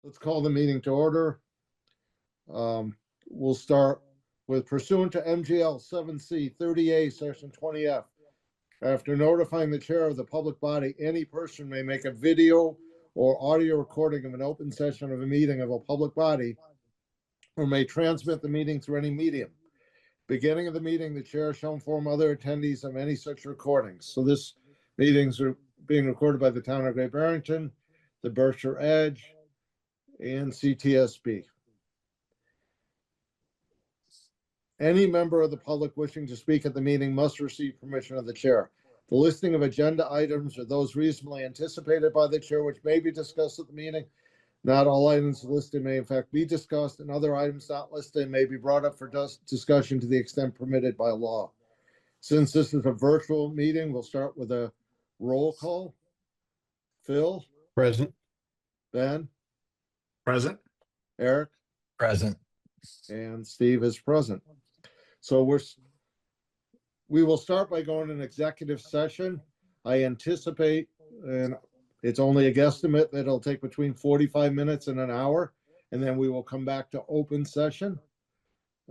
Let's call the meeting to order. We'll start with pursuant to MGL 7C 30A Section 20F. After notifying the chair of the public body, any person may make a video or audio recording of an open session of a meeting of a public body or may transmit the meeting through any medium. Beginning of the meeting, the chair shall inform other attendees of any such recordings. So this meetings are being recorded by the town of Great Barrington, the Berkshire Edge, and CTSB. Any member of the public wishing to speak at the meeting must receive permission of the chair. The listing of agenda items are those reasonably anticipated by the chair, which may be discussed at the meeting. Not all items listed may in fact be discussed, and other items not listed may be brought up for discussion to the extent permitted by law. Since this is a virtual meeting, we'll start with a roll call. Phil? Present. Ben? Present. Eric? Present. And Steve is present. So we will start by going to an executive session. I anticipate, and it's only a guesstimate, that it'll take between 45 minutes and an hour, and then we will come back to open session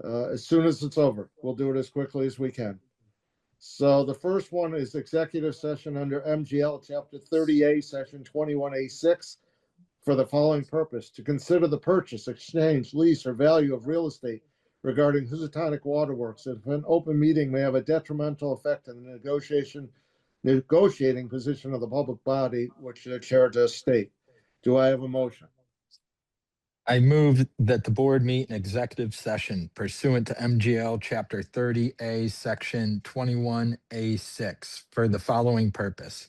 as soon as it's over. We'll do it as quickly as we can. So the first one is executive session under MGL Chapter 30A, Section 21A6, for the following purpose: to consider the purchase, exchange, lease, or value of real estate regarding Housatonic Waterworks. If an open meeting may have a detrimental effect on the negotiating position of the public body, which the chair does state. Do I have a motion? I move that the board meet in executive session pursuant to MGL Chapter 30A, Section 21A6 for the following purpose: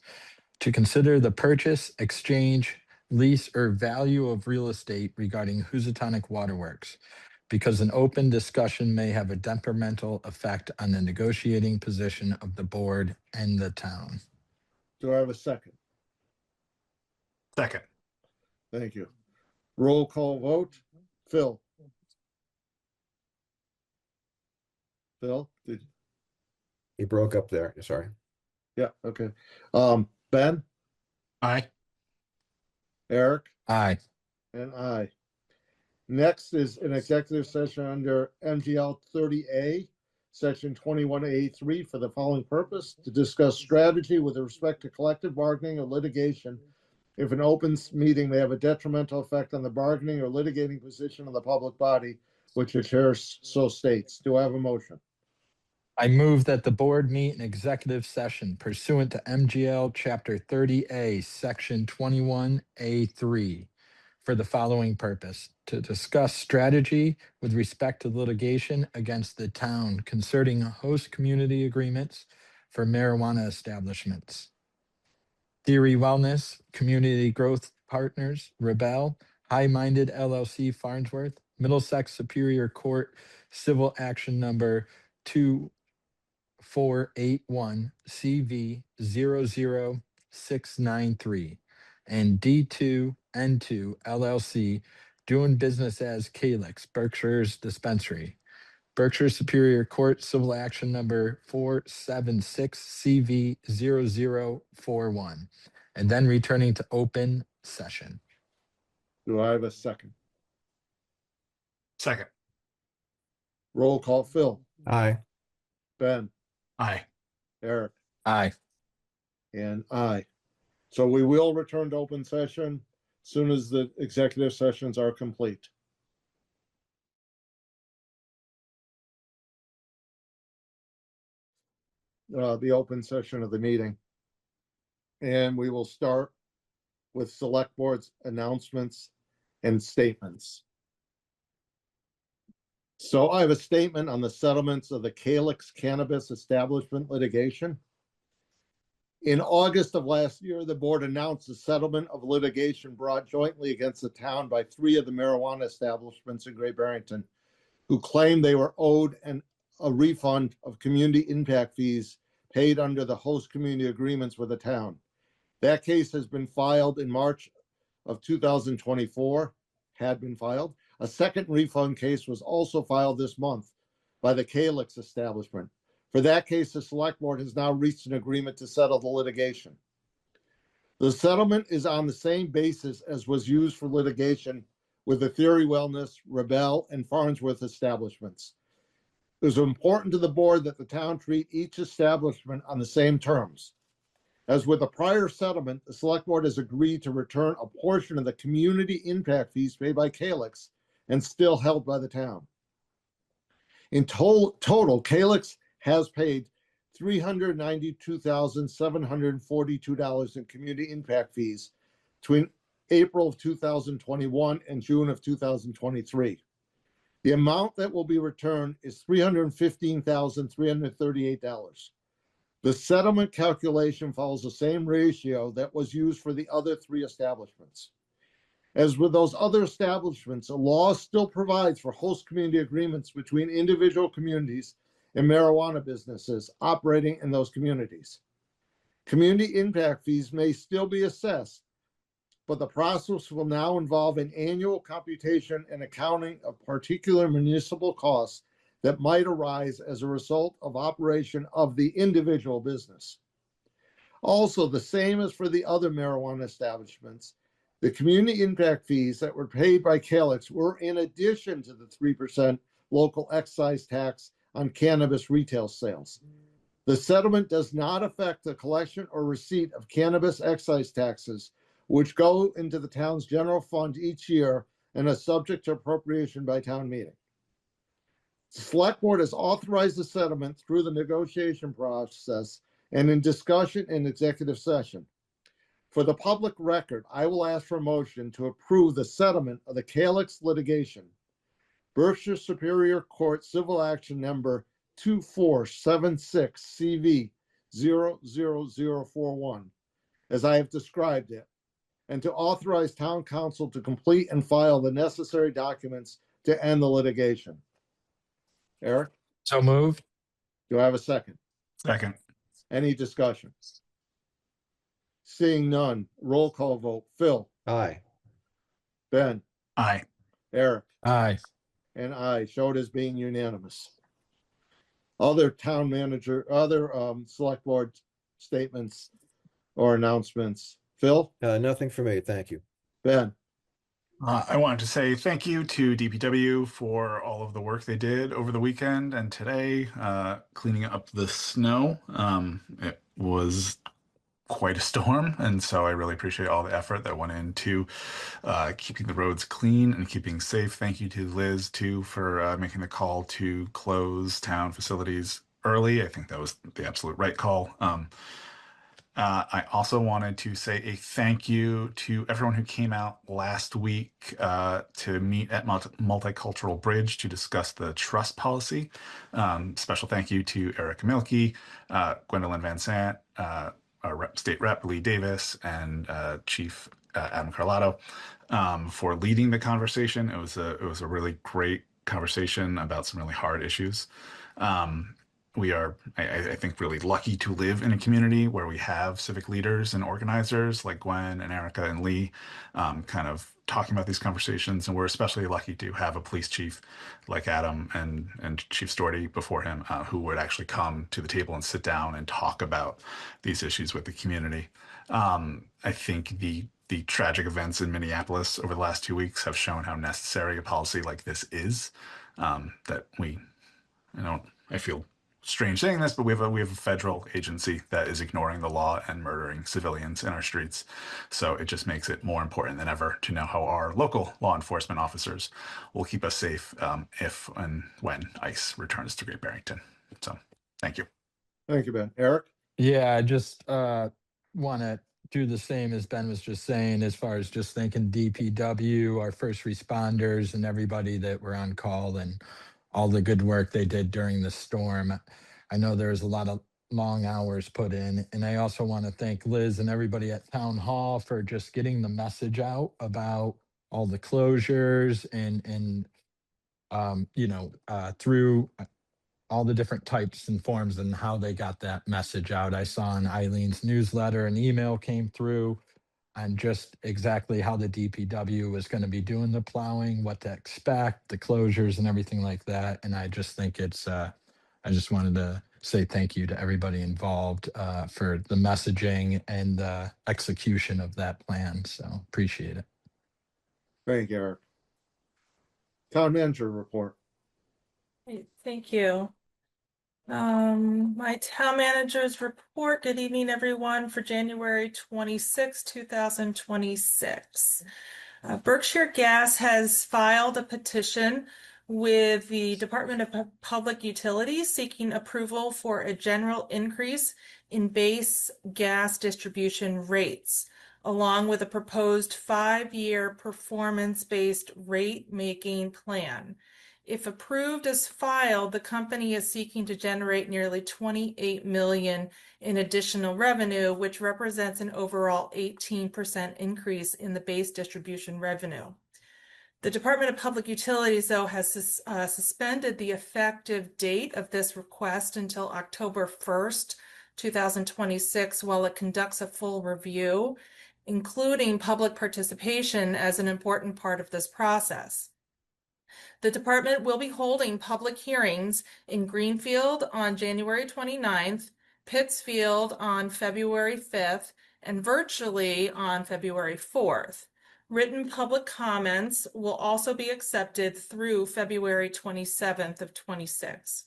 to consider the purchase, exchange, lease, or value of real estate regarding Housatonic Waterworks, because an open discussion may have a detrimental effect on the negotiating position of the board and the town. Do I have a second? Second. Thank you. Roll call vote. Phil? Phil? He broke up there. Sorry. Yeah, okay. Ben? Aye. Eric? Aye. And I. Next is an executive session under MGL 30A, Section 21A3 for the following purpose: to discuss strategy with respect to collective bargaining or litigation if an open meeting may have a detrimental effect on the bargaining or litigating position of the public body, which the chair so states. Do I have a motion? I move that the board meet in executive session pursuant to MGL Chapter 30A, Section 21A3 for the following purpose: to discuss strategy with respect to litigation against the town concerning host community agreements for marijuana establishments. Theory Wellness, Community Growth Partners, Rebel, High Minded LLC Farnsworth, Middlesex Superior Court Civil Action Number 2481 CV 00693, and D2N2 LLC, doing business as Calyx, Berkshire's Dispensary, Berkshire Superior Court Civil Action Number 476 CV 0041, and then returning to open session. Do I have a second? Second. Roll call. Phil? Aye. Ben? Aye. Eric? Aye. And I. So we will return to open session as soon as the executive sessions are complete. The open session of the meeting. And we will start with select board's announcements and statements. So I have a statement on the settlements of the Calyx Cannabis Establishment litigation. In August of last year, the board announced a settlement of litigation brought jointly against the town by 3 of the marijuana establishments in Great Barrington, who claimed they were owed a refund of community impact fees paid under the host community agreements with the town. That case has been filed in March of 2024, had been filed. A second refund case was also filed this month by the Calyx establishment. For that case, the select board has now reached an agreement to settle the litigation. The settlement is on the same basis as was used for litigation with the Theory Wellness, Rebel, and Farnsworth establishments. It was important to the board that the town treat each establishment on the same terms. As with the prior settlement, the select board has agreed to return a portion of the community impact fees paid by Calix and still held by the town. In total, Calix has paid $392,742 in community impact fees between April of 2021 and June of 2023. The amount that will be returned is $315,338. The settlement calculation follows the same ratio that was used for the other three establishments. As with those other establishments, the law still provides for host community agreements between individual communities and marijuana businesses operating in those communities. Community impact fees may still be assessed, but the process will now involve an annual computation and accounting of particular municipal costs that might arise as a result of operation of the individual business. Also, the same as for the other marijuana establishments, the community impact fees that were paid by Calix were in addition to the 3% local excise tax on cannabis retail sales. The settlement does not affect the collection or receipt of cannabis excise taxes, which go into the town's general fund each year and are subject to appropriation by town meeting. The select board has authorized the settlement through the negotiation process and in discussion in executive session. For the public record, I will ask for a motion to approve the settlement of the Calix litigation, Berkshire Superior Court Civil Action Number 2476CV00041, as I have described it, and to authorize town council to complete and file the necessary documents to end the litigation. Eric, So moved. do I have a second? Second. Any discussion? Seeing none, roll call vote. Phil, Aye. Ben, Aye. Eric, Aye. and I showed as being unanimous. Other town manager, other select board statements or announcements. Phil, Nothing for me. Thank you. Ben, I wanted to say thank you to DPW for all of the work they did over the weekend and today, cleaning up the snow. It was quite a storm, and so I really appreciate all the effort that went into keeping the roads clean and keeping safe. Thank you to Liz, too, for making the call to close town facilities early. I think that was the absolute right call. I also wanted to say a thank you to everyone who came out last week to meet at Multicultural Bridge to discuss the trust policy. Special thank you to Eric Milkey, Gwendolyn Van Sant, our State Rep Lee Davis, and Chief Adam Carlotto for leading the conversation. It was a really great conversation about some really hard issues. We are, I think, really lucky to live in a community where we have civic leaders and organizers like Gwen and Erica and Lee kind of talking about these conversations. And we're especially lucky to have a police chief like Adam and Chief Storty before him who would actually come to the table and sit down and talk about these issues with the community. I think the tragic events in Minneapolis over the last 2 weeks have shown how necessary a policy like this is. That I feel strange saying this, but we have a federal agency that is ignoring the law and murdering civilians in our streets. So it just makes it more important than ever to know how our local law enforcement officers will keep us safe if and when ICE returns to Great Barrington. So thank you. thank you, Ben. Eric, Yeah, I just want to do the same as Ben was just saying, as far as just thanking DPW, our first responders, and everybody that were on call and all the good work they did during the storm. I know there's a lot of long hours put in. And I also want to thank Liz and everybody at Town Hall for just getting the message out about all the closures and through all the different types and forms and how they got that message out. I saw in Eileen's newsletter, an email came through on just exactly how the DPW was going to be doing the plowing, what to expect, the closures and everything like that. And I just think I just wanted to say thank you to everybody involved for the messaging and the execution of that plan. So appreciate it. Thank you, Eric. Town manager report. Great, thank you. My town manager's report. Good evening, everyone, for January 26, 2026. Berkshire Gas has filed a petition with the Department of Public Utilities seeking approval for a general increase in base gas distribution rates, along with a proposed 5-year performance-based rate-making plan. If approved as filed, the company is seeking to generate nearly $28 million in additional revenue, which represents an overall 18% increase in the base distribution revenue. The Department of Public Utilities, though, has suspended the effective date of this request until October 1st, 2026, while it conducts a full review, including public participation as an important part of this process. The department will be holding public hearings in Greenfield on January 29th, Pittsfield on February 5th, and virtually on February 4th. Written public comments will also be accepted through February 27th of 26.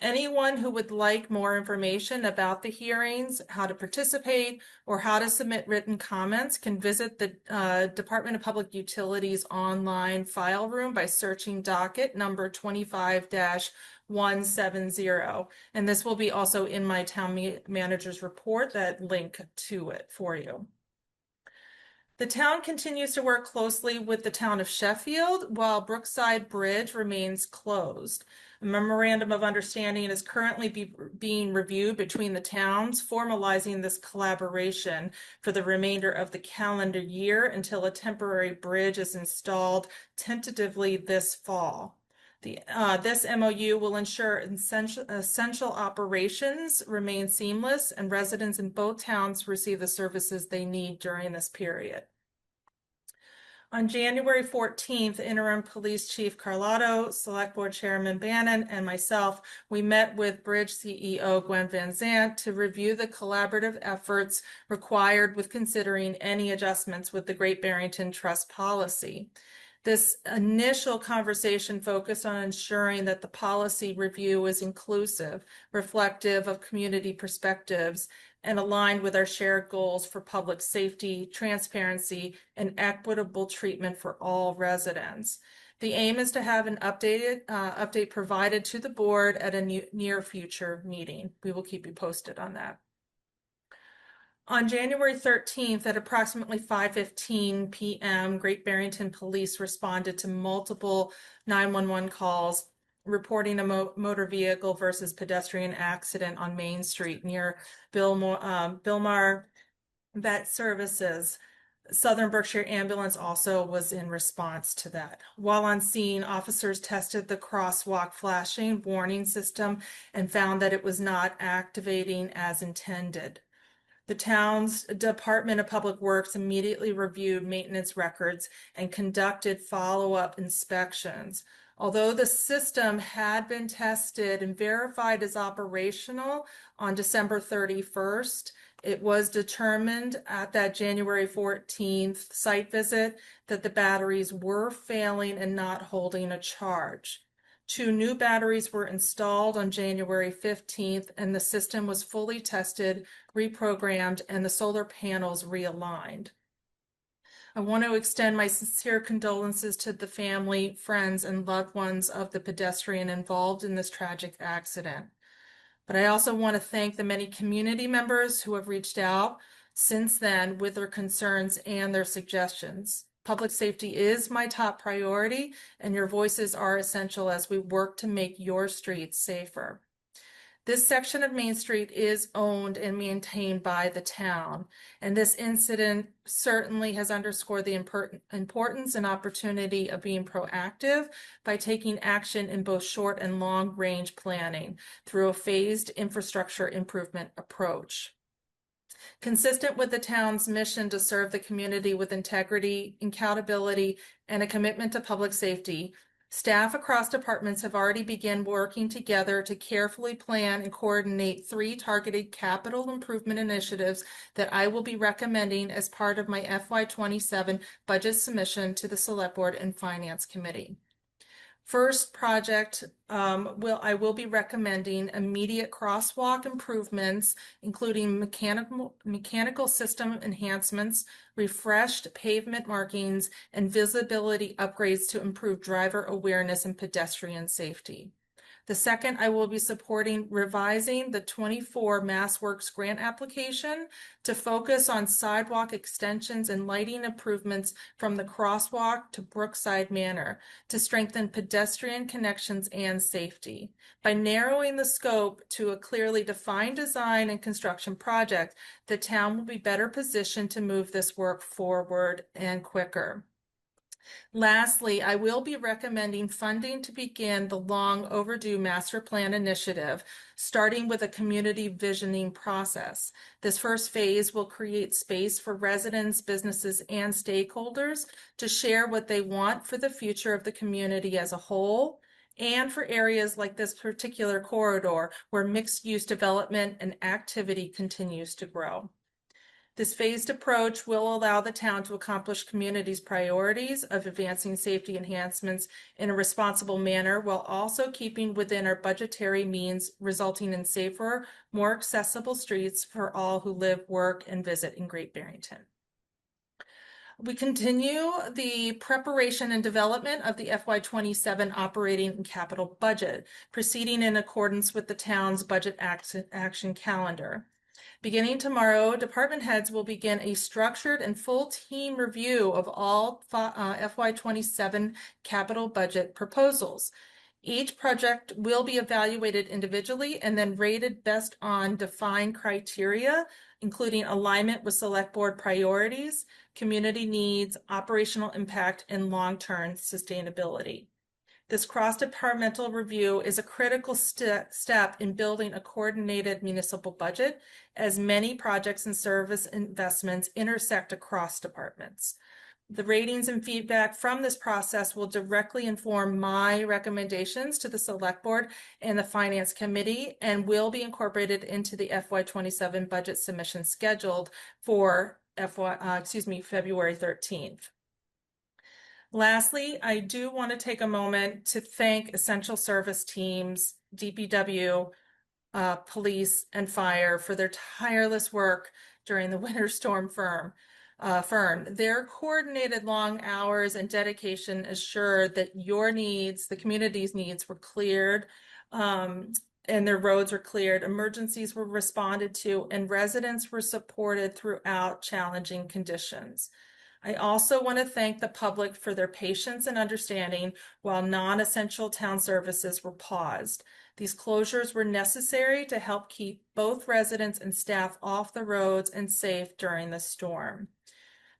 Anyone who would like more information about the hearings, how to participate, or how to submit written comments can visit the Department of Public Utilities online file room by searching docket number 25-170. And this will be also in my town manager's report, that link to it for you. The town continues to work closely with the town of Sheffield while Brookside Bridge remains closed. A memorandum of understanding is currently being reviewed between the towns, formalizing this collaboration for the remainder of the calendar year until a temporary bridge is installed tentatively this fall. This MOU will ensure essential operations remain seamless and residents in both towns receive the services they need during this period. On January 14th, Interim Police Chief Carlotto, Select Board Chairman Bannon, and myself, we met with Bridge CEO Gwen Van Zant to review the collaborative efforts required with considering any adjustments with the Great Barrington Trust policy. This initial conversation focused on ensuring that the policy review is inclusive, reflective of community perspectives, and aligned with our shared goals for public safety, transparency, and equitable treatment for all residents. The aim is to have an update provided to the board at a near future meeting. We will keep you posted on that. On January 13th at approximately 5:15 p.m., Great Barrington Police responded to multiple 911 calls reporting a motor vehicle versus pedestrian accident on Main Street near Bilmar Vet Services. Southern Berkshire Ambulance also was in response to that. While on scene, officers tested the crosswalk flashing warning system and found that it was not activating as intended. The town's Department of Public Works immediately reviewed maintenance records and conducted follow-up inspections. Although the system had been tested and verified as operational on December 31st, it was determined at that January 14th site visit that the batteries were failing and not holding a charge. 2 new batteries were installed on January 15th, and the system was fully tested, reprogrammed, and the solar panels realigned. I want to extend my sincere condolences to the family, friends, and loved ones of the pedestrian involved in this tragic accident. But I also want to thank the many community members who have reached out since then with their concerns and their suggestions. Public safety is my top priority, and your voices are essential as we work to make your streets safer. This section of Main Street is owned and maintained by the town, and this incident certainly has underscored the importance and opportunity of being proactive by taking action in both short and long range planning through a phased infrastructure improvement approach. Consistent with the town's mission to serve the community with integrity, accountability, and a commitment to public safety, Staff across departments have already begun working together to carefully plan and coordinate 3 targeted capital improvement initiatives that I will be recommending as part of my FY27 budget submission to the Select Board and Finance Committee. First project, I will be recommending immediate crosswalk improvements, including mechanical system enhancements, refreshed pavement markings, and visibility upgrades to improve driver awareness and pedestrian safety. The second, I will be supporting revising the 24 MassWorks grant application to focus on sidewalk extensions and lighting improvements from the crosswalk to Brookside Manor to strengthen pedestrian connections and safety. By narrowing the scope to a clearly defined design and construction project, the town will be better positioned to move this work forward and quicker. Lastly, I will be recommending funding to begin the long overdue master plan initiative, starting with a community visioning process. This first phase will create space for residents, businesses, and stakeholders to share what they want for the future of the community as a whole, and for areas like this particular corridor where mixed-use development and activity continues to grow. This phased approach will allow the town to accomplish community's priorities of advancing safety enhancements in a responsible manner while also keeping within our budgetary means, resulting in safer, more accessible streets for all who live, work, and visit in Great Barrington. We continue the preparation and development of the FY27 operating and capital budget, proceeding in accordance with the town's budget action calendar. Beginning tomorrow, department heads will begin a structured and full team review of all FY27 capital budget proposals. Each project will be evaluated individually and then rated based on defined criteria, including alignment with Select Board priorities, community needs, operational impact, and long-term sustainability. This cross-departmental review is a critical step in building a coordinated municipal budget, as many projects and service investments intersect across departments. The ratings and feedback from this process will directly inform my recommendations to the Select Board and the Finance Committee and will be incorporated into the FY27 budget submission scheduled for February 13th. Lastly, I do want to take a moment to thank essential service teams, DPW, police, and fire for their tireless work during the winter storm Fern. Their coordinated long hours and dedication assured that your needs, the community's needs, were cleared, and their roads were cleared, emergencies were responded to, and residents were supported throughout challenging conditions. I also want to thank the public for their patience and understanding while non-essential town services were paused. These closures were necessary to help keep both residents and staff off the roads and safe during the storm.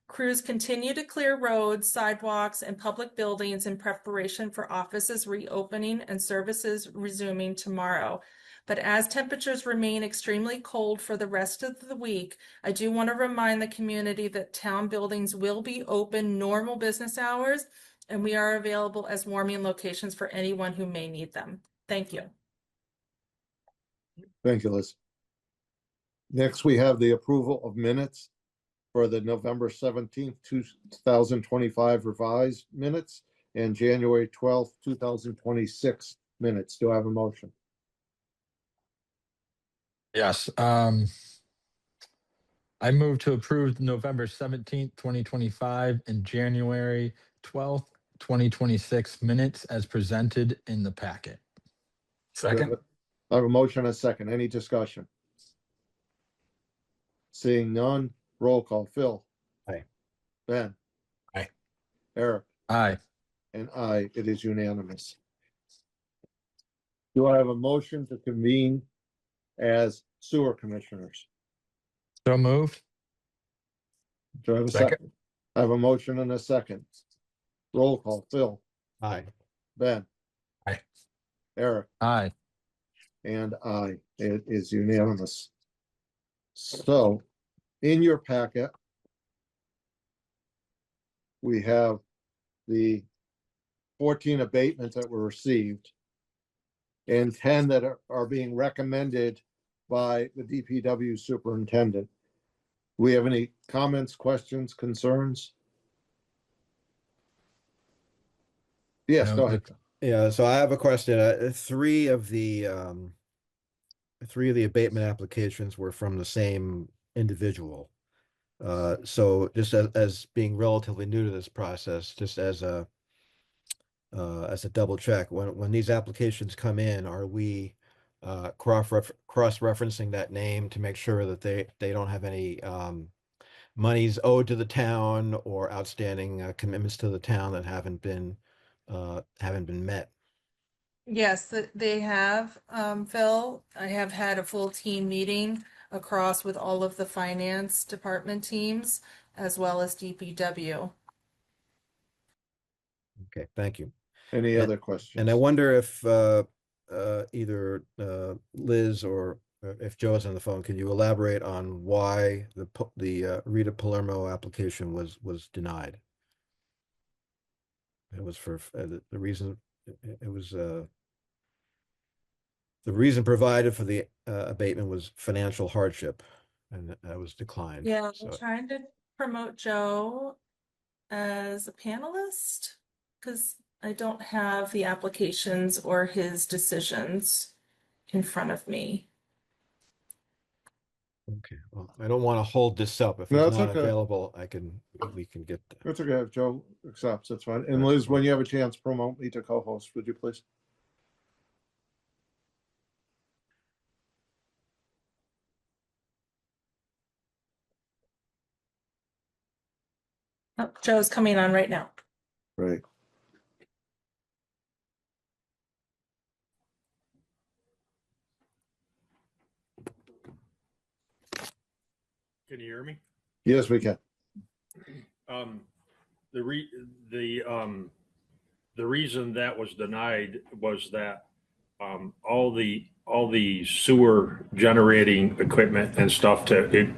Crews continue to clear roads, sidewalks, and public buildings in preparation for offices reopening and services resuming tomorrow. But as temperatures remain extremely cold for the rest of the week, I do want to remind the community that town buildings will be open normal business hours, and we are available as warming locations for anyone who may need them. Thank you. Thank you, Liz. Next, we have the approval of minutes for the November 17th, 2025 revised minutes and January 12th, 2026 minutes. Do I have a motion? Yes. I move to approve the November 17th, 2025 and January 12th, 2026 minutes as presented in the packet. Second. I have a motion and a second. Any discussion? Seeing none, roll call. Phil. Aye. Ben. Aye. Eric. Aye. And aye. It is unanimous. Do I have a motion to convene as sewer commissioners? So moved. Do I have a Second. second? I have a motion and a second. Roll call. Phil. Aye. Ben. Aye. Eric. Aye. And aye. It is unanimous. So, in your packet, we have the 14 abatements that were received and 10 that are being recommended by the DPW superintendent. Do we have any comments, questions, concerns? Yes, No, go ahead. Yeah, so I have a question. Three of the abatement applications were from the same individual. So just as being relatively new to this process, just as a double check, when these applications come in, are we cross-referencing that name to make sure that they don't have any monies owed to the town or outstanding commitments to the town that haven't been met? Yes, they have, Phil. I have had a full team meeting across with all of the finance department teams as well as DPW. Okay, thank you. Any And- other questions? And I wonder if either Liz or if Joe's on the phone, can you elaborate on why the Rita Palermo application was denied? It was for the reason it was the reason provided for the abatement was financial hardship, and that was declined. Yeah, I'm So trying to promote Joe as a panelist because I don't have the applications or his decisions in front of me. okay, well, I don't want to hold this up. If No, he's it's not okay. available, we can get. It's okay if Joe accepts, that's fine. And Right. Liz, when you have a chance, promote me to co-host, would you please? Oh, Joe's coming on right now. Right. Can you hear me? Yes, we can. The reason that was denied was that all the sewer generating equipment and stuff to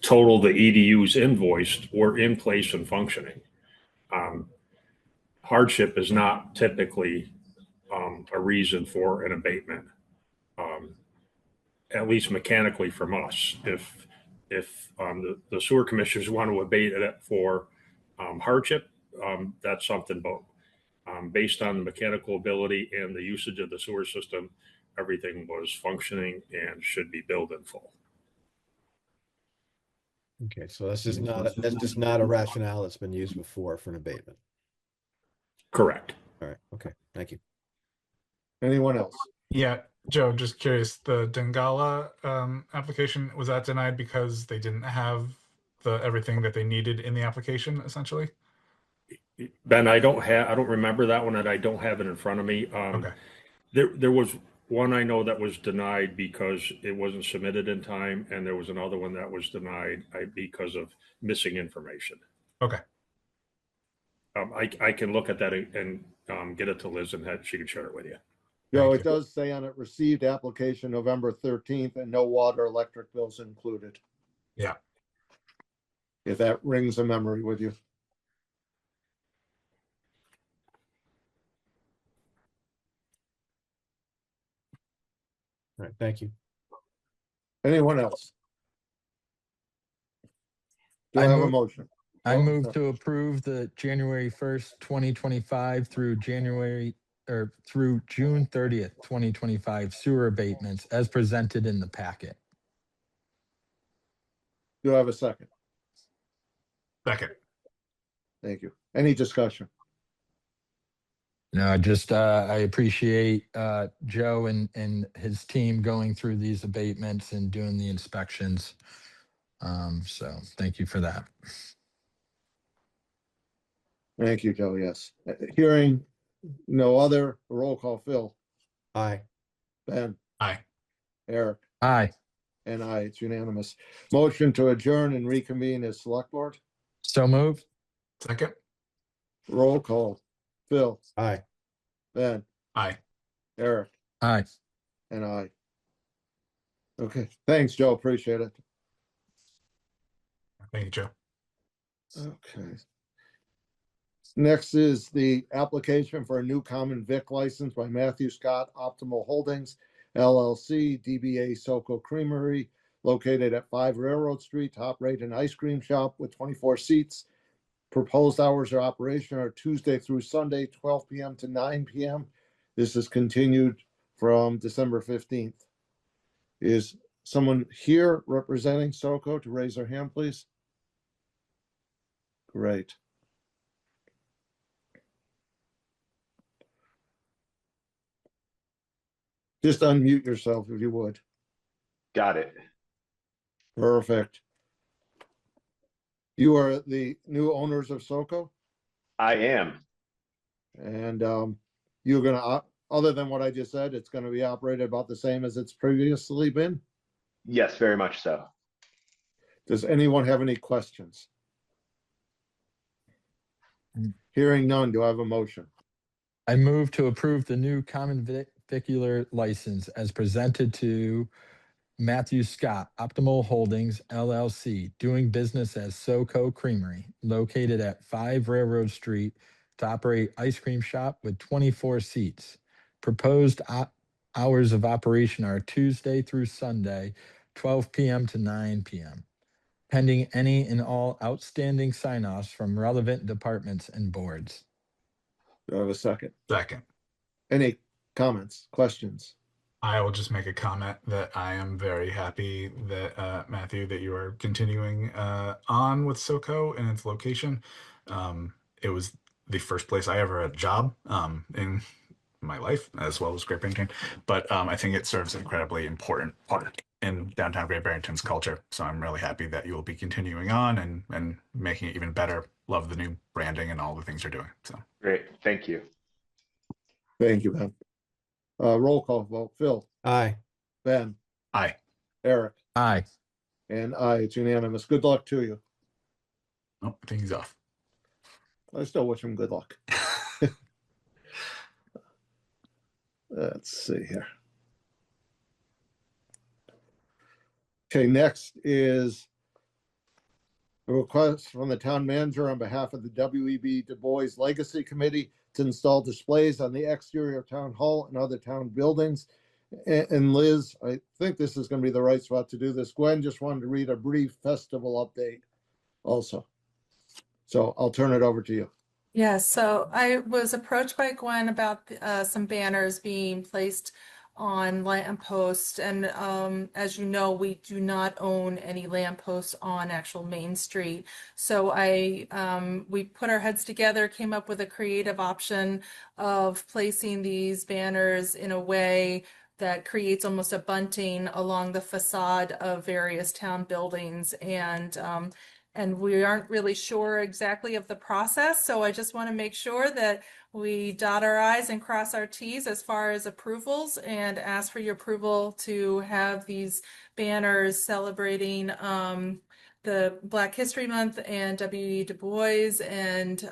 total the EDUs invoiced were in place and functioning. Hardship is not typically a reason for an abatement, at least mechanically from us. If the sewer commissioners want to abate it for hardship, that's something, but based on the mechanical ability and the usage of the sewer system, everything was functioning and should be billed in full. Okay, so that's just not a rationale that's been used before for an abatement. Correct. All right, okay, thank you. Anyone else? Yeah, Joe, just curious, the Dengala application, was that denied because they didn't have everything that they needed in the application, essentially? Ben, I don't remember that one, and I don't have it in front of me. Okay. There was one I know that was denied because it wasn't submitted in time, and there was another one that was denied because of missing information. Okay. I can look at that and get it to Liz, and she can share it with you. Joe, Thank it does say on it, received application November 13th and no water, electric bills included. Yeah. If that rings a memory with you. All right, thank you. Anyone else? Do I I have a move- motion? I Oh, move no. to approve the January 1st, 2025 through through June 30th, 2025 sewer abatements as presented in the packet. Do I have a second? Second. Thank you. Any discussion? No, I appreciate Joe and his team going through these abatements and doing the inspections. So thank you for that. Thank you, Joe. Yes. Hearing no other, roll call. Phil, Aye. Ben, Aye. Eric, Aye, and I. It's unanimous. Motion to adjourn and reconvene as select board. so moved. Second. Roll call. Phil, Aye. Ben, Aye. Eric, Aye. and I. Okay. Thanks, Joe. Appreciate it. Thank you, Joe. Okay. Next is the application for a new common vic license by Matthew Scott Optimal Holdings LLC, DBA SoCo Creamery, located at 5 Railroad Street to operate an ice cream shop with 24 seats. Proposed hours of operation are Tuesday through Sunday, 12 p.m. to 9 p.m. This is continued from December 15th. Is someone here representing SoCo to raise their hand, please? Great. Just unmute yourself if you would. Got it. Perfect. You are the new owners of SoCo, I am. and you're gonna, other than what I just said, it's gonna be operated about the same as it's previously been. Yes, very much so. Does anyone have any questions? Hearing none, do I have a motion? I move to approve the new common vicular license as presented to Matthew Scott Optimal Holdings LLC, doing business as SoCo Creamery, located at 5 Railroad Street, to operate ice cream shop with 24 seats. Proposed hours of operation are Tuesday through Sunday, 12 p.m. to 9 p.m., pending any and all outstanding sign-offs from relevant departments and boards. Do I have a second? Second. Any comments, questions? I will just make a comment that I am very happy that Matthew, that you are continuing on with SoCo and its location. It was the first place I ever had a job in my life, as well as Great Barrington. But I think it serves an incredibly important part in downtown Great Barrington's culture. So I'm really happy that you will be continuing on and making it even better. Love the new branding and all the things you're doing. So Great. Thank you. Thank you, Ben. Roll call vote. Phil, Aye. Ben, aye. Eric, Aye. and I. It's unanimous. Good luck to you. Oh, I think he's off. I still wish him good luck. Let's see here. Okay, next is a request from the town manager on behalf of the W.E.B. Du Bois Legacy Committee to install displays on the exterior of Town Hall and other town buildings. And Liz, I think this is going to be the right spot to do this. Gwen just wanted to read a brief festival update also. So I'll turn it over to you. Yes, so I was approached by Gwen about some banners being placed on lampposts, and as you know, we do not own any lampposts on actual Main Street. So we put our heads together, came up with a creative option of placing these banners in a way that creates almost a bunting along the facade of various town buildings, and we aren't really sure exactly of the process. So I just want to make sure that we dot our I's and cross our T's as far as approvals, and ask for your approval to have these banners celebrating the Black History Month and W.E. Du Bois, and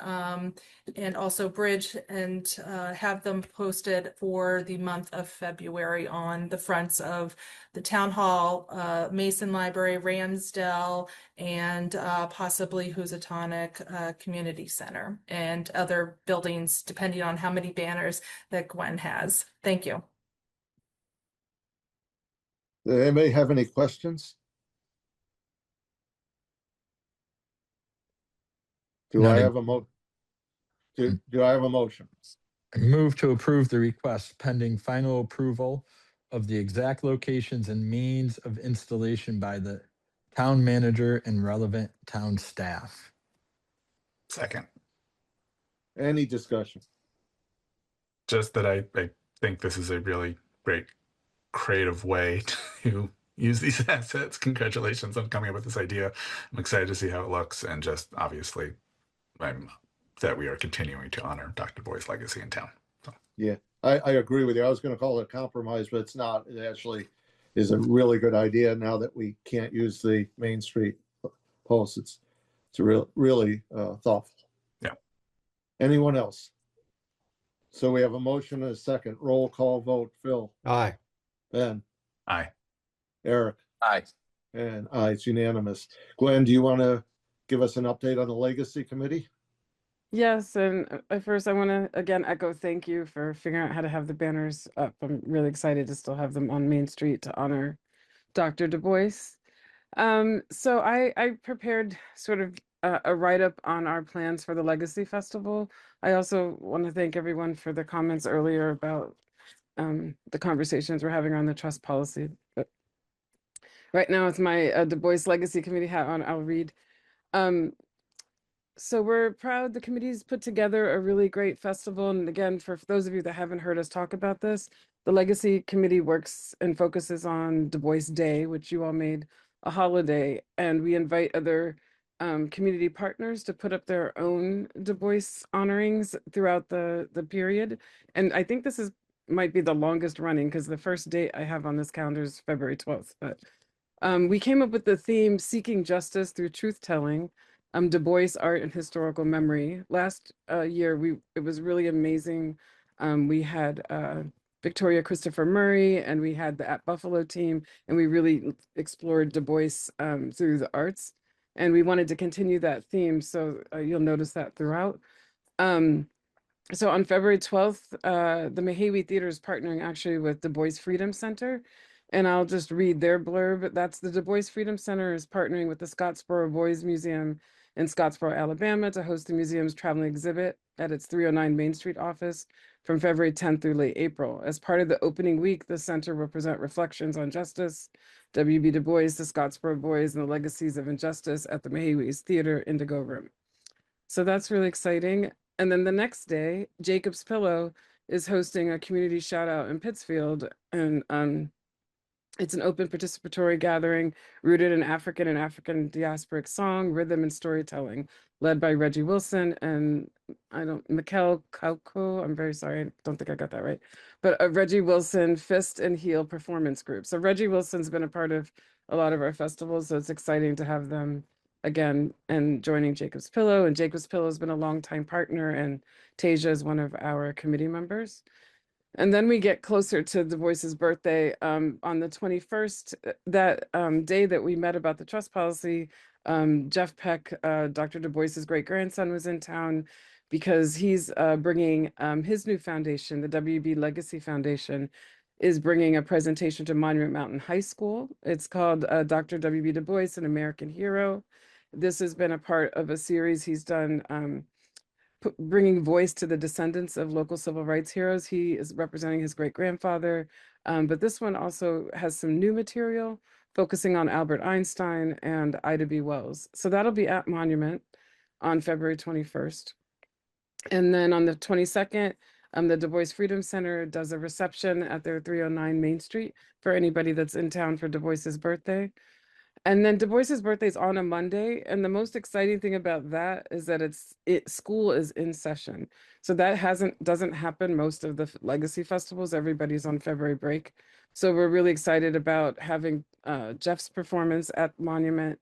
also Bridge, and have them posted for the month of February on the fronts of the Town Hall, Mason Library, Ramsdell, and possibly Housatonic Community Center, and other buildings, depending on how many banners that Gwen has. Thank you. Does anybody have any questions? Do I have a do I have a motion? I move to approve the request pending final approval of the exact locations and means of installation by the town manager and relevant town staff. Second. Any discussion? Just that I think this is a really great creative way to use these assets. Congratulations on coming up with this idea. I'm excited to see how it looks, and just obviously that we are continuing to honor Dr. Boy's legacy in town. So. Yeah, I agree with you. I was going to call it a compromise, but it's not. It actually is a really good idea now that we can't use the Main Street posts. It's really thoughtful. Yeah. Anyone else? So we have a motion and a second. Roll call vote. Phil, Aye. Ben, Aye. Eric, Aye. and I. It's unanimous. Gwen, do you want to give us an update on the Legacy Committee? Yes, and at first I want to again echo thank you for figuring out how to have the banners up. I'm really excited to still have them on Main Street to honor Dr. Du Bois. So I prepared sort of a write-up on our plans for the Legacy Festival. I also want to thank everyone for the comments earlier about the conversations we're having on the trust policy. But right now, with my Du Bois Legacy Committee hat on, I'll read. So we're proud the committee's put together a really great festival. And again, for those of you that haven't heard us talk about this, the Legacy Committee works and focuses on Du Bois Day, which you all made a holiday. And we invite other community partners to put up their own Du Bois honorings throughout the period. And I think this is might be the longest running because the first date I have on this calendar is February 12th. But we came up with the theme Seeking Justice Through Truth Telling, Du Bois Art and Historical Memory. Last year, it was really amazing. We had Victoria Christopher Murray, and we had the At Buffalo team, and we really explored Du Bois through the arts. And we wanted to continue that theme, so you'll notice that throughout. So on February 12th, the Mahawi Theater is partnering actually with Du Bois Freedom Center. And I'll just read their blurb. That's the Du Bois Freedom Center is partnering with the Scottsboro Boys Museum in Scottsboro, Alabama to host the museum's traveling exhibit at its 309 Main Street office from February 10th through late April. As part of the opening week, the center will present reflections on justice, W.B. Du Bois, the Scottsboro Boys, and the legacies of injustice at the Mahawi's Theater Indigo Room. So that's really exciting. And then the next day, Jacob's Pillow is hosting a community shout out in Pittsfield. And it's an open participatory gathering rooted in African and African diasporic song, rhythm, and storytelling, led by Reggie Wilson and Mikkel Kauko. I'm very sorry, I don't think I got that right. But a Reggie Wilson Fist and Heel performance group. So Reggie Wilson's been a part of a lot of our festivals, so it's exciting to have them again and joining Jacob's Pillow. And Jacob's Pillow has been a longtime partner, and Tasia is one of our committee members. And then we get closer to Du Bois's birthday on the 21st, that day that we met about the trust policy. Jeff Peck, Dr. Du Bois's great grandson, was in town because he's bringing his new foundation, the WB Legacy Foundation, is bringing a presentation to Monument Mountain High School. It's called Dr. W.B. Du Bois, an American Hero. This has been a part of a series he's done bringing voice to the descendants of local civil rights heroes. He is representing his great-grandfather, but this one also has some new material focusing on Albert Einstein and Ida B. Wells. So that'll be at Monument on February 21st. And then on the 22nd, the Du Bois Freedom Center does a reception at their 309 Main Street for anybody that's in town for Du Bois's birthday. And then Du Bois's birthday is on a Monday, and the most exciting thing about that is that school is in session. So that doesn't happen most of the legacy festivals. Everybody's on February break. So we're really excited about having Jeff's performance at Monument,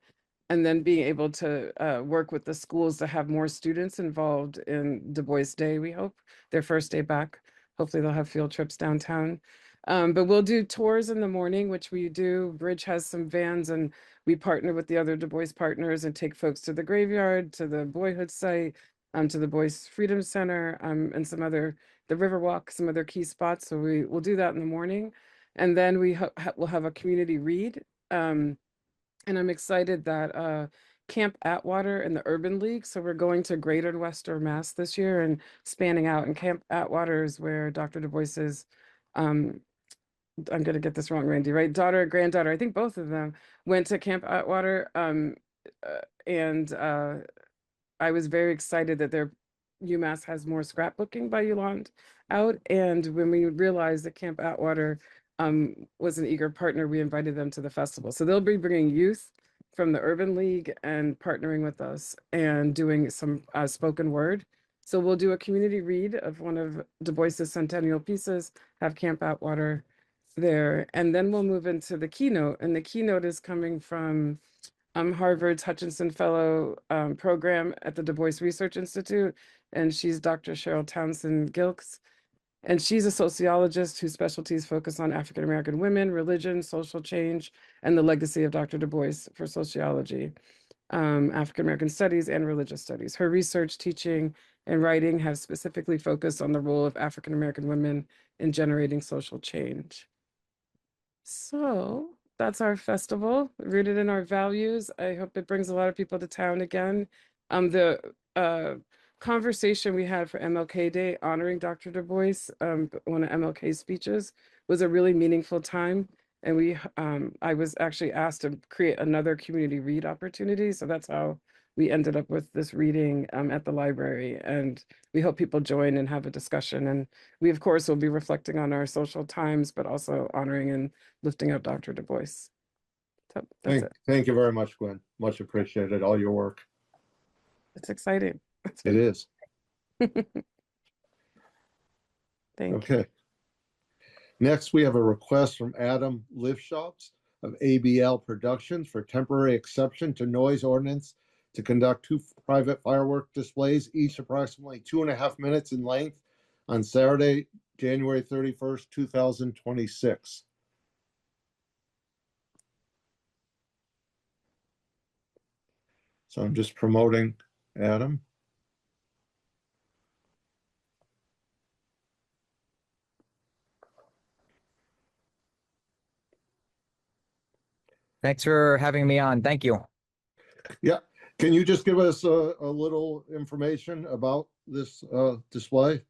and then being able to work with the schools to have more students involved in Du Bois Day, we hope, their first day back. Hopefully they'll have field trips downtown. But we'll do tours in the morning, which we do. Bridge has some vans, and we partner with the other Du Bois partners and take folks to the graveyard, to the Boyhood site, to the Boys Freedom Center, and the Riverwalk, some other key spots. So we'll do that in the morning. And then we'll have a community read. And I'm excited that Camp Atwater and the Urban League. So we're going to Greater Western Mass this year and spanning out. And Camp Atwater is where Dr. Du Bois's I'm going to get this wrong, Randy, right? Daughter, granddaughter, I think both of them went to Camp Atwater. And I was very excited that their UMass has more scrapbooking by Yolande out. And when we realized that Camp Atwater was an eager partner, we invited them to the festival. So they'll be bringing youth from the Urban League and partnering with us and doing some spoken word. So we'll do a community read of one of Du Bois's centennial pieces, have Camp Atwater there, and then we'll move into the keynote. And the keynote is coming from Harvard's Hutchinson Fellow program at the Du Bois Research Institute, and she's Dr. Cheryl Townsend Gilks. And she's a sociologist whose specialties focus on African American women, religion, social change, and the legacy of Dr. Du Bois for sociology, African American studies, and religious studies. Her research, teaching, and writing have specifically focused on the role of African American women in generating social change. So that's our festival, rooted in our values. I hope it brings a lot of people to town again. The conversation we had for MLK Day honoring Dr. Du Bois, one of MLK's speeches, was a really meaningful time. And I was actually asked to create another community read opportunity. So that's how we ended up with this reading at the library. And we hope people join and have a discussion. And we, of course, will be reflecting on our social times, but also honoring and lifting up Dr. Du Bois. So that's it. Thank you very much, Gwen. Much appreciated, all your work. It's exciting. It is. Thank you. Okay. Next, we have a request from Adam Livshops of ABL Productions for temporary exception to noise ordinance to conduct 2 private firework displays, each approximately 2.5 minutes in length, on Saturday, January 31st, 2026. So I'm just promoting Adam. Thanks for having me on. Thank you. Yeah. Can you just give us a little information about this display?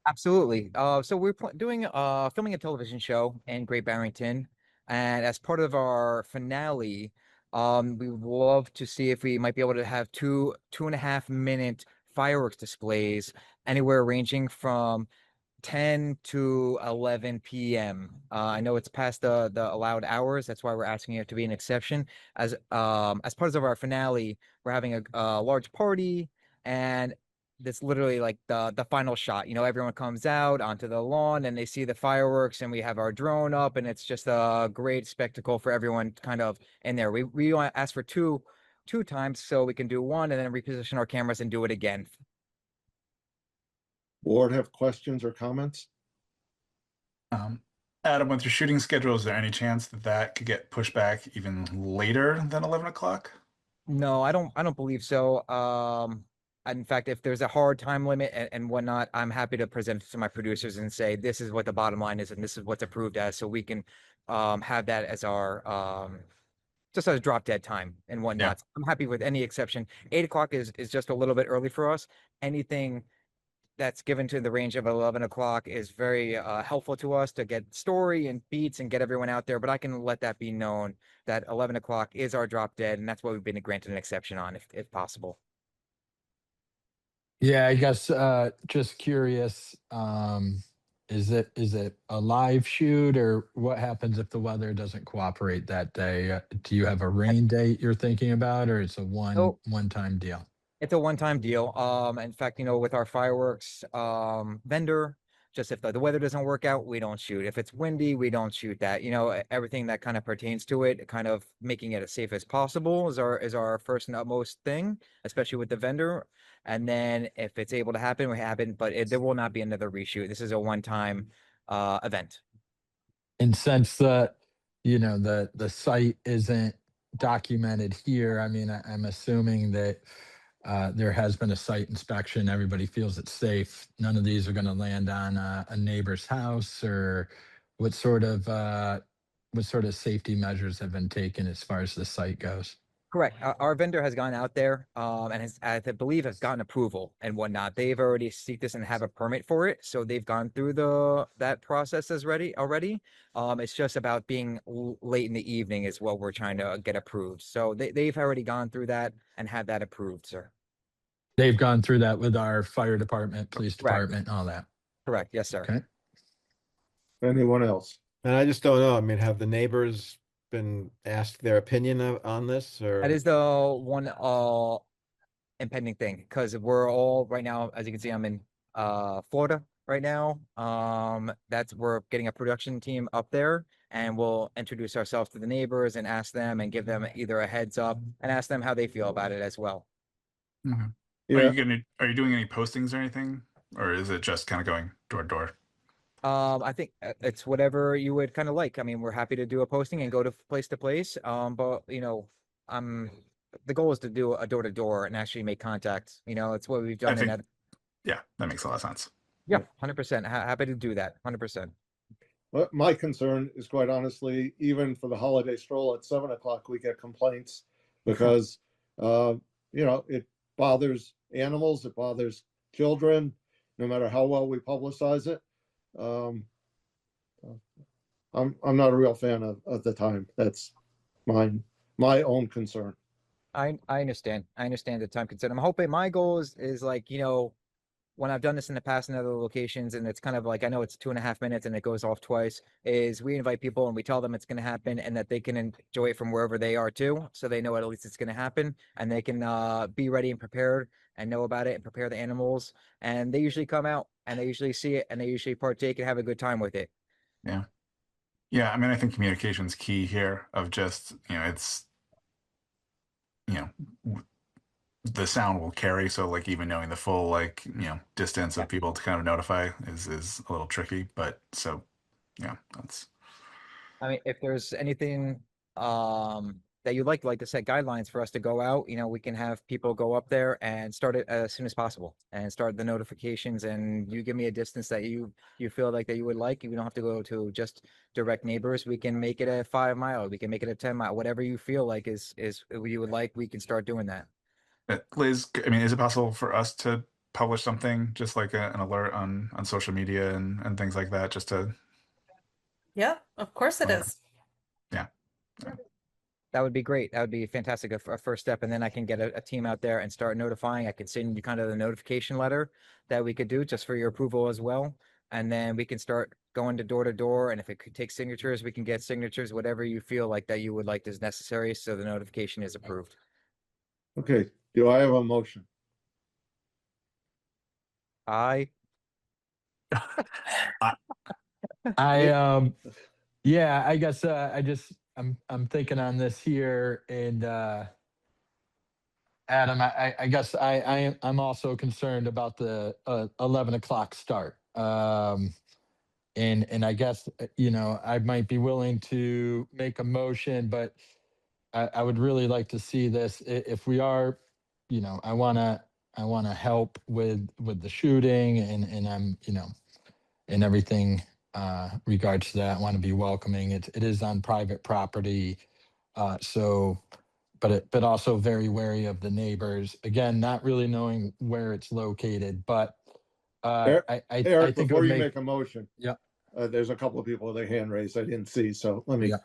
Absolutely. So we're doing filming a television show in Great Barrington, and as part of our finale, we would love to see if we might be able to have 2.5 minute fireworks displays, anywhere ranging from 10 to 11 p.m. I know it's past the allowed hours. That's why we're asking it to be an exception. As part of our finale, we're having a large party, and that's literally like the final shot. You know, everyone comes out onto the lawn and they see the fireworks, and we have our drone up, and it's just a great spectacle for everyone kind of in there. We want to ask for two times so we can do one and then reposition our cameras and do it again. Board have questions or comments? Adam, with your shooting schedule, is there any chance that that could get pushed back even later than 11 o'clock? No, I don't believe so. In fact, if there's a hard time limit and whatnot, I'm happy to present it to my producers and say, this is what the bottom line is, and this is what's approved as, so we can have that as our just as drop dead time and whatnot. Yeah. I'm happy with any exception. 8 o'clock is just a little bit early for us. Anything that's given to the range of 11 o'clock is very helpful to us to get story and beats and get everyone out there. But I can let that be known that 11 o'clock is our drop dead, and that's what we've been granted an exception on, if possible. Yeah, I guess just curious, is it a live shoot, or what happens if the weather doesn't cooperate that day? Do you have a rain date you're thinking about, or it's a one-time deal? It's a one-time deal. In fact, you know, with our fireworks vendor, just if the weather doesn't work out, we don't shoot. If it's windy, we don't shoot that. You know, everything that kind of pertains to it, kind of making it as safe as possible is our first and utmost thing, especially with the vendor. And then if it's able to happen, we happen, but there will not be another reshoot. This is a one-time event. And since the site isn't documented here, I mean, I'm assuming that there has been a site inspection. Everybody feels it's safe. None of these are going to land on a neighbor's house, or what sort of safety measures have been taken as far as the site goes? Correct. Our vendor has gone out there and I believe has gotten approval and whatnot. They've already seeked this and have a permit for it. So they've gone through that process already. It's just about being late in the evening is what we're trying to get approved. So they've already gone through that and had that approved, sir. They've gone through that with our fire department, police Correct. department, all that. Correct. Yes, sir. Okay. Anyone else? And I just don't know. I mean, have the neighbors been asked their opinion on this, or? That is the one impending thing, because we're all right now, as you can see, I'm in Florida right now. We're getting a production team up there, and we'll introduce ourselves to the neighbors and ask them and give them either a heads up and ask them how they feel about it as well. Okay. Yeah. Are you doing any postings or anything, or is it just kind of going door to door? I think it's whatever you would kind of like. I mean, we're happy to do a posting and go to place, but you know, the goal is to do a door to door and actually make contact. You know, it's what we've done. Yeah, that makes a lot of sense. Yeah, 100%. Happy to do that. 100%. But my concern is quite honestly, even for the holiday stroll at 7 o'clock, we get complaints because, it bothers animals, it bothers children, no matter how well we publicize it. I'm not a real fan of the time. That's my own concern. I understand. I understand the time concern. I'm hoping my goal is like, when I've done this in the past in other locations, and it's kind of like, I know it's 2.5 minutes and it goes off twice, is we invite people and we tell them it's going to happen and that they can enjoy it from wherever they are too. So they know at least it's going to happen and they can be ready and prepared and know about it and prepare the animals. And they usually come out and they usually see it and they usually partake and have a good time with it. Yeah. Yeah. I mean, I think communication is key here of just, it's, the sound will carry. So like even knowing the full, like, distance of people to kind of notify is a little tricky, but so, yeah, that's. I mean, if there's anything that you'd like to set guidelines for us to go out, we can have people go up there and start it as soon as possible and start the notifications. And you give me a distance that you feel like that you would like. You don't have to go to just direct neighbors. We can make it a 5 mile. We can make it a 10 mile. Whatever you feel like is you would like. We can start doing that. Liz, I mean, is it possible for us to publish something just like an alert on social media and things like that, just to? Yeah, of course it is. Yeah. That would be great. That would be fantastic. A first step. And then I can get a team out there and start notifying. I could send you kind of the notification letter that we could do just for your approval as well. And then we can start going to door. And if it could take signatures, we can get signatures, whatever you feel like that you would like is necessary. So the notification is approved. Okay, do I have a motion? I guess I'm thinking on this here, and Adam, I guess I'm also concerned about the 11 o'clock start. And I guess I might be willing to make a motion, but I would really like to see this. If we are, I wanna help with the shooting, and I'm and everything regards to that. I want to be welcoming. It is on private property, but also very wary of the neighbors. Again, not really knowing where it's located, but Eric, I Eric, think it before would you make. make a motion, Yeah. there's a couple of people with their hand raised I didn't see, so let me Yeah.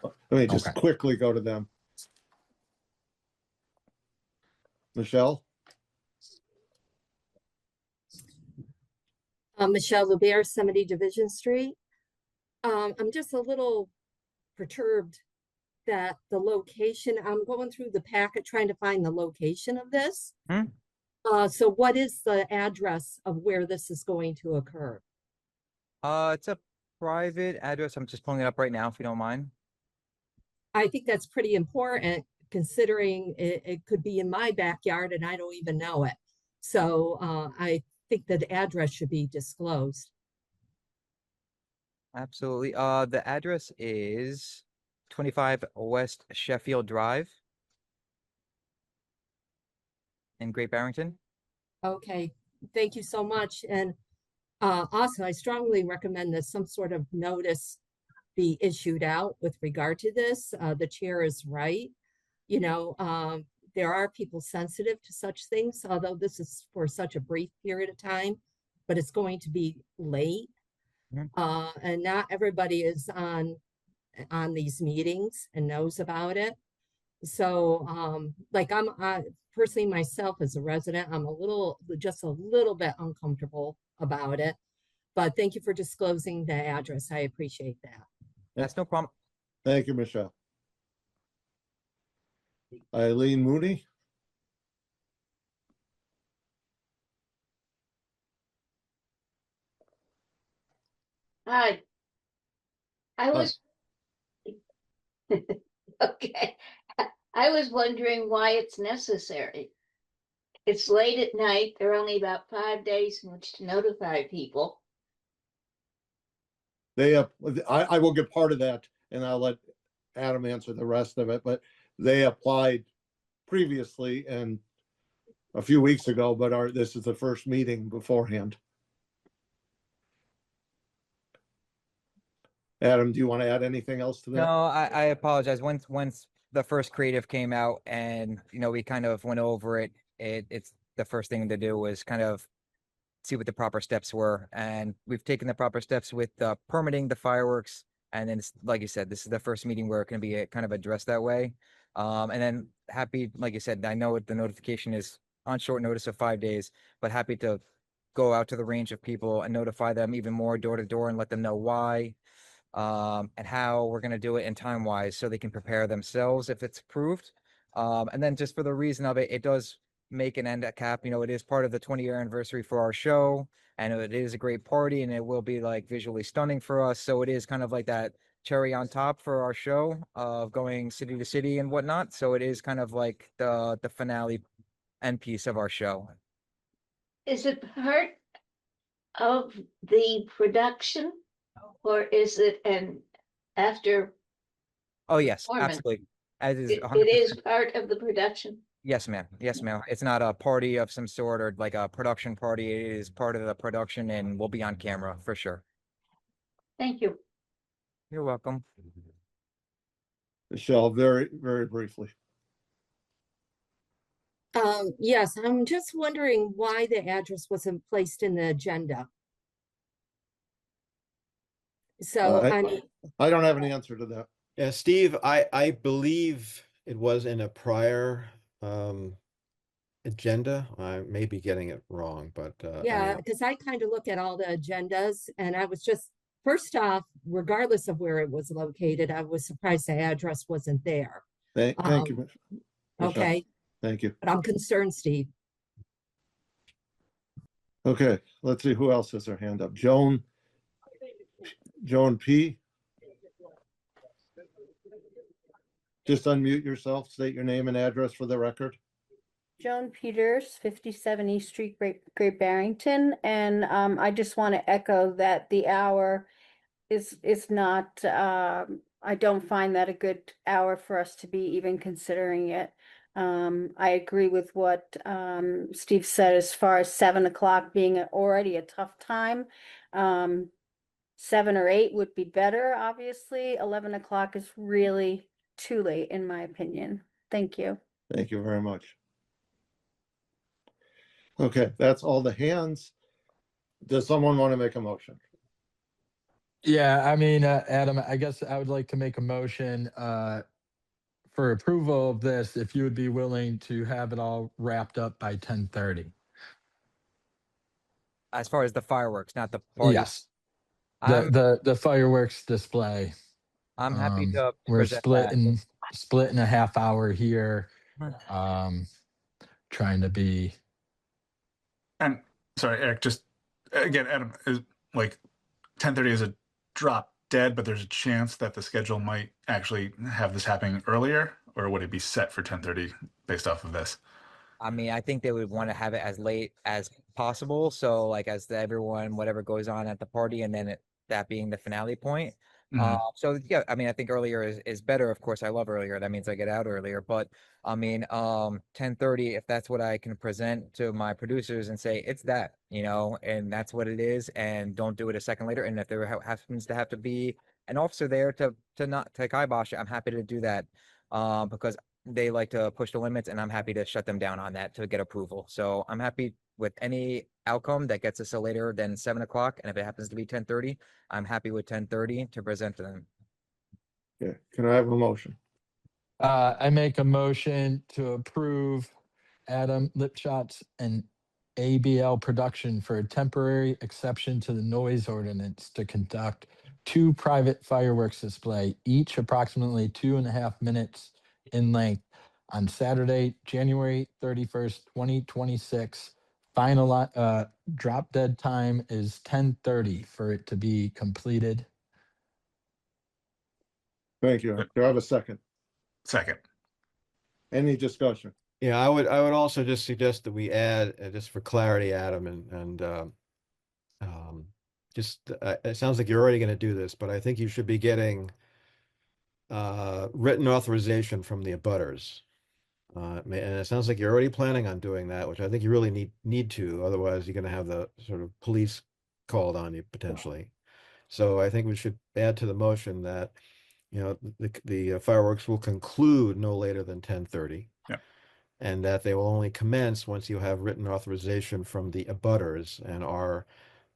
just Okay. quickly go to them. Michelle? Michelle Lubert, 70 Division Street. I'm just a little perturbed that the location, I'm going through the packet trying to find the location of this. So what is the address of where this is going to occur? It's a private address. I'm just pulling it up right now, if you don't mind. I think that's pretty important considering it could be in my backyard and I don't even know it. So I think that the address should be disclosed. Absolutely. The address is 25 West Sheffield Drive in Great Barrington. Okay, thank you so much. And also, I strongly recommend that some sort of notice be issued out with regard to this. The chair is right. There are people sensitive to such things, although this is for such a brief period of time, but it's going to be late. And not everybody is on these meetings and knows about it. So like I'm personally myself as a resident, I'm just a little bit uncomfortable about it. But thank you for disclosing the address. I appreciate that. That's no problem. Thank you, Michelle. Eileen Mooney? Hi. I was okay. I was wondering why it's necessary. It's late at night. There are only about 5 days in which to notify people. I will get part of that and I'll let Adam answer the rest of it, but they applied previously and a few weeks ago, but this is the first meeting beforehand. Adam, do you want to add anything else to that? No, I apologize. Once the first creative came out and we kind of went over it, it's the first thing to do was kind of see what the proper steps were. And we've taken the proper steps with permitting the fireworks. And then like you said, this is the first meeting where it can be kind of addressed that way. And then happy, like you said, I know the notification is on short notice of 5 days, but happy to go out to the range of people and notify them even more door to door and let them know why and how we're going to do it in time wise so they can prepare themselves if it's approved. And then just for the reason of it, it does make an end cap. It is part of the 20-year anniversary for our show, and it is a great party, and it will be like visually stunning for us. So it is kind of like that cherry on top for our show of going city to city and whatnot. So it is kind of like the finale end piece of our show. Is it part of the production, or is it an after? Oh yes, performance? absolutely. As is It 100%. is part of the production. Yes, ma'am. Yes, ma'am. It's not a party of some sort or like a production party. It is part of the production and we'll be on camera for sure. Thank you. You're welcome. Michelle, very, very briefly. Yes, I'm just wondering why the address wasn't placed in the agenda. So, I- I mean, I don't have an answer to that. Yeah, Steve, I believe it was in a prior agenda. I may be getting it wrong, but yeah, anyhow. because I kind of look at all the agendas and I was just, first off, regardless of where it was located, I was surprised the address wasn't there. Thank you. Michelle. Okay, Thank you. but I'm concerned, Steve. Okay, let's see who else has their hand up. Joan P. Just unmute yourself, state your name and address for the record. Joan Peters, 57 East Street, Great Barrington, and I just want to echo that the hour is not. I don't find that a good hour for us to be even considering it. I agree with what Steve said as far as 7 o'clock being already a tough time. 7 or 8 would be better. Obviously, 11 o'clock is really too late, in my opinion. Thank you. Thank you very much. Okay, that's all the hands. Does someone want to make a motion? Yeah, I mean, Adam, I guess I would like to make a motion for approval of this, if you would be willing to have it all wrapped up by 10:30. As far as the fireworks, not the party. Yes, I'm the fireworks display. happy to We're present that. splitting a half hour here. Trying to be. And sorry, Eric, just again, Adam, is like 10:30 is a drop dead, but there's a chance that the schedule might actually have this happening earlier, or would it be set for 10:30 based off of this? I mean, I think they would want to have it as late as possible. So like as everyone, whatever goes on at the party, and then that being the finale point. So yeah, I mean, I think earlier is better. Of course, I love earlier. That means I get out earlier. But I mean, 10:30, if that's what I can present to my producers and say it's that, and that's what it is, and don't do it a second later. And if there happens to have to be an officer there to not to kibosh it, I'm happy to do that. Because they like to push the limits, and I'm happy to shut them down on that to get approval. So I'm happy with any outcome that gets us later than 7 o'clock. And if it happens to be 10:30, I'm happy with 10:30 to present to them. Okay, can I have a motion? I make a motion to approve Adam Lipschutz and ABL Production for a temporary exception to the noise ordinance to conduct 2 private fireworks display, each approximately 2.5 minutes in length, on Saturday, January 31st, 2026. Final drop dead time is 10:30 for it to be completed. Thank you. Do I have a second? Second. Any discussion? Yeah, I would also just suggest that we add, just for clarity, Adam, and just it sounds like you're already going to do this, but I think you should be getting written authorization from the abutters. And it sounds like you're already planning on doing that, which I think you really need to, otherwise you're gonna have the sort of police called on you potentially. So I think we should add to the motion that, you know, the fireworks will conclude no later than 10:30. Yep. And that they will only commence once you have written authorization from the abutters, and our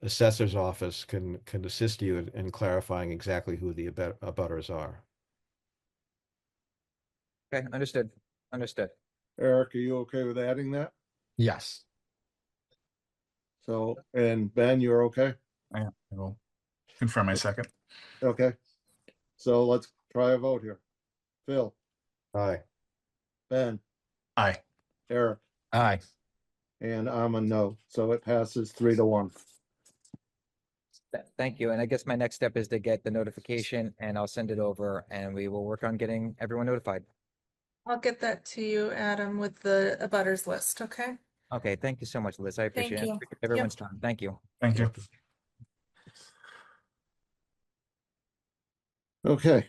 assessor's office can assist you in clarifying exactly who the abutters are. Okay, understood. Understood. Eric, are you okay with adding that? Yes. So, and Ben, you're okay? I will confirm my second. Okay. So let's try a vote here. Phil, Aye. Ben, Aye. Eric, Aye. and I'm a no. So it passes 3-1. Thank you. And I guess my next step is to get the notification and I'll send it over and we will work on getting everyone notified. I'll get that to you, Adam, with the abutters list, okay? Okay, thank you so much, Liz. I appreciate Thank it. you. Appreciate everyone's time. Thank you. Thank you. Okay.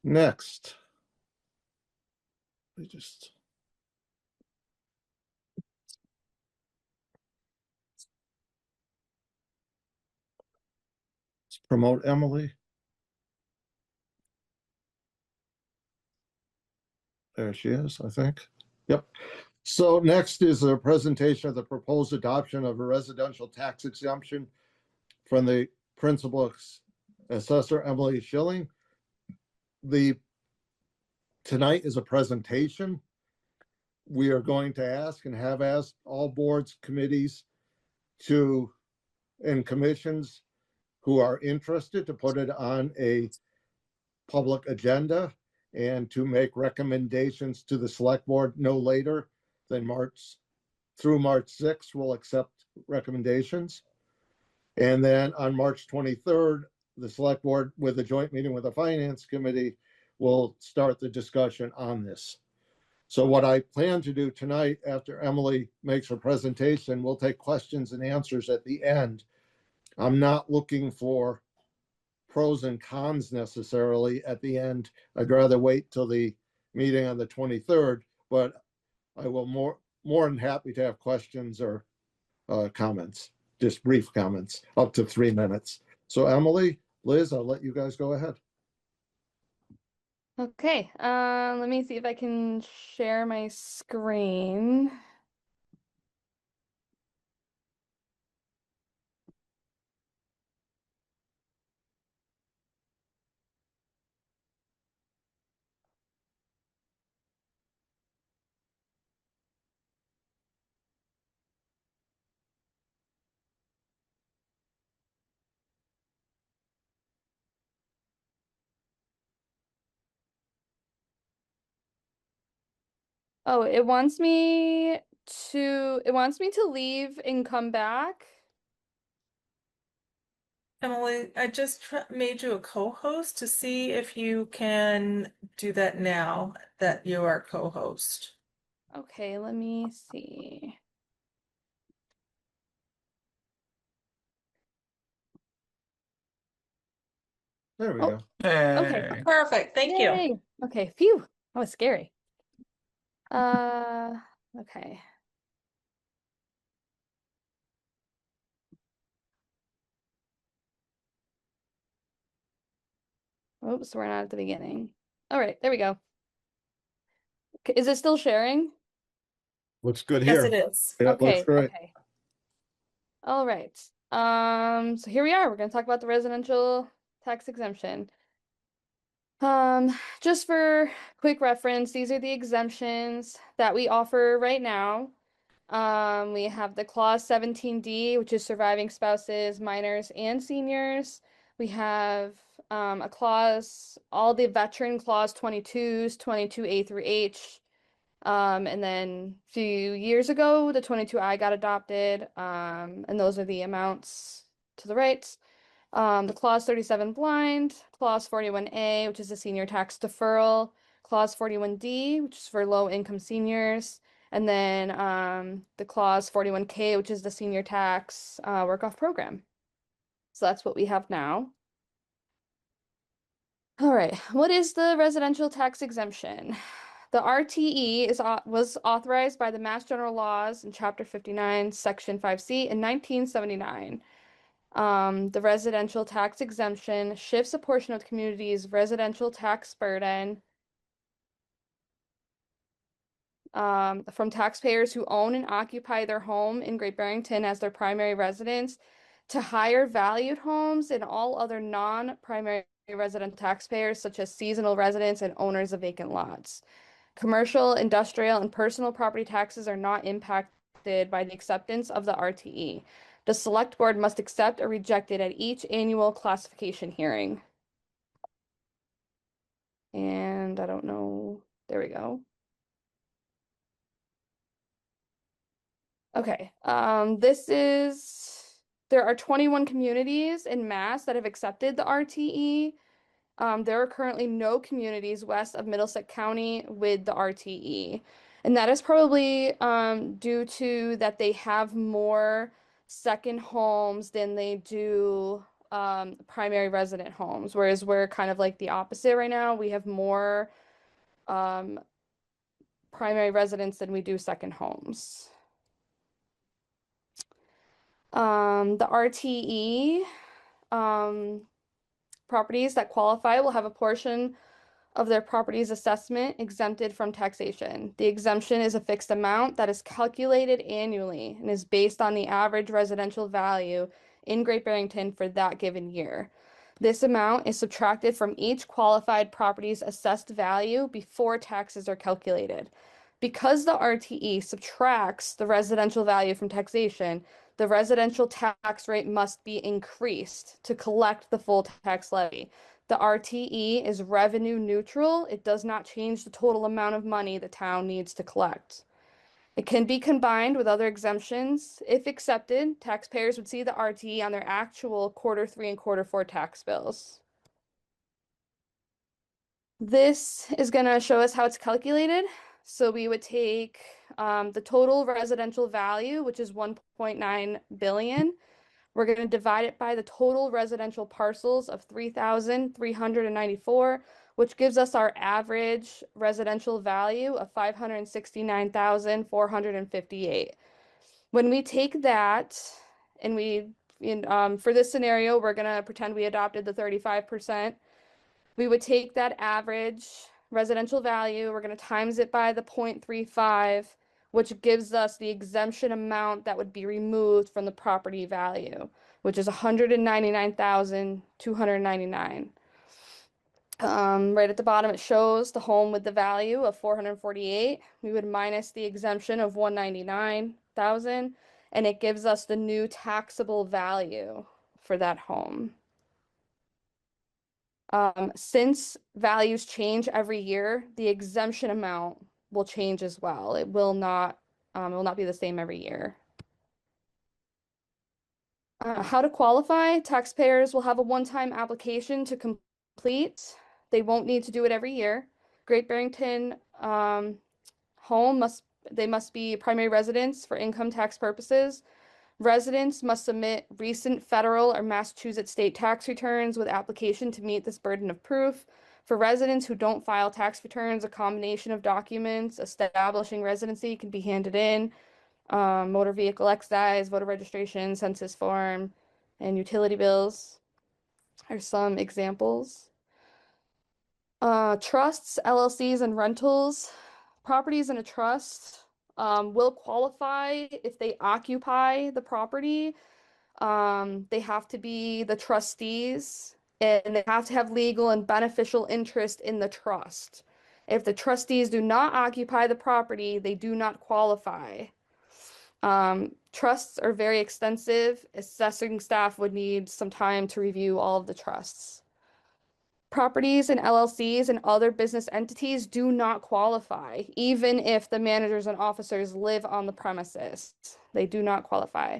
Next. We just. Let's promote Emily. There she is, I think. Yep. So next is a presentation of the proposed adoption of a residential tax exemption from the principal assessor Emily Schilling. Tonight is a presentation. We are going to ask and have asked all boards, committees and commissions who are interested to put it on a public agenda and to make recommendations to the select board no later than March 6th. We'll accept recommendations. And then on March 23rd, the select board with a joint meeting with the finance committee will start the discussion on this. So what I plan to do tonight after Emily makes her presentation, we'll take questions and answers at the end. I'm not looking for pros and cons necessarily at the end. I'd rather wait till the meeting on the 23rd, but I will more than happy to have questions or comments, just brief comments, up to 3 minutes. So Emily, Liz, I'll let you guys go ahead. Okay, let me see if I can share my screen. Oh, it wants me to leave and come back. Emily, I just made you a co-host to see if you can do that now that you are co-host. Okay, let me see. There we Oh, go. okay. Hey. Perfect, thank you. Yay. Okay, phew. That was scary. Okay. Oops, we're not at the beginning. All right, there we go. Is it still sharing? Looks good Yes, here. it is. Yeah, it looks Okay, great. okay. All right. So here we are. We're going to talk about the residential tax exemption. Just for quick reference, these are the exemptions that we offer right now. We have the clause 17D, which is surviving spouses, minors, and seniors. We have a clause, all the veteran clause 22s, 22A through H. And then a few years ago, the 22I got adopted, and those are the amounts to the right. The clause 37 blind, clause 41A, which is the senior tax deferral, clause 41D, which is for low income seniors, and then the clause 41K, which is the senior tax work-off program. So that's what we have now. All right, what is the residential tax exemption? The RTE was authorized by the Mass General Laws in Chapter 59, Section 5C in 1979. The residential tax exemption shifts a portion of the community's residential tax burden from taxpayers who own and occupy their home in Great Barrington as their primary residence to higher valued homes and all other non-primary resident taxpayers, such as seasonal residents and owners of vacant lots. Commercial, industrial, and personal property taxes are not impacted by the acceptance of the RTE. The Select Board must accept or reject it at each annual classification hearing. And I don't know, there we go. Okay, there are 21 communities in Mass that have accepted the RTE. There are currently no communities west of Middlesex County with the RTE. And that is probably due to that they have more second homes than they do primary resident homes, whereas we're kind of like the opposite right now. We have more primary residents than we do second homes. The RTE properties that qualify will have a portion of their property's assessment exempted from taxation. The exemption is a fixed amount that is calculated annually and is based on the average residential value in Great Barrington for that given year. This amount is subtracted from each qualified property's assessed value before taxes are calculated. Because the RTE subtracts the residential value from taxation, the residential tax rate must be increased to collect the full tax levy. The RTE is revenue neutral. It does not change the total amount of money the town needs to collect. It can be combined with other exemptions. If accepted, taxpayers would see the RTE on their actual Q3 and Q4 tax bills. This is going to show us how it's calculated. So we would take the total residential value, which is 1.9 billion. We're going to divide it by the total residential parcels of 3,394, which gives us our average residential value of 569,458. When we take that and for this scenario, we're going to pretend we adopted the 35%. We would take that average residential value, we're going to times it by the 0.35, which gives us the exemption amount that would be removed from the property value, which is 199,299. Right at the bottom, it shows the home with the value of 448. We would minus the exemption of 199,000, and it gives us the new taxable value for that home. Since values change every year, the exemption amount will change as well. It will not be the same every year. How to qualify? Taxpayers will have a one-time application to complete. They won't need to do it every year. Great Barrington home must be primary residence for income tax purposes. Residents must submit recent federal or Massachusetts state tax returns with application to meet this burden of proof. For residents who don't file tax returns, a combination of documents establishing residency can be handed in. Motor vehicle excise, voter registration, census form, and utility bills are some examples. Trusts, LLCs, and rentals. Properties in a trust will qualify if they occupy the property. They have to be the trustees, and they have to have legal and beneficial interest in the trust. If the trustees do not occupy the property, they do not qualify. Trusts are very extensive. Assessing staff would need some time to review all of the trusts. Properties and LLCs and other business entities do not qualify, even if the managers and officers live on the premises. They do not qualify.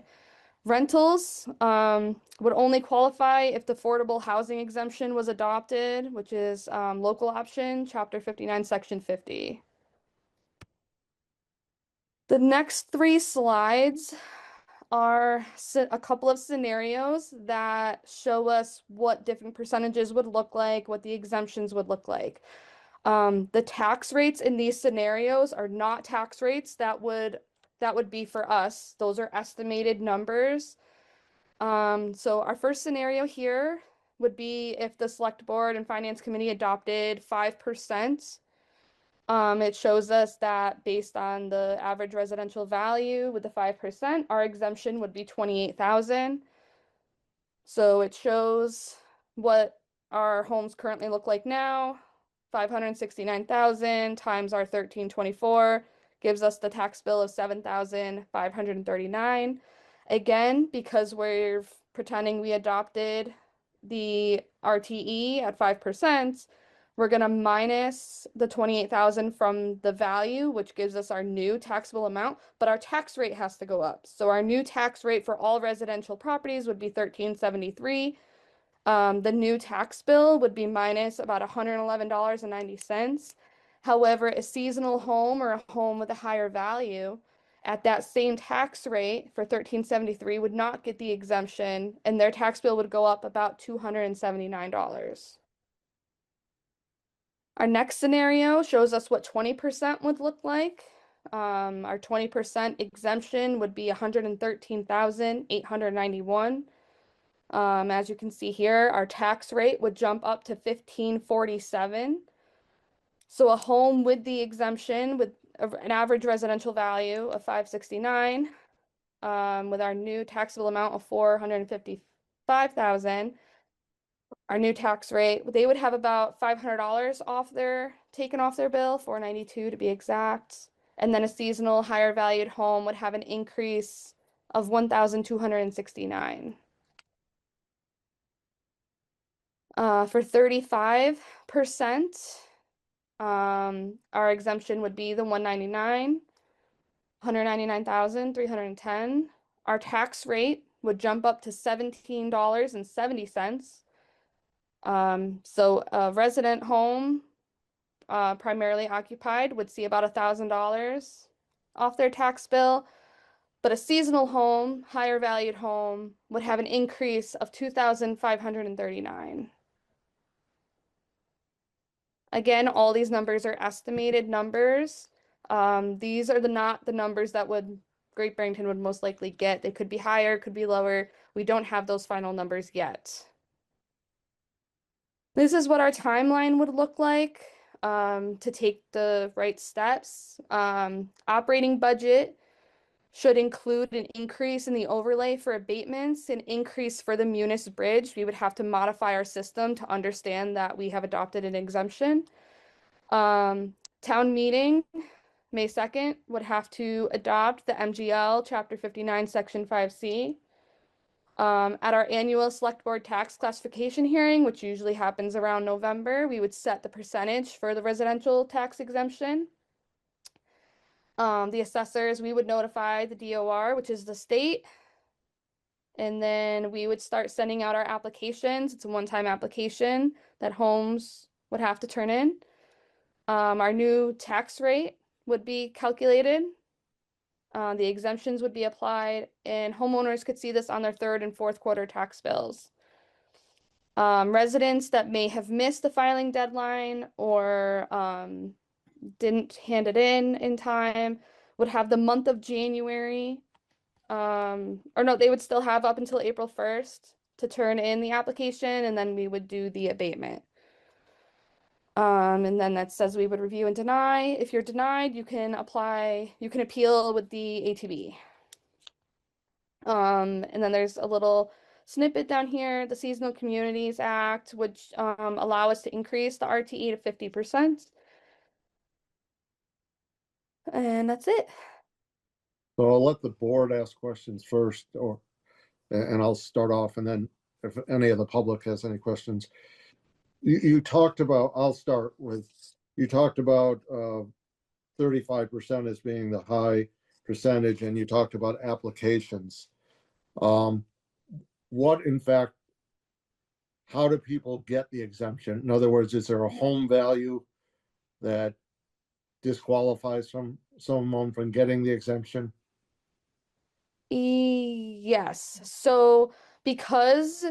Rentals would only qualify if the affordable housing exemption was adopted, which is local option, Chapter 59, Section 50. The next 3 slides are a couple of scenarios that show us what different percentages would look like, what the exemptions would look like. The tax rates in these scenarios are not tax rates that would be for us. Those are estimated numbers. So our first scenario here would be if the select board and finance committee adopted 5%. It shows us that based on the average residential value with the 5%, our exemption would be 28,000. So it shows what our homes currently look like now. 569,000 times our 1324 gives us the tax bill of 7,539. Again, because we're pretending we adopted the RTE at 5%, we're going to minus the 28,000 from the value, which gives us our new taxable amount, but our tax rate has to go up. So our new tax rate for all residential properties would be 1373. The new tax bill would be minus about $111.90. However, a seasonal home or a home with a higher value at that same tax rate for 1373 would not get the exemption, and their tax bill would go up about $279. Our next scenario shows us what 20% would look like. Our 20% exemption would be 113,891. As you can see here, our tax rate would jump up to 1547. So a home with the exemption with an average residential value of 569, with our new taxable amount of 455,000, our new tax rate, they would have about $500 taken off their bill, 492 to be exact. And then a seasonal higher valued home would have an increase of 1,269. For 35%, our exemption would be the 199,310. Our tax rate would jump up to $17.70. So a resident home, primarily occupied, would see about $1,000 off their tax bill, but a seasonal home, higher valued home, would have an increase of 2,539. Again, all these numbers are estimated numbers. These are not the numbers that Great Barrington would most likely get. They could be higher, could be lower. We don't have those final numbers yet. This is what our timeline would look like to take the right steps. Operating budget should include an increase in the overlay for abatements, an increase for the Munis Bridge. We would have to modify our system to understand that we have adopted an exemption. Town meeting, May 2nd, would have to adopt the MGL Chapter 59, Section 5C. At our annual Select Board tax classification hearing, which usually happens around November, we would set the percentage for the residential tax exemption. The assessors, we would notify the DOR, which is the state, and then we would start sending out our applications. It's a one-time application that homes would have to turn in. Our new tax rate would be calculated. The exemptions would be applied, and homeowners could see this on their third and fourth quarter tax bills. Residents that may have missed the filing deadline or didn't hand it in time would have the month of January, or no, they would still have up until April 1st to turn in the application, and then we would do the abatement. And then that says we would review and deny. If you're denied, you can appeal with the ATB. And then there's a little snippet down here, the Seasonal Communities Act, which allow us to increase the RTE to 50%. And that's it. So I'll let the board ask questions first, and I'll start off, and then if any of the public has any questions. You talked about, I'll start with, you talked about 35% as being the high percentage, and you talked about applications. What, in fact, how do people get the exemption? In other words, is there a home value that disqualifies someone from getting the exemption? Yes. So because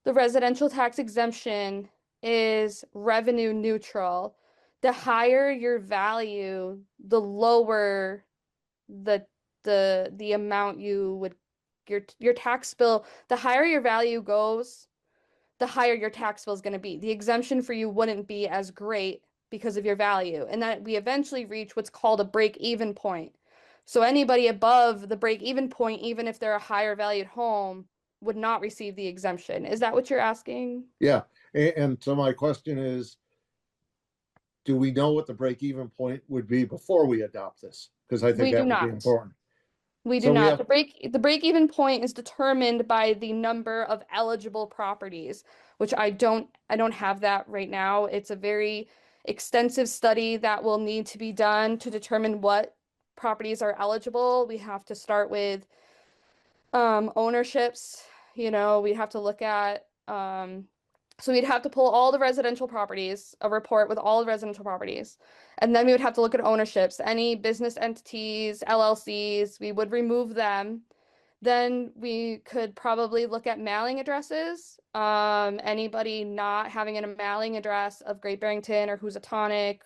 the residential tax exemption is revenue neutral, the higher your value, the lower the amount you would your tax bill, the higher your value goes, the higher your tax bill is going to be. The exemption for you wouldn't be as great because of your value, and that we eventually reach what's called a break-even point. So anybody above the break-even point, even if they're a higher valued home, would not receive the exemption. Is that what you're asking? Yeah, and so my question is, do we know what the break-even point would be before we adopt this? Because I We think do that would be not. important. We So do we not. have- The break-even point is determined by the number of eligible properties, which I don't have that right now. It's a very extensive study that will need to be done to determine what properties are eligible. We have to start with ownerships. You know, we have to look at so we'd have to pull all the residential properties, a report with all the residential properties. And then we would have to look at ownerships, any business entities, LLCs, we would remove them. Then we could probably look at mailing addresses. Anybody not having a mailing address of Great Barrington or Housatonic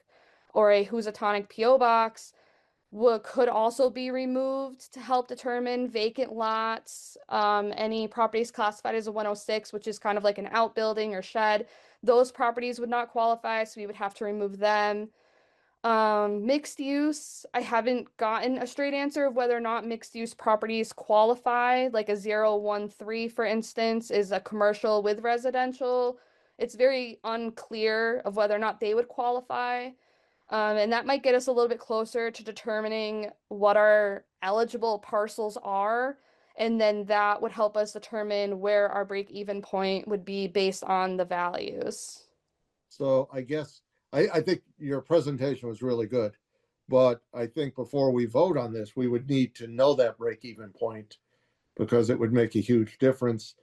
or a Housatonic PO box could also be removed to help determine vacant lots, any properties classified as a 106, which is kind of like an outbuilding or shed. Those properties would not qualify, so we would have to remove them. Mixed use, I haven't gotten a straight answer of whether or not mixed use properties qualify, like a 013, for instance, is a commercial with residential. It's very unclear of whether or not they would qualify. And that might get us a little bit closer to determining what our eligible parcels are. And then that would help us determine where our break-even point would be based on the values. So I guess, I think your presentation was really good, but I think before we vote on this, we would need to know that break-even point because it would make a huge difference.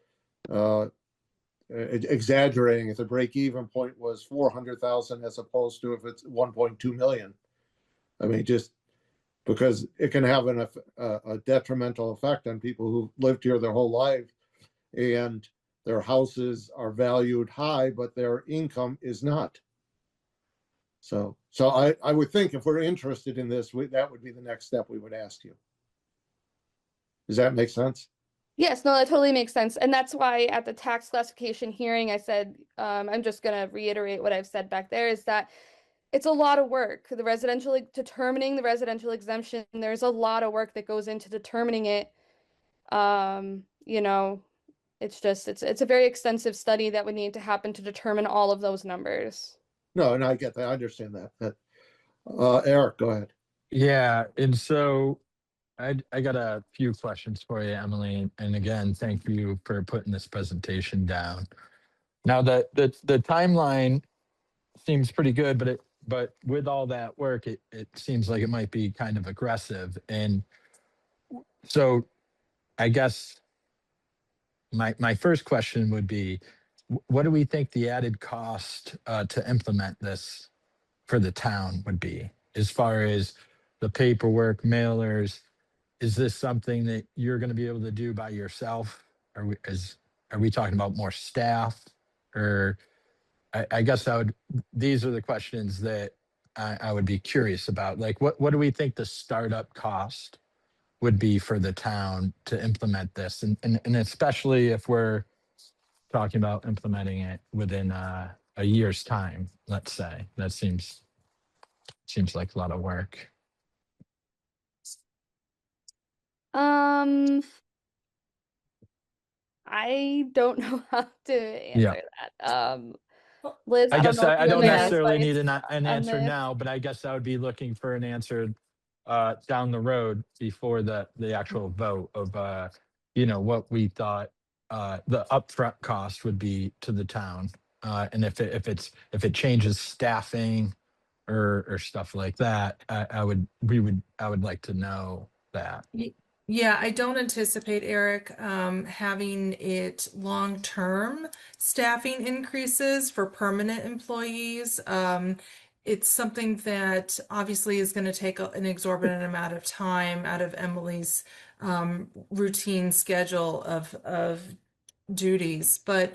Exaggerating if the break-even point was 400,000 as opposed to if it's 1.2 million. I mean, just because it can have a detrimental effect on people who've lived here their whole life and their houses are valued high, but their income is not. So I would think if we're interested in this, that would be the next step we would ask you. Does that make sense? Yes, no, that totally makes sense. And that's why at the tax classification hearing, I said, I'm just going to reiterate what I've said back there, is that it's a lot of work. Determining the residential exemption, there's a lot of work that goes into determining it. You know, it's a very extensive study that would need to happen to determine all of those numbers. No, and I get that. I understand that. Eric, go ahead. Yeah, and so I got a few questions for you, Emily, and again, thank you for putting this presentation down. Now, the timeline seems pretty good, but with all that work, it seems like it might be kind of aggressive. And so I guess my first question would be, what do we think the added cost to implement this for the town would be, as far as the paperwork, mailers? Is this something that you're going to be able to do by yourself? Are we talking about more staff? Or I guess these are the questions that I would be curious about. Like, what do we think the startup cost would be for the town to implement this? And especially if we're talking about implementing it within a year's time, let's say. That seems like a lot of work. I don't know how to answer that. Liz, I I don't guess know if I you don't have any necessarily need advice an on answer this. now, but I guess I would be looking for an answer down the road before the actual vote of what we thought the upfront cost would be to the town, and if it changes staffing or stuff like that, I would like to know that. Yeah, I don't anticipate, Eric, having it long-term staffing increases for permanent employees. It's something that obviously is going to take an exorbitant amount of time out of Emily's routine schedule of duties. But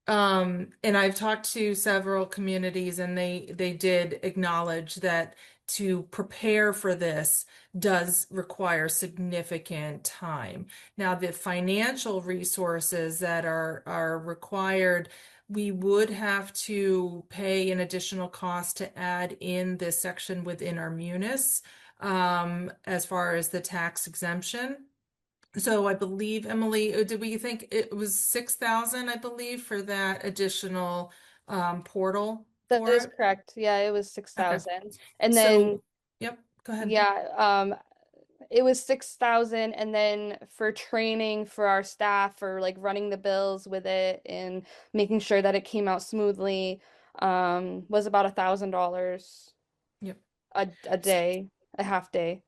And I've talked to several communities and they did acknowledge that to prepare for this does require significant time. Now, the financial resources that are required, we would have to pay an additional cost to add in this section within our munis, as far as the tax exemption. So I believe, Emily, did we think it was 6,000, I believe, for that additional portal That for is it? correct. Yeah, it was 6,000. And So, then yep, go ahead. yeah, it was 6,000, and then for training for our staff for like running the bills with it and making sure that it came out smoothly, was about $1,000 Yep. a day, a half day.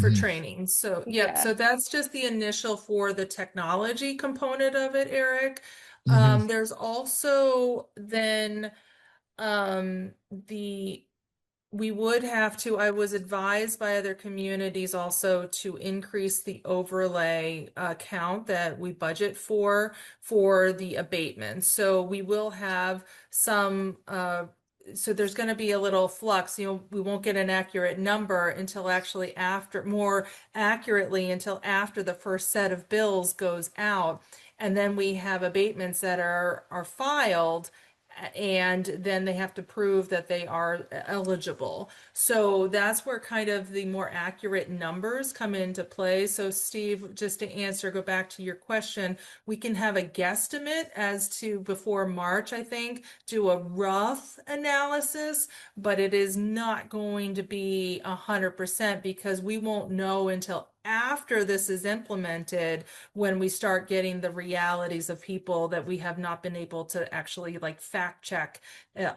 For Mhm. training. So, yep, Yeah. so that's just the initial for the technology component of it, Eric. Mhm. There's also then the we would have to, I was advised by other communities also to increase the overlay count that we budget for the abatement. So we will have some, so there's going to be a little flux. You know, we won't get an accurate number until actually after, more accurately until after the first set of bills goes out. And then we have abatements that are filed, and then they have to prove that they are eligible. So that's where kind of the more accurate numbers come into play. So Steve, just to answer, go back to your question, we can have a guesstimate as to before March, I think, do a rough analysis, but it is not going to be 100% because we won't know until after this is implemented when we start getting the realities of people that we have not been able to actually like fact check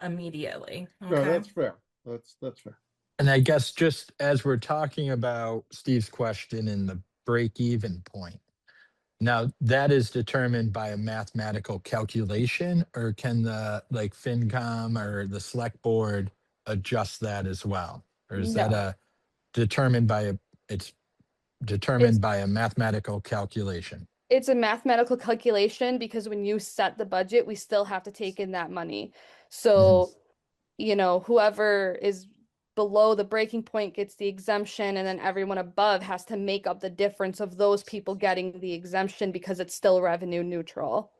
immediately. No, Okay. that's fair. That's fair. And I guess just as we're talking about Steve's question and the break even point, now that is determined by a mathematical calculation, or can the like FinCom or the select board adjust that as well? Or is that No, determined by it's it's determined by a mathematical calculation? it's a mathematical calculation because when you set the budget, we still have to take in that money. So, you know, whoever is below the breaking point gets the exemption, and then everyone above has to make up the difference of those people getting the exemption because it's still revenue neutral.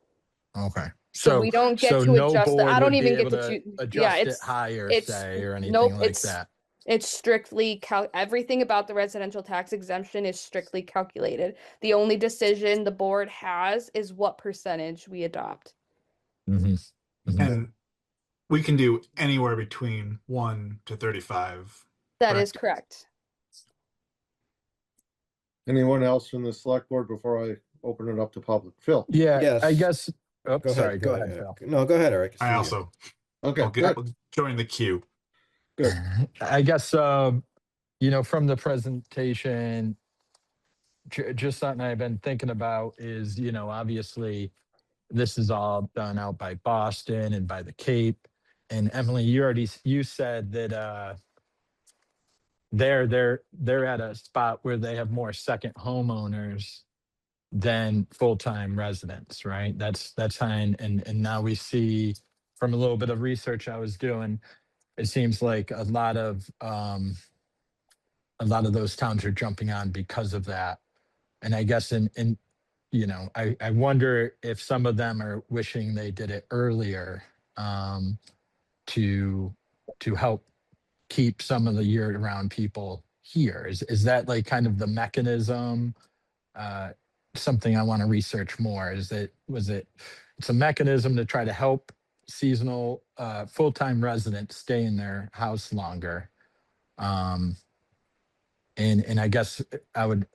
Okay. So we don't get So to no adjust it. I board don't would be even get able to to yeah, adjust it higher, it's say, or anything nope, like that. it's strictly everything about the residential tax exemption is strictly calculated. The only decision the board has is what percentage we adopt. Mhm. Mhm. And we can do anywhere between 1 to 35. That is correct? correct. Anyone else from the select board before I open it up to public? Phil? Yeah, I Yes. guess. Oh, Go sorry. ahead. Go ahead, Eric. Phil. No, go ahead, Eric. I See you. also Okay, I'll good, I'll join the queue. good. I guess you know, from the presentation, just something I've been thinking about is, you know, obviously this is all done out by Boston and by the Cape. And Emily, you said that they're at a spot where they have more second homeowners than full-time residents, right? That's fine. And now we see from a little bit of research I was doing, it seems like a lot of those towns are jumping on because of that. And I guess in you know, I wonder if some of them are wishing they did it earlier, to help keep some of the year-round people here. Is that like kind of the mechanism? Something I want to research more. It's a mechanism to try to help seasonal full-time residents stay in their house longer. And I guess I would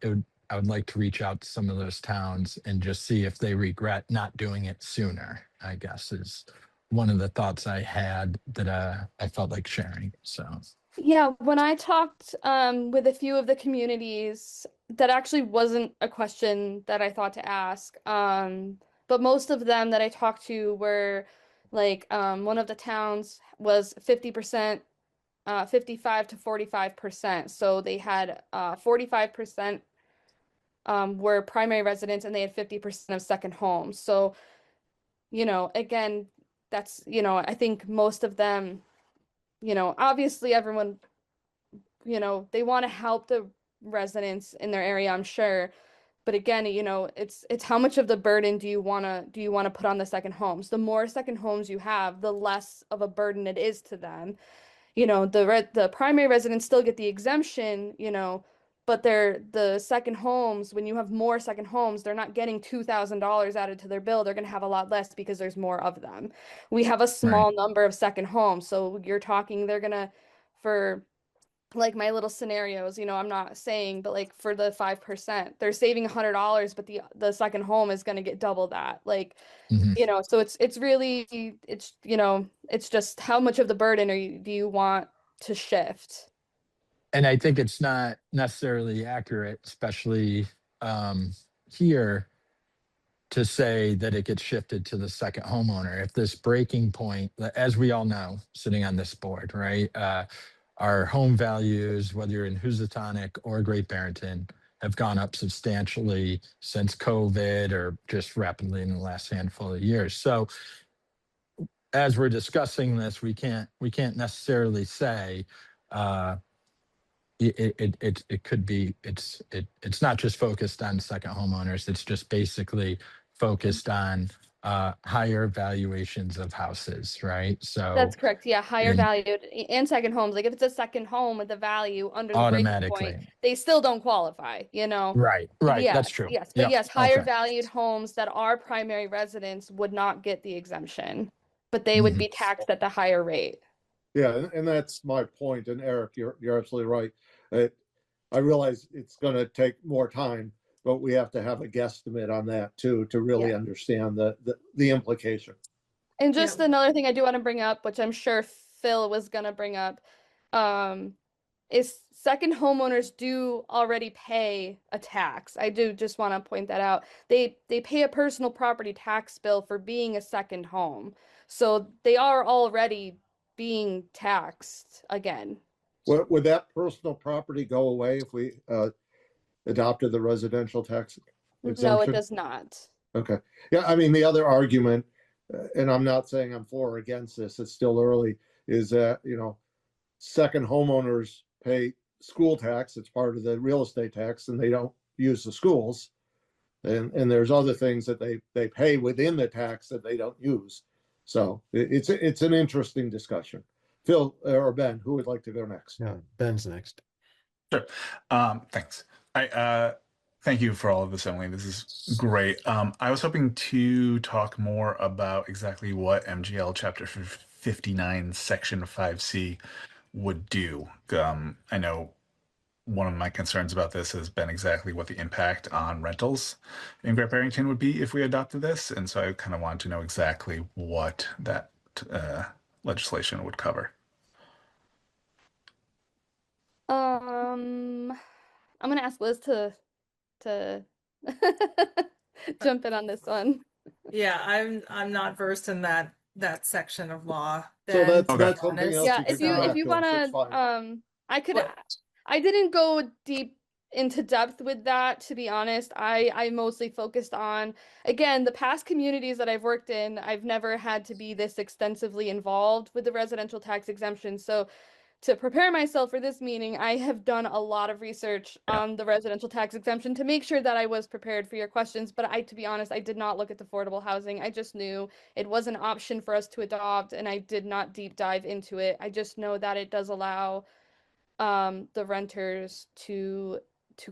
like to reach out to some of those towns and just see if they regret not doing it sooner, I guess is one of the thoughts I had that I felt like sharing. So Yeah, when I talked with a few of the communities, that actually wasn't a question that I thought to ask. But most of them that I talked to were like one of the towns was 50%, 55 to 45%. So they had 45% were primary residents and they had 50% of second homes. So again, that's, I think most of them, obviously everyone, they want to help the residents in their area, I'm sure. But again, it's how much of the burden do you want to put on the second homes? The more second homes you have, the less of a burden it is to them. The primary residents still get the exemption, but the second homes, when you have more second homes, they're not getting $2,000 added to their bill. They're going to have a lot less because there's more of them. We have a small number of second homes. So you're talking, they're going to, for like my little scenarios, I'm not saying, but like for the 5%, they're saving $100, but the second home is going to get double that. Like, so it's really, it's just how much of the burden do you want to shift? And I think it's not necessarily accurate, especially here, to say that it gets shifted to the second homeowner. If this breaking point, as we all know, sitting on this board, right? Our home values, whether you're in Housatonic or Great Barrington, have gone up substantially since COVID or just rapidly in the last handful of years. So as we're discussing this, we can't necessarily say it could be, it's not just focused on second homeowners. It's just basically focused on higher valuations of houses, right? So that's correct. Yeah, higher valued and second homes. Like if it's a second home with the value under the breaking point, they still don't qualify, Right. Yes, That's true. yes, but yes, higher valued homes that are primary residents would not get the exemption, but they would be taxed at the higher rate. Yeah, and that's my point. And Eric, you're absolutely right. I realize it's going to take more time, but we have to have a guesstimate on that too, to really understand the implication. And just another thing I do want to bring up, which I'm sure Phil was going to bring up, is second homeowners do already pay a tax. I do just want to point that out. They pay a personal property tax bill for being a second home. So they are already being taxed again. Would that personal property go away if we adopted the residential tax exemption? No, it does not. Okay. Yeah, I mean, the other argument, and I'm not saying I'm for or against this, it's still early, is that, second homeowners pay school tax. It's part of the real estate tax, and they don't use the schools. And there's other things that they pay within the tax that they don't use. So it's an interesting discussion. Phil or Ben, who would like to go next? Yeah, Ben's next. Sure. Thanks. Thank you for all of this, Emily. This is great. I was hoping to talk more about exactly what MGL Chapter 59, Section 5C would do. I know one of my concerns about this has been exactly what the impact on rentals in Great Barrington would be if we adopted this. And so I kind of wanted to know exactly what that legislation would cover. I'm gonna ask Liz to jump in on this one. Yeah, I'm not versed in that section of law. So Ben, that's something else. Yeah, you if you wanna, I didn't go deep into depth with that, to be honest. I mostly focused on, again, the past communities that I've worked in, I've never had to be this extensively involved with the residential tax exemption. So to prepare myself for this meeting, I have done a lot of research on the residential tax exemption to make sure that I was prepared for your questions. But to be honest, I did not look at the affordable housing. I just knew it was an option for us to adopt, and I did not deep dive into it. I just know that it does allow the renters to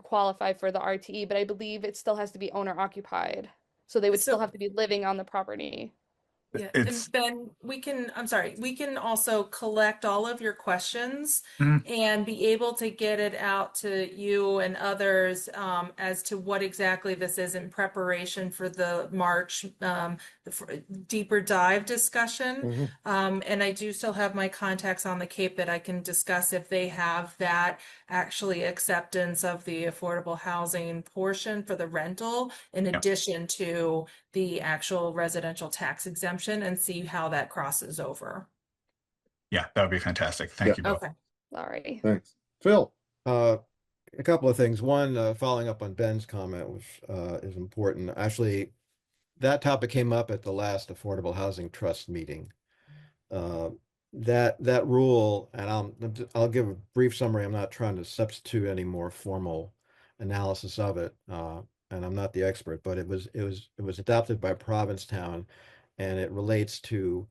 qualify for the RTE, but I believe it still has to be owner occupied. So they would still have to be living on the property. Yeah, and Ben, we can also collect all of your questions and be able to get it out to you and others as to what exactly this is in preparation for the March deeper dive discussion. And I do still have my contacts on the Cape that I can discuss if they have that actually acceptance of the affordable housing portion for the rental in addition to the actual residential tax exemption, and see how that crosses over. Yeah, that would be fantastic. Thank you both. Okay. Sorry. Thanks. Phil. A couple of things. One, following up on Ben's comment, which is important. Actually, that topic came up at the last Affordable Housing Trust meeting. That rule, and I'll give a brief summary. I'm not trying to substitute any more formal analysis of it, and I'm not the expert, but it was adopted by Provincetown, and it relates to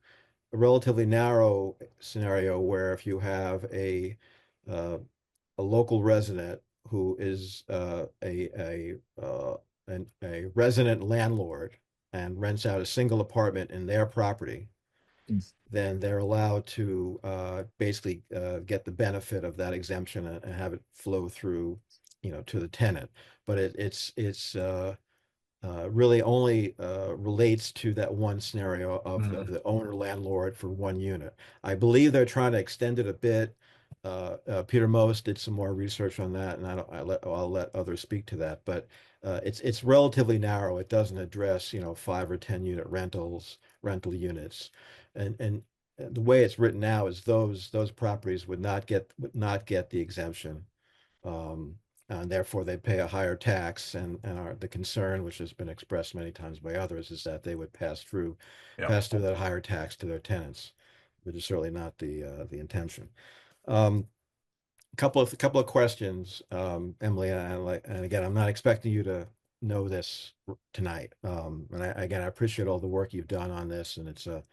a relatively narrow scenario where if you have uh, a local resident who is a resident landlord and rents out a single apartment in their property, then they're allowed to basically get the benefit of that exemption and have it flow through, to the tenant. But it's really only relates to that one scenario of the owner landlord for one unit. I believe they're trying to extend it a bit. Peter Most did some more research on that, and I'll let others speak to that. But it's relatively narrow. It doesn't address 5 or 10 unit rental units, and the way it's written now is those properties would not get the exemption. And therefore they pay a higher tax, and the concern, which has been expressed many times by others, is that they would pass through that higher tax to their tenants, which is certainly not the intention. Couple of questions, Emily, and again, I'm not expecting you to know this tonight. And again, I appreciate all the work you've done on this, and it's a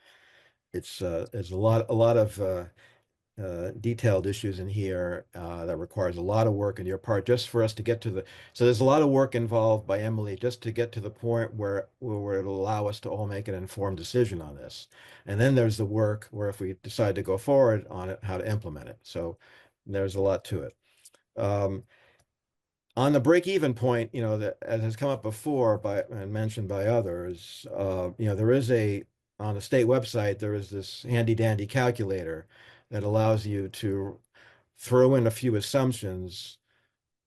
lot of detailed issues in here that requires a lot of work on your part just for us to get to so there's a lot of work involved by Emily just to get to the point where it'll allow us to all make an informed decision on this. And then there's the work where if we decide to go forward on it, how to implement it. So there's a lot to it. On the break-even point, that as has come up before and mentioned by others, there is on the state website, there is this handy-dandy calculator that allows you to throw in a few assumptions,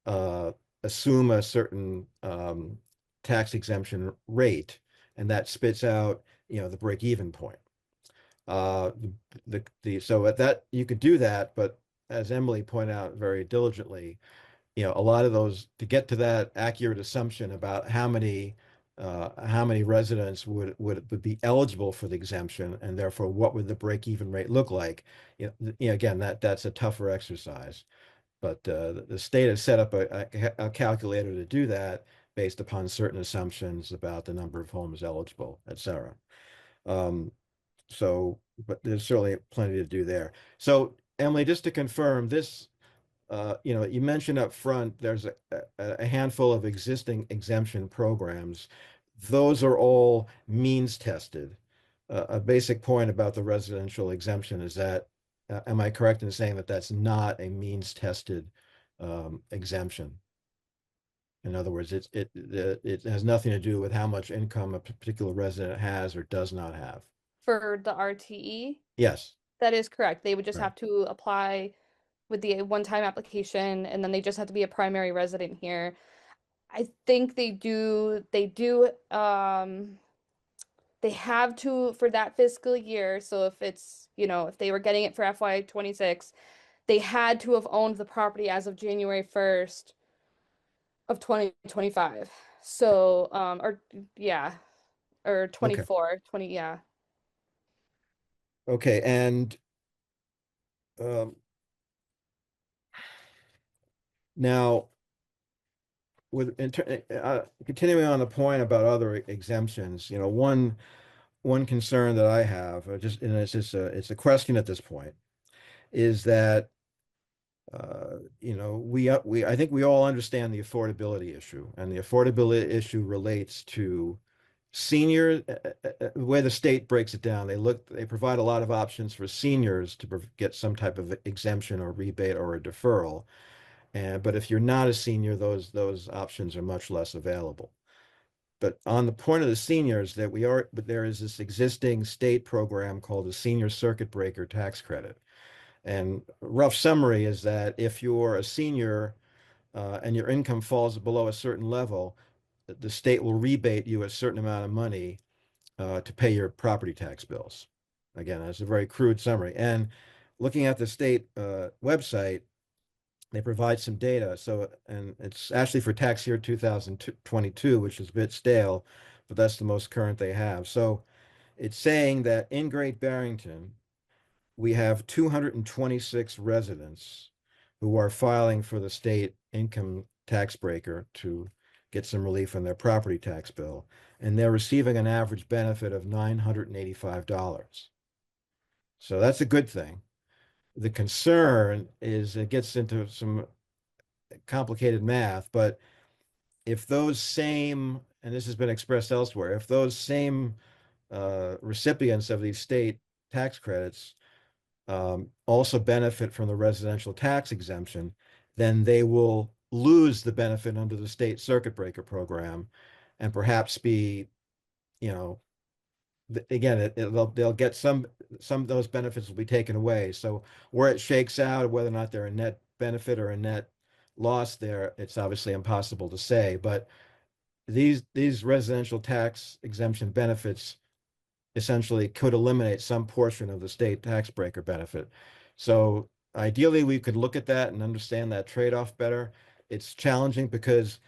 assume a certain tax exemption rate, and that spits out, the break-even point. So at that, you could do that, but as Emily pointed out very diligently, a lot of those, to get to that accurate assumption about how many residents would be eligible for the exemption, and therefore what would the break-even rate look like? Again, that's a tougher exercise, but the state has set up a calculator to do that based upon certain assumptions about the number of homes eligible, et cetera. But there's certainly plenty to do there. So Emily, just to confirm this, you mentioned up front, there's a handful of existing exemption programs. Those are all means tested. A basic point about the residential exemption is that, am I correct in saying that that's not a means tested exemption? In other words, it has nothing to do with how much income a particular resident has or does not have. For the RTE? Yes. That is correct. They would just Right. have to apply with the one-time application, and then they just have to be a primary resident here. I think they have to for that fiscal year. So if it's, if they were getting it for FY 26, they had to have owned the property as of January 1st of 2025. So, or 24, 20, yeah. Okay, and now, continuing on the point about other exemptions, one concern that I have, it's a question at this point, is that I think we all understand the affordability issue, and the affordability issue relates to senior. The way the state breaks it down, they provide a lot of options for seniors to get some type of exemption or rebate or a deferral. But if you're not a senior, those options are much less available. But on the point of the seniors, but there is this existing state program called the Senior Circuit Breaker Tax Credit. And rough summary is that if you're a senior and your income falls below a certain level, the state will rebate you a certain amount of money to pay your property tax bills. Again, that's a very crude summary. And looking at the state website, they provide some data. And it's actually for tax year 2022, which is a bit stale, but that's the most current they have. So it's saying that in Great Barrington, we have 226 residents who are filing for the state income tax breaker to get some relief on their property tax bill, and they're receiving an average benefit of $985. So that's a good thing. The concern is it gets into some complicated math, but if those same, and this has been expressed elsewhere, if those same recipients of these state tax credits also benefit from the residential tax exemption, then they will lose the benefit under the state circuit breaker program and perhaps be, you know, again, they'll get some of those benefits will be taken away. So where it shakes out, whether or not they're a net benefit or a net loss there, it's obviously impossible to say. But these residential tax exemption benefits essentially could eliminate some portion of the state tax breaker benefit. So ideally, we could look at that and understand that trade-off better. It's challenging because,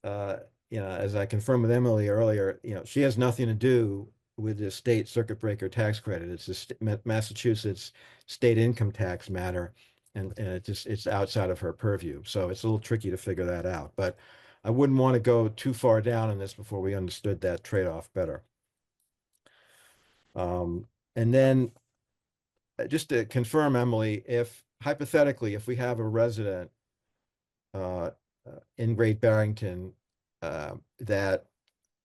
as I confirmed with Emily earlier, she has nothing to do with the state circuit breaker tax credit. It's a Massachusetts state income tax matter, and it's outside of her purview. So it's a little tricky to figure that out. But I wouldn't want to go too far down in this before we understood that trade-off better. And then just to confirm, Emily, if hypothetically, if we have a resident in Great Barrington that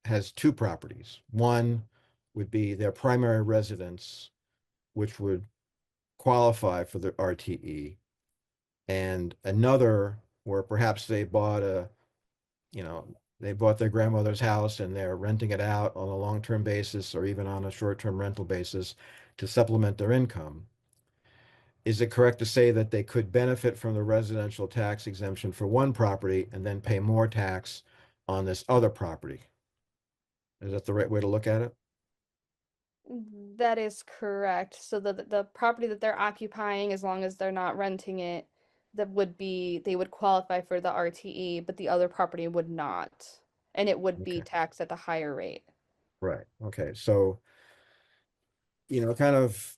has two properties, one would be their primary residence, which would qualify for the RTE, and another where perhaps they bought their grandmother's house and they're renting it out on a long-term basis or even on a short-term rental basis to supplement their income. Is it correct to say that they could benefit from the residential tax exemption for one property and then pay more tax on this other property? Is that the right way to look at it? That is correct. So the property that they're occupying, as long as they're not renting it, they would qualify for the RTE, but the other property would not. And it would be Okay. taxed at the higher rate. Right. Okay. So, kind of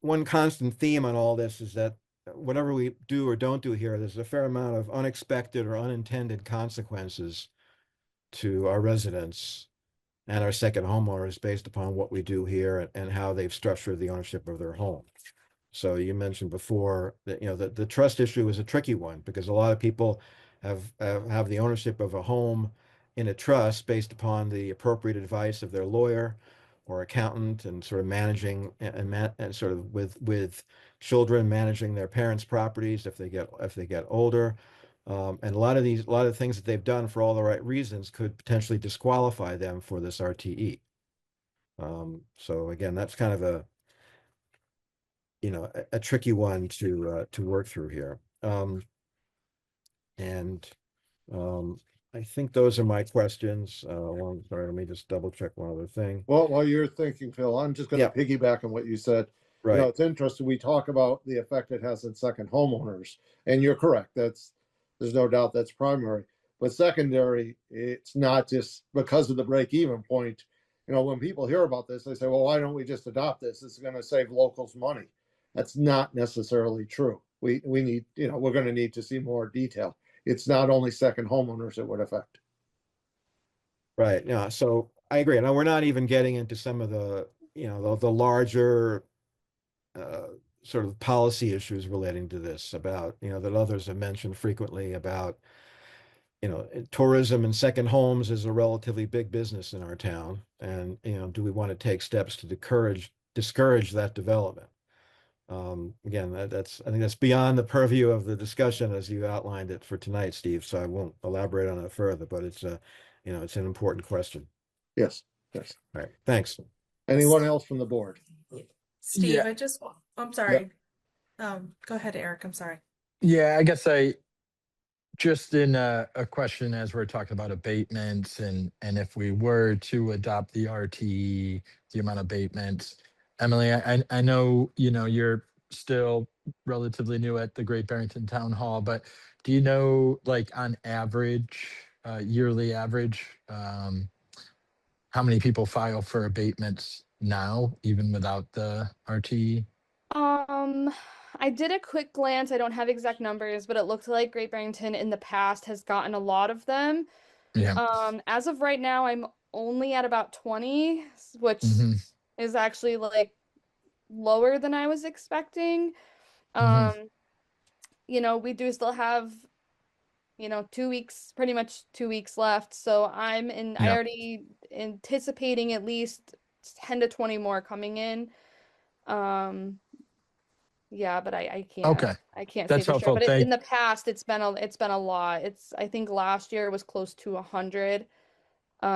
one constant theme on all this is that whatever we do or don't do here, there's a fair amount of unexpected or unintended consequences to our residents and our second homeowners based upon what we do here and how they've structured the ownership of their home. So you mentioned before that, the trust issue is a tricky one because a lot of people have the ownership of a home in a trust based upon the appropriate advice of their lawyer or accountant and sort of managing and sort of with children managing their parents' properties if they get older. And a lot of things that they've done for all the right reasons could potentially disqualify them for this RTE. So again, that's kind of a tricky one to work through here. I think those are my questions. Sorry, let me just double check one other thing. Well, while you're thinking, Phil, I'm just going to piggyback on what you said. Right. It's interesting. We talk about the effect it has on second homeowners, and you're correct. There's no doubt that's primary, but secondary, it's not just because of the break-even point. When people hear about this, they say, "Well, why don't we just adopt this? It's going to save locals money." That's not necessarily true. We need, we're going to need to see more detail. It's not only second homeowners it would affect. Right. Yeah. So I agree. And we're not even getting into some of the larger sort of policy issues relating to this about, that others have mentioned frequently about, tourism and second homes is a relatively big business in our town. And, do we want to take steps to discourage that development? Again, I think that's beyond the purview of the discussion as you outlined it for tonight, Steve. So I won't elaborate on it further, but it's it's an important question. Yes. All right. Thanks. Anyone else from the board? Steve, Yeah. I'm sorry. Go ahead, Eric. I'm sorry. Yeah, I guess just in a question as we're talking about abatements and if we were to adopt the RTE, the amount of abatements. Emily, I know, you're still relatively new at the Great Barrington Town Hall, but do you know, like on average, yearly average, how many people file for abatements now, even without the RTE? I did a quick glance. I don't have exact numbers, but it looked like Great Barrington in the past has gotten a lot of them. Yeah. As of right now, I'm only at about 20, which Mhm. is actually like lower than I was expecting. Mhm. You know, we do still have, you know, 2 weeks, pretty much 2 weeks left. So I Yeah. already anticipating at least 10 to 20 more coming in. Yeah, but Okay. I can't say That's for sure. helpful. But in Thank. the past, it's been a lot. I think last year it was close to 100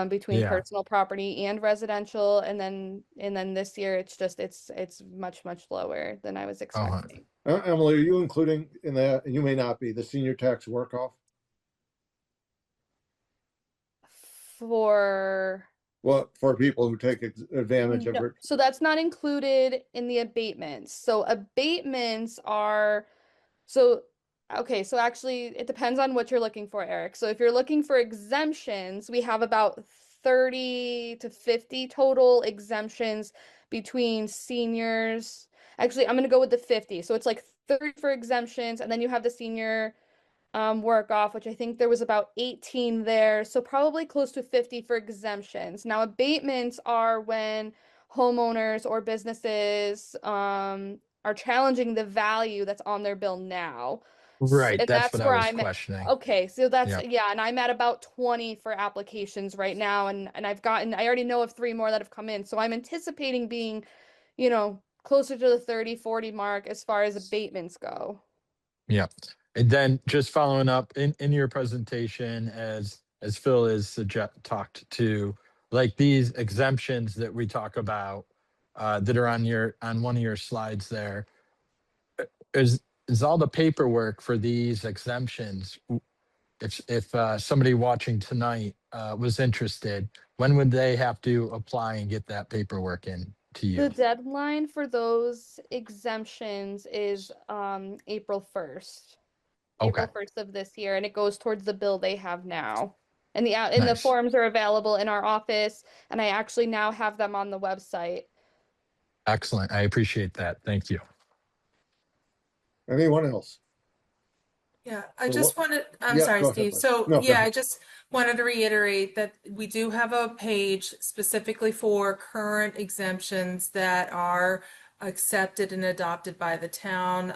between Yeah. personal property and residential, and then this year it's much lower than I was expecting. Emily, are you including in that, and you may not be, the senior tax work off? For Well, for people who take advantage of No, it. so that's not included in the abatements. So abatements are so okay, so actually it depends on what you're looking for, Eric. So if you're looking for exemptions, we have about 30 to 50 total exemptions between seniors. Actually, I'm gonna go with the 50. So it's like 30 for exemptions, and then you have the senior work off, which I think there was about 18 there. So probably close to 50 for exemptions. Now, abatements are when homeowners or businesses are challenging the value that's on their bill now. Right. And That's that's what I where was I'm at. questioning. Okay, so that's Yeah. yeah, and I'm at about 20 for applications right now, and I already know of 3 more that have come in. So I'm anticipating being, you know, closer to the 30, 40 mark as far as abatements go. Yeah. And then just following up in your presentation, as Phil has talked to, like these exemptions that we talk about, that are on one of your slides there, is all the paperwork for these exemptions. If somebody watching tonight was interested, when would they have to apply and get that paperwork in to The you? deadline for those exemptions is April 1st. Okay. April 1st of this year, and it goes towards the bill they have now. And the Nice. forms are available in our office, and I actually now have them on the website. Excellent. I appreciate that. Thank you. Anyone else? Yeah, I So just what- wanted, I'm Yeah, sorry, go ahead, Steve. Liz. So, No, go yeah, I ahead. just wanted to reiterate that we do have a page specifically for current exemptions that are accepted and adopted by the town.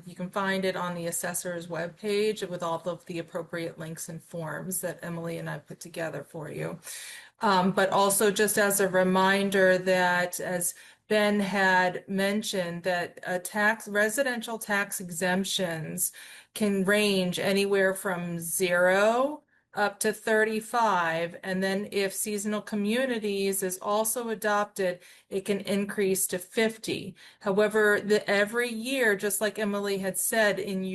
You can find it on the assessor's webpage with all of the appropriate links and forms that Emily and I put together for you. But also just as a reminder that as Ben had mentioned that residential tax exemptions can range anywhere from 0 up to 35. And then if seasonal communities is also adopted, it can increase to 50. However, every year, just like Emily had said in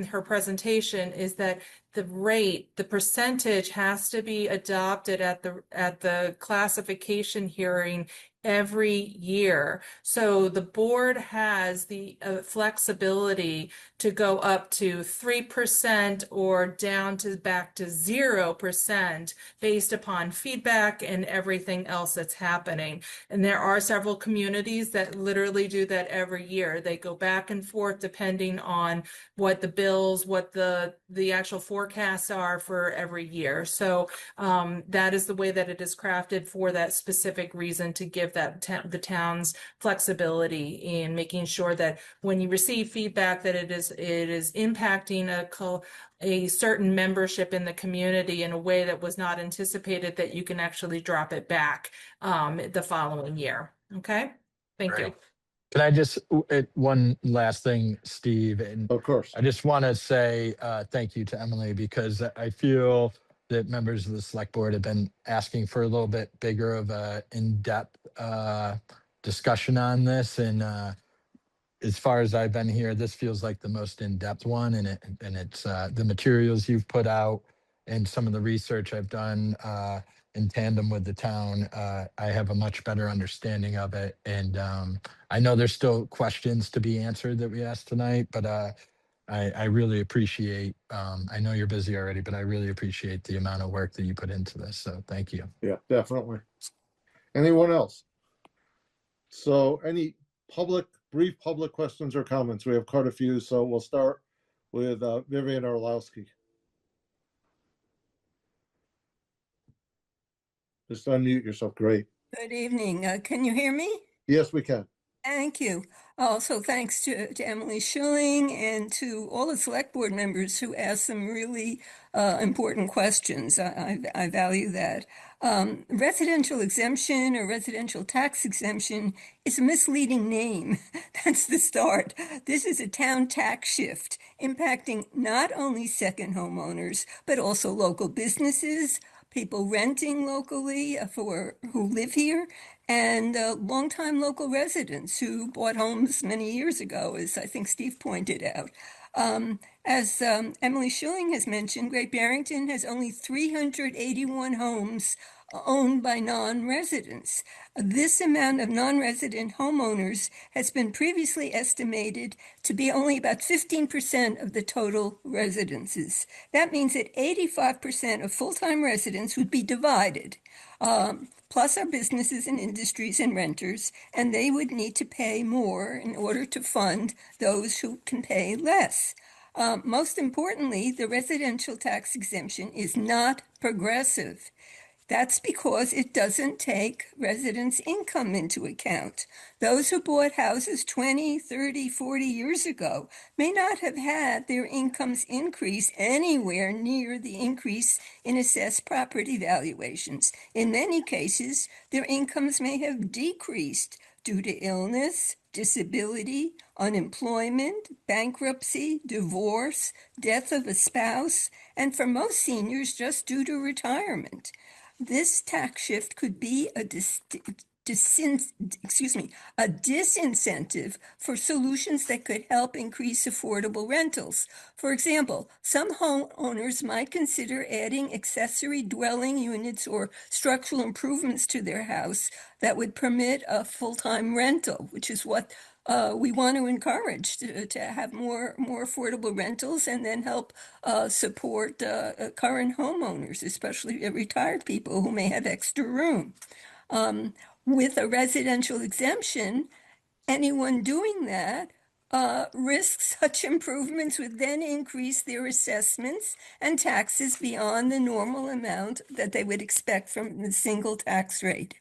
her presentation, is that the percentage has to be adopted at the classification hearing every year. So the board has the flexibility to go up to 3% or down to back to 0% based upon feedback and everything else that's happening. And there are several communities that literally do that every year. They go back and forth depending on what the bills, what the actual forecasts are for every year. So that is the way that it is crafted for that specific reason, to give the town's flexibility in making sure that when you receive feedback that it is impacting a certain membership in the community in a way that was not anticipated, that you can actually drop it back the following year. Okay, thank you. Great. Can I just, one last thing, Steve? And Of course. I just want to say thank you to Emily, because I feel that members of the select board have been asking for a little bit bigger of a in-depth discussion on this. And as far as I've been here, this feels like the most in-depth one, and it's the materials you've put out and some of the research I've done in tandem with the town. I have a much better understanding of it, and I know there's still questions to be answered that we asked tonight, but I really appreciate, I know you're busy already, but I really appreciate the amount of work that you put into this. So thank you. Yeah, definitely. Anyone else? So any brief public questions or comments? We have quite a few, so we'll start with Vivian Orlowski. Just unmute yourself. Great. Good evening. Can you hear me? Yes, we can. Thank you. Also, thanks to Emily Schilling and to all the select board members who asked some really important questions. I value that. Residential exemption or residential tax exemption is a misleading name. That's the start. This is a town tax shift impacting not only second homeowners, but also local businesses, people renting locally who live here, and longtime local residents who bought homes many years ago, as I think Steve pointed out. As Emily Schilling has mentioned, Great Barrington has only 381 homes owned by non-residents. This amount of non-resident homeowners has been previously estimated to be only about 15% of the total residences. That means that 85% of full-time residents would be divided, plus our businesses and industries and renters, and they would need to pay more in order to fund those who can pay less. Most importantly, the residential tax exemption is not progressive. That's because it doesn't take residents' income into account. Those who bought houses 20, 30, 40 years ago may not have had their incomes increase anywhere near the increase in assessed property valuations. In many cases, their incomes may have decreased due to illness, disability, unemployment, bankruptcy, divorce, death of a spouse, and for most seniors, just due to retirement. This tax shift could be a disincentive for solutions that could help increase affordable rentals. For example, some homeowners might consider adding accessory dwelling units or structural improvements to their house that would permit a full-time rental, which is what we want to encourage, to have more affordable rentals and then help support current homeowners, especially retired people who may have extra room. With a residential exemption, anyone doing that risks such improvements would then increase their assessments and taxes beyond the normal amount that they would expect from the single tax rate.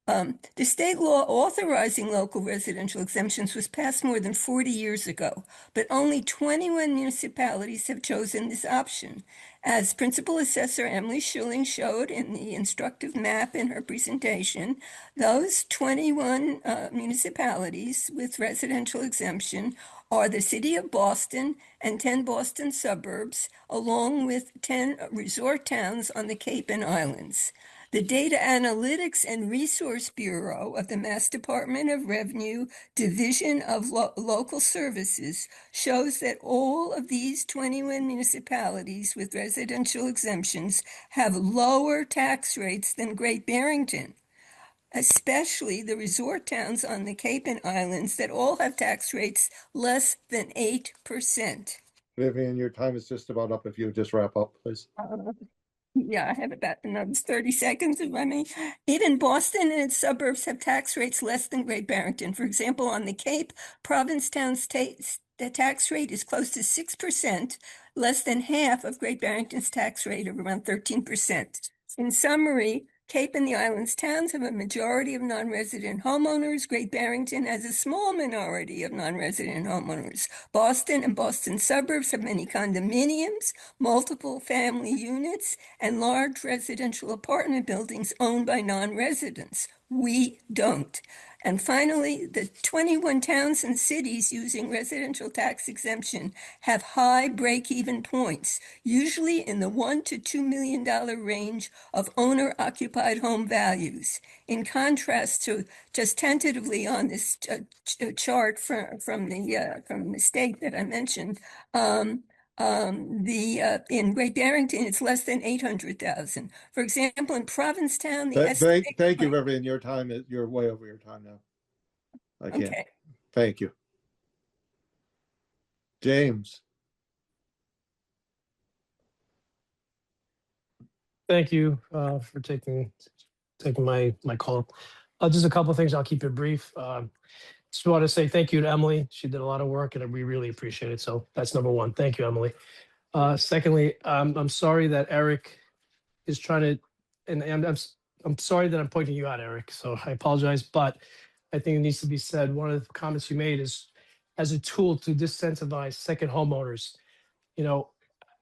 The state law authorizing local residential exemptions was passed more than 40 years ago, but only 21 municipalities have chosen this option. As Principal Assessor Emily Schilling showed in the instructive map in her presentation, those 21 municipalities with residential exemption are the City of Boston and 10 Boston suburbs, along with 10 resort towns on the Cape and Islands. The Data Analytics and Resource Bureau of the Mass Department of Revenue Division of Local Services shows that all of these 21 municipalities with residential exemptions have lower tax rates than Great Barrington, especially the resort towns on the Cape and Islands that all have tax rates less than 8%. Vivian, your time is just about up. If you would just wrap up, please. Yeah, I have about another 30 seconds if I may. Even Boston and its suburbs have tax rates less than Great Barrington. For example, on the Cape, Provincetown's the tax rate is close to 6%, less than half of Great Barrington's tax rate of around 13%. In summary, Cape and the Islands towns have a majority of non-resident homeowners. Great Barrington has a small minority of non-resident homeowners. Boston and Boston suburbs have many condominiums, multiple family units, and large residential apartment buildings owned by non-residents. We don't. And finally, the 21 towns and cities using residential tax exemption have high break-even points, usually in the $1 to $2 million range of owner-occupied home values. In contrast to, just tentatively on this chart from the state that I mentioned, in Great Barrington, it's less than 800,000. For example, in Provincetown, Thank you, Vivian. You're way over your time now. I can't. Okay. Thank you. James. Thank you for taking my call. Just a couple of things. I'll keep it brief. Just want to say thank you to Emily. She did a lot of work, and we really appreciate it. So that's number one. Thank you, Emily. Secondly, I'm sorry that Eric is trying to, and I'm sorry that I'm pointing you out, Eric. So I apologize, but I think it needs to be said. One of the comments you made is as a tool to disincentivize second homeowners. You know,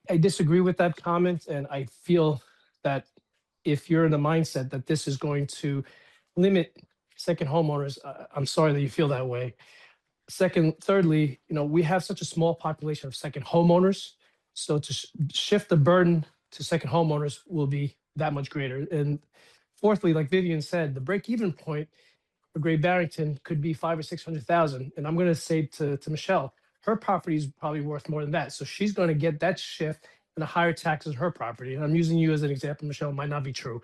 I disagree with that comment, and I feel that if you're in the mindset that this is going to limit second homeowners, I'm sorry that you feel that way. Thirdly, you know, we have such a small population of second homeowners, so to shift the burden to second homeowners will be that much greater. And fourthly, like Vivian said, the break-even point for Great Barrington could be 500,000 or 600,000. And I'm going to say to Michelle, her property is probably worth more than that. So she's going to get that shift and a higher tax on her property. And I'm using you as an example, Michelle, it might not be true.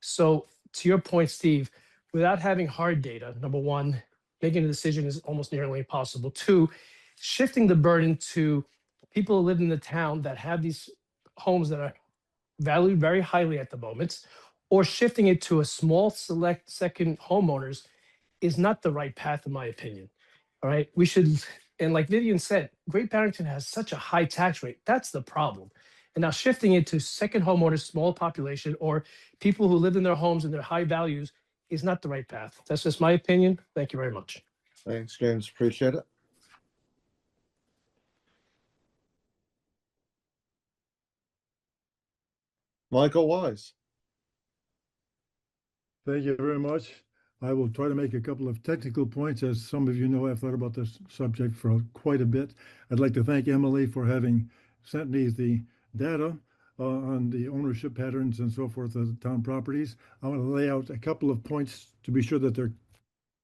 So to your point, Steve, without having hard data, number one, making a decision is almost nearly impossible. Two, shifting the burden to people who live in the town that have these homes that are valued very highly at the moment, or shifting it to a small select second homeowners is not the right path, in my opinion. All right. We should, and like Vivian said, Great Barrington has such a high tax rate. That's the problem. And now shifting it to second homeowners, small population, or people who live in their homes and their high values is not the right path. That's just my opinion. Thank you very much. Thanks, James. Appreciate it. Michael Wise. Thank you very much. I will try to make a couple of technical points. As some of you know, I've thought about this subject for quite a bit. I'd like to thank Emily for having sent me the data on the ownership patterns and so forth of the town properties. I want to lay out a couple of points to be sure that they're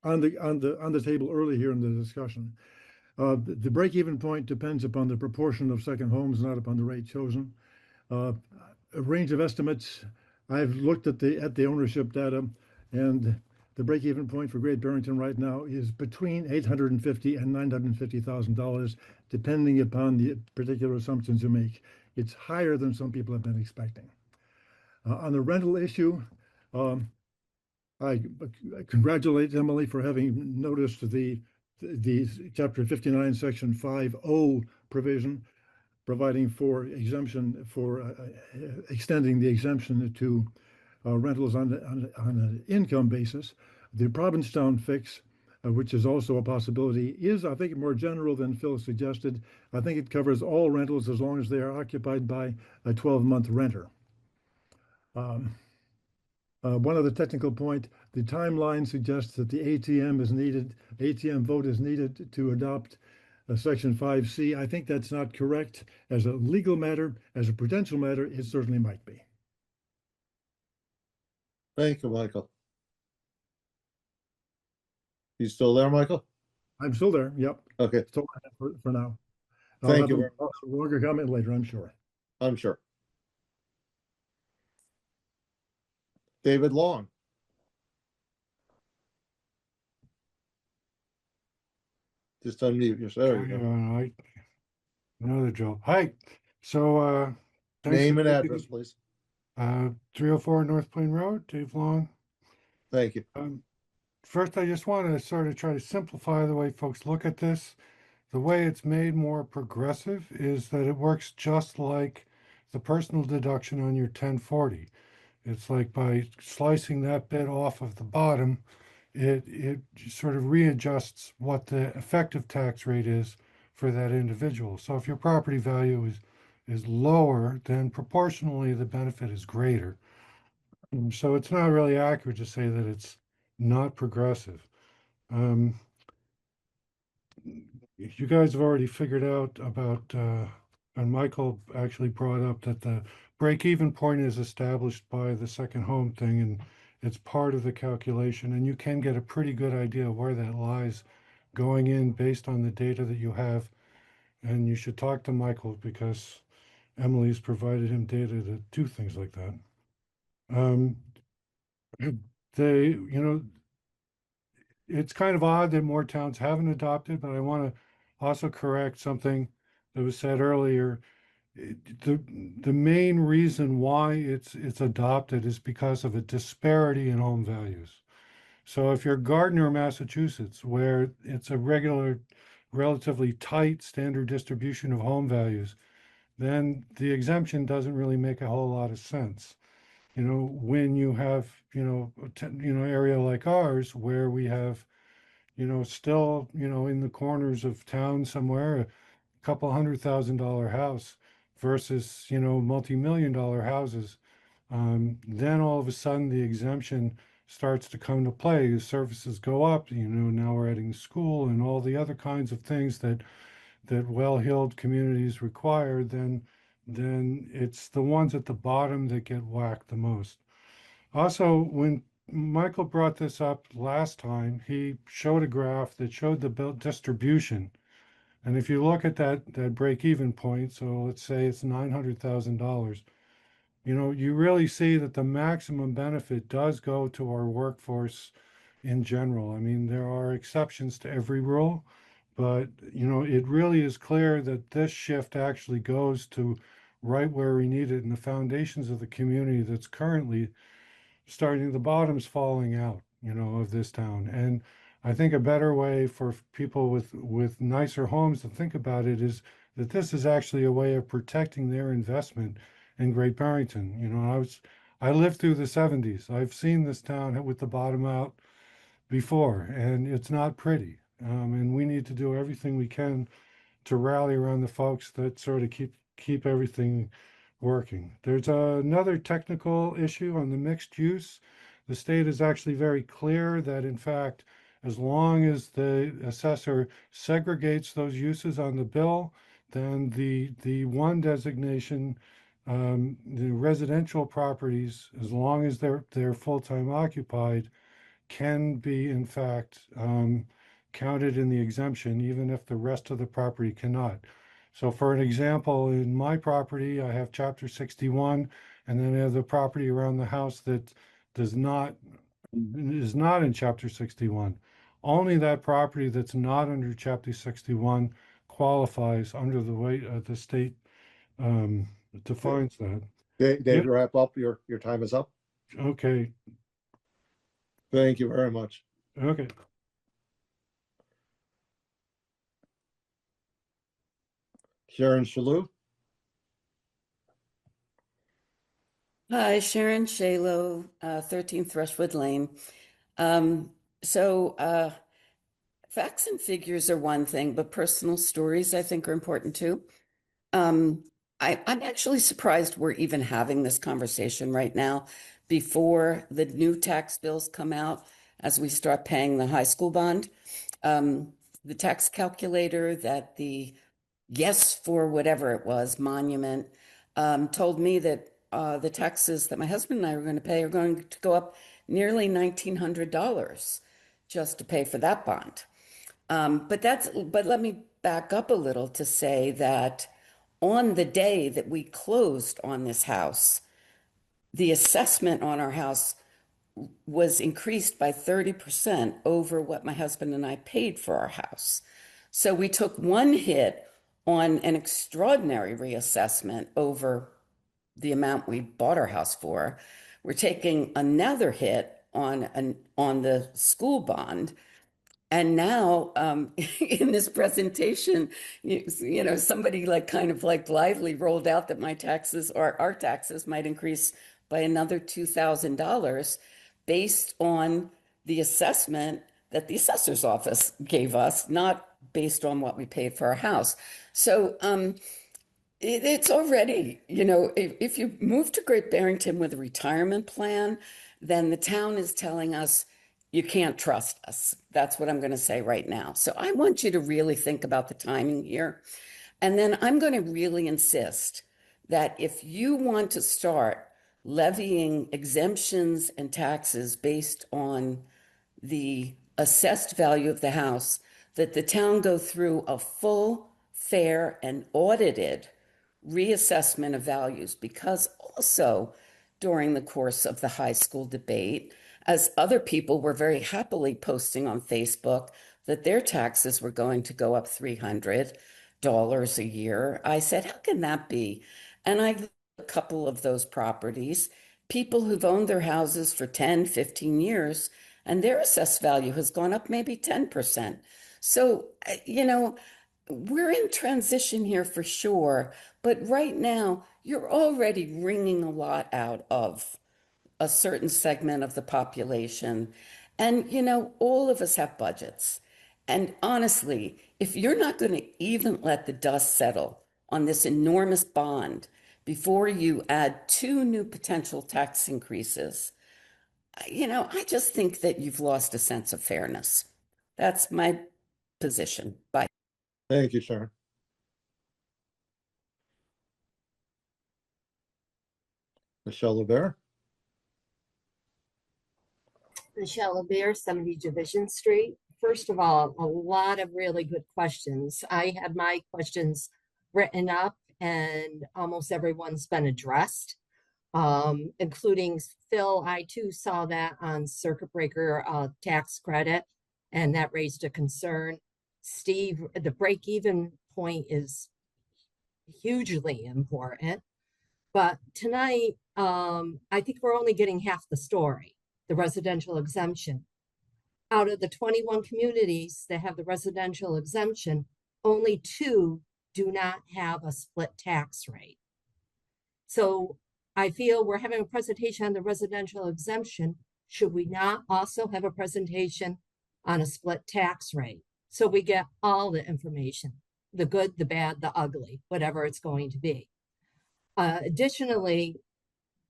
on the table early here in the discussion. The break-even point depends upon the proportion of second homes, not upon the rate chosen. A range of estimates. I've looked at the ownership data, and the break-even point for Great Barrington right now is between $850,000 and $950,000, depending upon the particular assumptions you make. It's higher than some people have been expecting. On the rental issue, I congratulate Emily for having noticed the Chapter 59, Section 5O provision, providing for exemption for extending the exemption to rentals on an income basis. The Provincetown fix, which is also a possibility, is, I think, more general than Phil suggested. I think it covers all rentals as long as they are occupied by a 12-month renter. One other technical point, the timeline suggests that the ATM vote is needed to adopt Section 5C. I think that's not correct. As a legal matter, as a prudential matter, it certainly might be. Thank you, Michael. You still there, Michael? I'm still there. Yep. Okay. Still for now. Thank you. I'll have a longer comment later, I'm sure. I'm sure. David Long. Just unmute yourself. There you go. Another Joe. Hi. So name and address, please. 304 North Plain Road, Dave Long. Thank you. First, I just want to sort of try to simplify the way folks look at this. The way it's made more progressive is that it works just like the personal deduction on your 1040. It's like by slicing that bit off of the bottom, it sort of readjusts what the effective tax rate is for that individual. So if your property value is lower, then proportionally the benefit is greater. So it's not really accurate to say that it's not progressive. You guys have already figured out about, and Michael actually brought up that the break-even point is established by the second home thing, and it's part of the calculation, and you can get a pretty good idea of where that lies going in based on the data that you have. And you should talk to Michael because Emily's provided him data to do things like that. It's kind of odd that more towns haven't adopted, but I want to also correct something that was said earlier. the main reason why it's adopted is because of a disparity in home values. So if you're Gardner, Massachusetts, where it's a relatively tight standard distribution of home values, then the exemption doesn't really make a whole lot of sense. When you have, area like ours where we have, still, in the corners of town somewhere, a couple $100,000 house versus, multi-million-dollar houses, then all of a sudden the exemption starts to come to play. The services go up, now we're adding school and all the other kinds of things that well-heeled communities require, then it's the ones at the bottom that get whacked the most. Also, when Michael brought this up last time, he showed a graph that showed the bill distribution. And if you look at that break-even point, so let's say it's $900,000, you really see that the maximum benefit does go to our workforce in general. I mean, there are exceptions to every rule, but it really is clear that this shift actually goes to right where we need it in the foundations of the community that's currently starting, the bottom's falling out, of this town. And I think a better way for people with nicer homes to think about it is that this is actually a way of protecting their investment in Great Barrington. I lived through the 70s. I've seen this town with the bottom out before, and it's not pretty. And we need to do everything we can to rally around the folks that sort of keep everything working. There's another technical issue on the mixed use. The state is actually very clear that, in fact, as long as the assessor segregates those uses on the bill, then the one designation, the residential properties, as long as they're full-time occupied, can be in fact counted in the exemption, even if the rest of the property cannot. So for an example, in my property, I have chapter 61, and then I have the property around the house that is not in chapter 61. Only that property that's not under chapter 61 qualifies under the way the state defines that. Dave, Yep. wrap up. Your time is up. Okay. Thank you very much. Okay. Sharon Shalou. Hi, Sharon Shalo, 13 Thrushwood Lane. So facts and figures are one thing, but personal stories I think are important too. I'm actually surprised we're even having this conversation right now before the new tax bills come out as we start paying the high school bond. The tax calculator that the Yes for whatever it was, monument, told me that the taxes that my husband and I are going to pay are going to go up nearly $1,900 just to pay for that bond. But let me back up a little to say that on the day that we closed on this house, the assessment on our house was increased by 30% over what my husband and I paid for our house. So we took one hit on an extraordinary reassessment over the amount we bought our house for. We're taking another hit on the school bond. And now in this presentation, somebody kind of blithely rolled out that my taxes or our taxes might increase by another $2,000 based on the assessment that the assessor's office gave us, not based on what we paid for our house. So it's already, if you move to Great Barrington with a retirement plan, then the town is telling us you can't trust us. That's what I'm going to say right now. So I want you to really think about the timing here. And then I'm going to really insist that if you want to start levying exemptions and taxes based on the assessed value of the house, that the town go through a full, fair, and audited reassessment of values, because also during the course of the high school debate, as other people were very happily posting on Facebook that their taxes were going to go up $300, a year. I said, how can that be? And I looked at a couple of those properties, people who've owned their houses for 10, 15 years, and their assessed value has gone up maybe 10%. So, we're in transition here for sure, but right now you're already wringing a lot out of a certain segment of the population. And, all of us have budgets. And honestly, if you're not going to even let the dust settle on this enormous bond before you add 2 new potential tax increases, I just think that you've lost a sense of fairness. That's my position. Bye. Thank you, Sharon. Michelle LeBaire. Michelle LeBaire, 70 Division Street. First of all, a lot of really good questions. I had my questions written up and almost everyone's been addressed, including Phil. I too saw that on circuit breaker tax credit, and that raised a concern. Steve, the break-even point is hugely important. But tonight, I think we're only getting half the story, the residential exemption. Out of the 21 communities that have the residential exemption, only 2 do not have a split tax rate. So I feel we're having a presentation on the residential exemption. Should we not also have a presentation on a split tax rate? So we get all the information, the good, the bad, the ugly, whatever it's going to be. Additionally,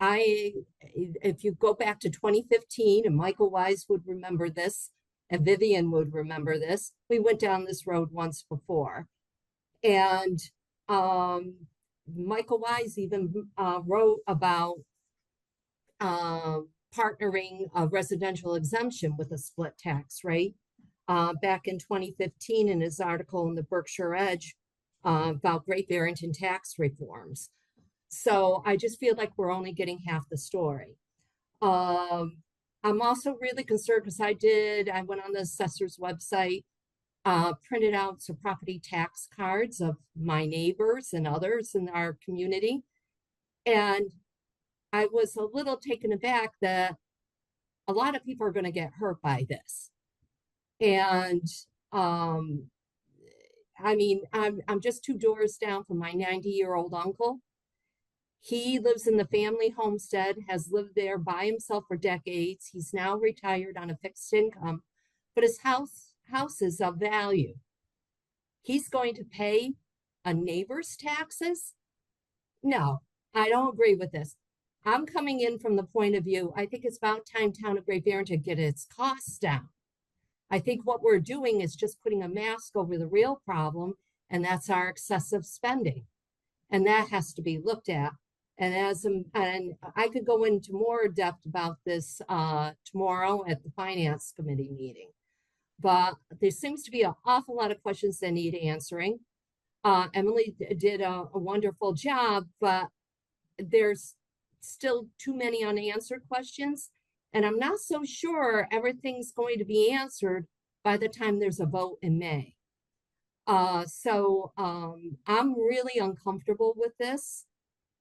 if you go back to 2015, and Michael Wise would remember this, and Vivian would remember this, we went down this road once before. And Michael Wise even wrote about partnering a residential exemption with a split tax rate back in 2015 in his article in the Berkshire Edge about Great Barrington tax reforms. So I just feel like we're only getting half the story. I'm also really concerned because I went on the assessor's website, printed out some property tax cards of my neighbors and others in our community. And I was a little taken aback that a lot of people are going to get hurt by this. And I mean, I'm just 2 doors down from my 90-year-old uncle. He lives in the family homestead, has lived there by himself for decades. He's now retired on a fixed income, but his house is of value. He's going to pay a neighbor's taxes? No, I don't agree with this. I'm coming in from the point of view, I think it's about time town of Great Barrington get its costs down. I think what we're doing is just putting a mask over the real problem, and that's our excessive spending. And that has to be looked at. And I could go into more depth about this tomorrow at the Finance Committee meeting. But there seems to be an awful lot of questions that need answering. Emily did a wonderful job, but there's still too many unanswered questions. And I'm not so sure everything's going to be answered by the time there's a vote in May. So I'm really uncomfortable with this.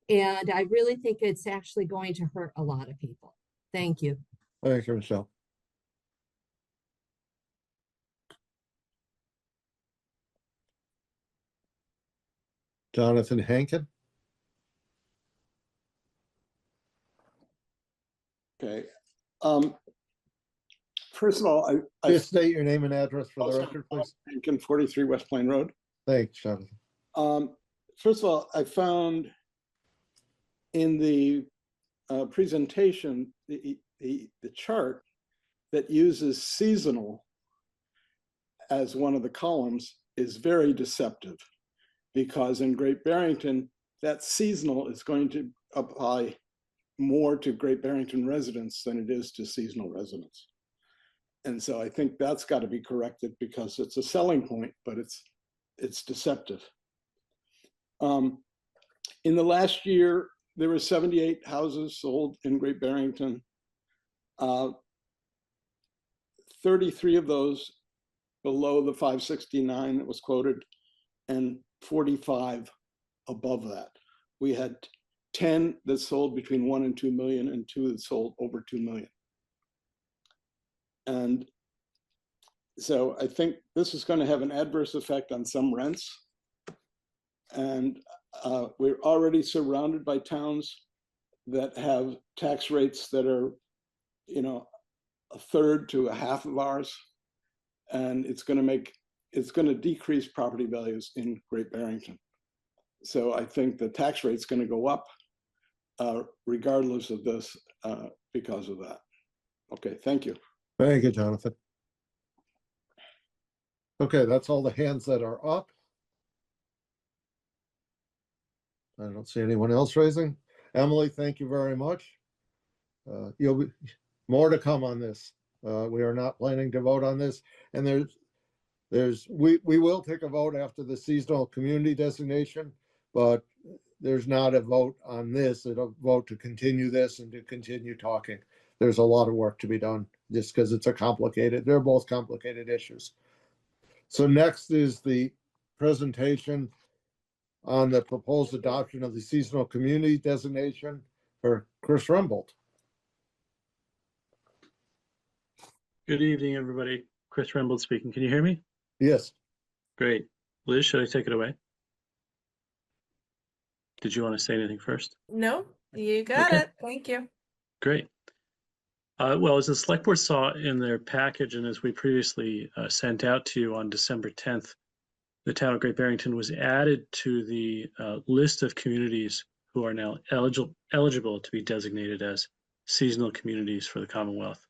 And I really think it's actually going to hurt a lot of people. Thank you. Thank you, Michelle. Jonathan Hankin. Okay. First of all, Just state your name and address for the record, please. Hankin, 43 West Plain Road. Thanks, Jonathan. First of all, I found in the presentation, the chart that uses seasonal as one of the columns is very deceptive, because in Great Barrington, that seasonal is going to apply more to Great Barrington residents than it is to seasonal residents. And so I think that's got to be corrected, because it's a selling point, but it's deceptive. In the last year, there were 78 houses sold in Great Barrington. 33 of those below the 569 that was quoted, and 45 above that. We had 10 that sold between 1 and 2 million, and 2 that sold over 2 million. And so I think this is going to have an adverse effect on some rents. And we're already surrounded by towns that have tax rates that are, you know, a third to a half of ours. And it's going to decrease property values in Great Barrington. So I think the tax rate's going to go up regardless of this because of that. Okay, thank you. Thank you, Jonathan. Okay, that's all the hands that are up. I don't see anyone else raising. Emily, thank you very much. You'll be more to come on this. We are not planning to vote on this, and we will take a vote after the seasonal community designation, but there's not a vote on this. It's a vote to continue this and to continue talking. There's a lot of work to be done just because they're both complicated issues. So next is the presentation on the proposed adoption of the seasonal community designation for Chris Rumbold. Good evening, everybody. Chris Rumbold speaking. Can you hear me? Yes. Great. Liz, should I take it away? Did you want to say anything first? No, you got it. Thank you. Great. Well, as the select board saw in their package, and as we previously sent out to you on December 10th, the town of Great Barrington was added to the list of communities who are now eligible to be designated as seasonal communities for the Commonwealth.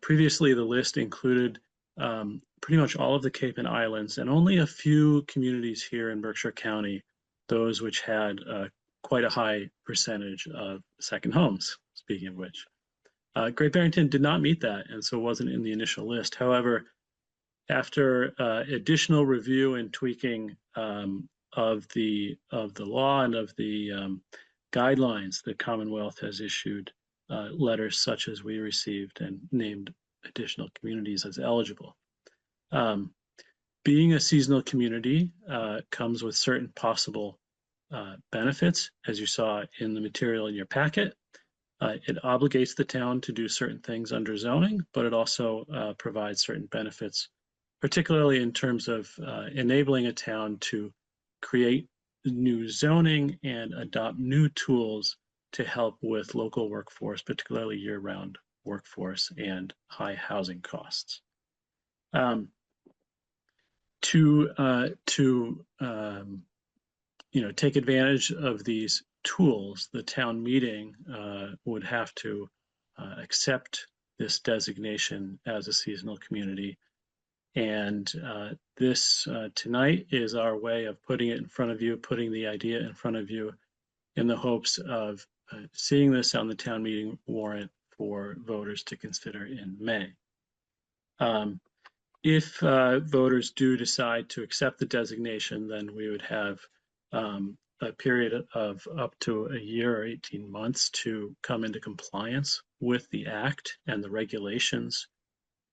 Previously, the list included pretty much all of the Cape and Islands and only a few communities here in Berkshire County, those which had quite a high percentage of second homes, speaking of which. Great Barrington did not meet that, and so wasn't in the initial list. However, after additional review and tweaking of the law and of the guidelines, the Commonwealth has issued letters such as we received and named additional communities as eligible. Being a seasonal community comes with certain possible benefits, as you saw in the material in your packet. It obligates the town to do certain things under zoning, but it also provides certain benefits, particularly in terms of enabling a town to create new zoning and adopt new tools to help with local workforce, particularly year-round workforce and high housing costs. Take advantage of these tools, the town meeting would have to accept this designation as a seasonal community. And this tonight is our way of putting it in front of you, putting the idea in front of you in the hopes of seeing this on the town meeting warrant for voters to consider in May. If voters do decide to accept the designation, then we would have a period of up to a year or 18 months to come into compliance with the act and the regulations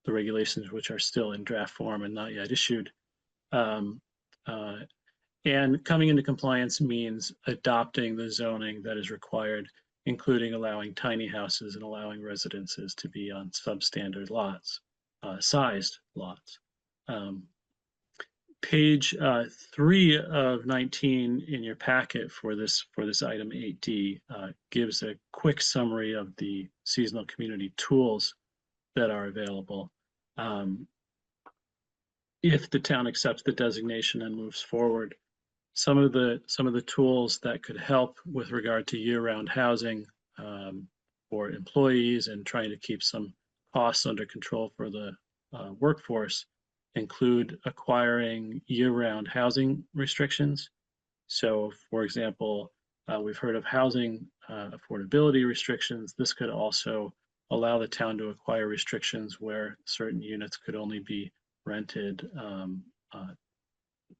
which are still in draft form and not yet issued. And coming into compliance means adopting the zoning that is required, including allowing tiny houses and allowing residences to be on substandard lots, sized lots. Page 3 of 19 in your packet for this item 8D gives a quick summary of the seasonal community tools that are available. If the town accepts the designation and moves forward, some of the tools that could help with regard to year-round housing for employees and trying to keep some costs under control for the workforce include acquiring year-round housing restrictions. So, for example, we've heard of housing affordability restrictions. This could also allow the town to acquire restrictions where certain units could only be rented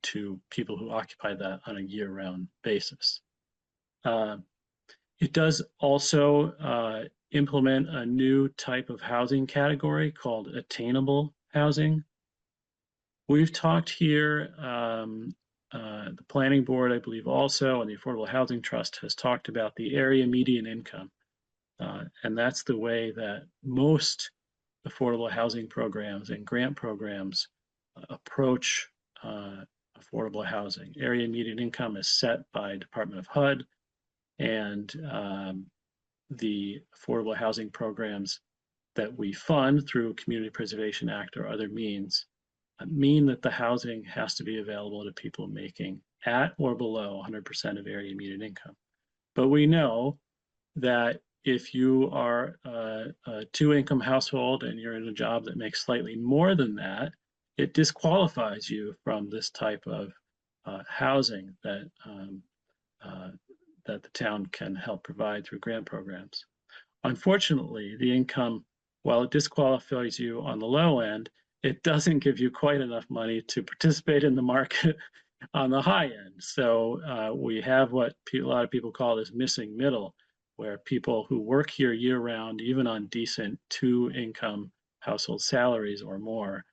to people who occupy that on a year-round basis. It does also implement a new type of housing category called attainable housing. We've talked here the planning board, I believe also, and the Affordable Housing Trust has talked about the area median income. And that's the way that most affordable housing programs and grant programs approach affordable housing. Area median income is set by Department of HUD, and the affordable housing programs that we fund through Community Preservation Act or other means mean that the housing has to be available to people making at or below 100% of area median income. But we know that if you are a two-income household and you're in a job that makes slightly more than that, it disqualifies you from this type of housing that that the town can help provide through grant programs. Unfortunately, the income, while it disqualifies you on the low end, it doesn't give you quite enough money to participate in the market on the high end. So we have what a lot of people call this missing middle, where people who work here year round, even on decent two-income household salaries or more,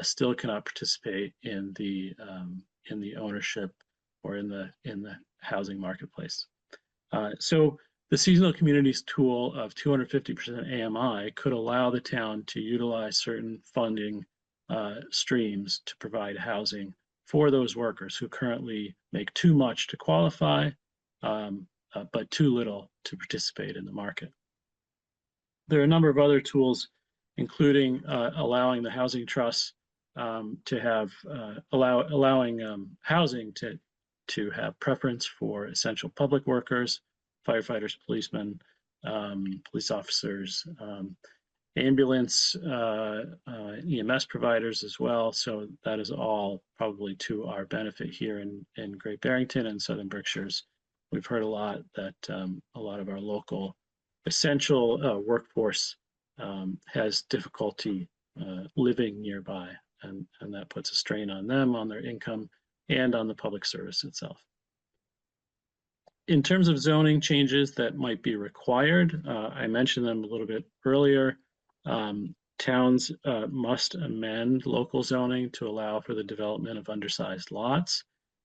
still cannot participate in the ownership or in the housing marketplace. So the seasonal communities tool of 250% AMI could allow the town to utilize certain funding streams to provide housing for those workers who currently make too much to qualify, but too little to participate in the market. There are a number of other tools, including allowing the housing trusts to have allowing housing to have preference for essential public workers, firefighters, policemen, police officers, ambulance, EMS providers as well. So that is all probably to our benefit here in Great Barrington and Southern Berkshires. We've heard a lot that a lot of our local essential workforce has difficulty living nearby, and that puts a strain on them, on their income, and on the public service itself. In terms of zoning changes that might be required, I mentioned them a little bit earlier. Towns must amend local zoning to allow for the development of undersized lots,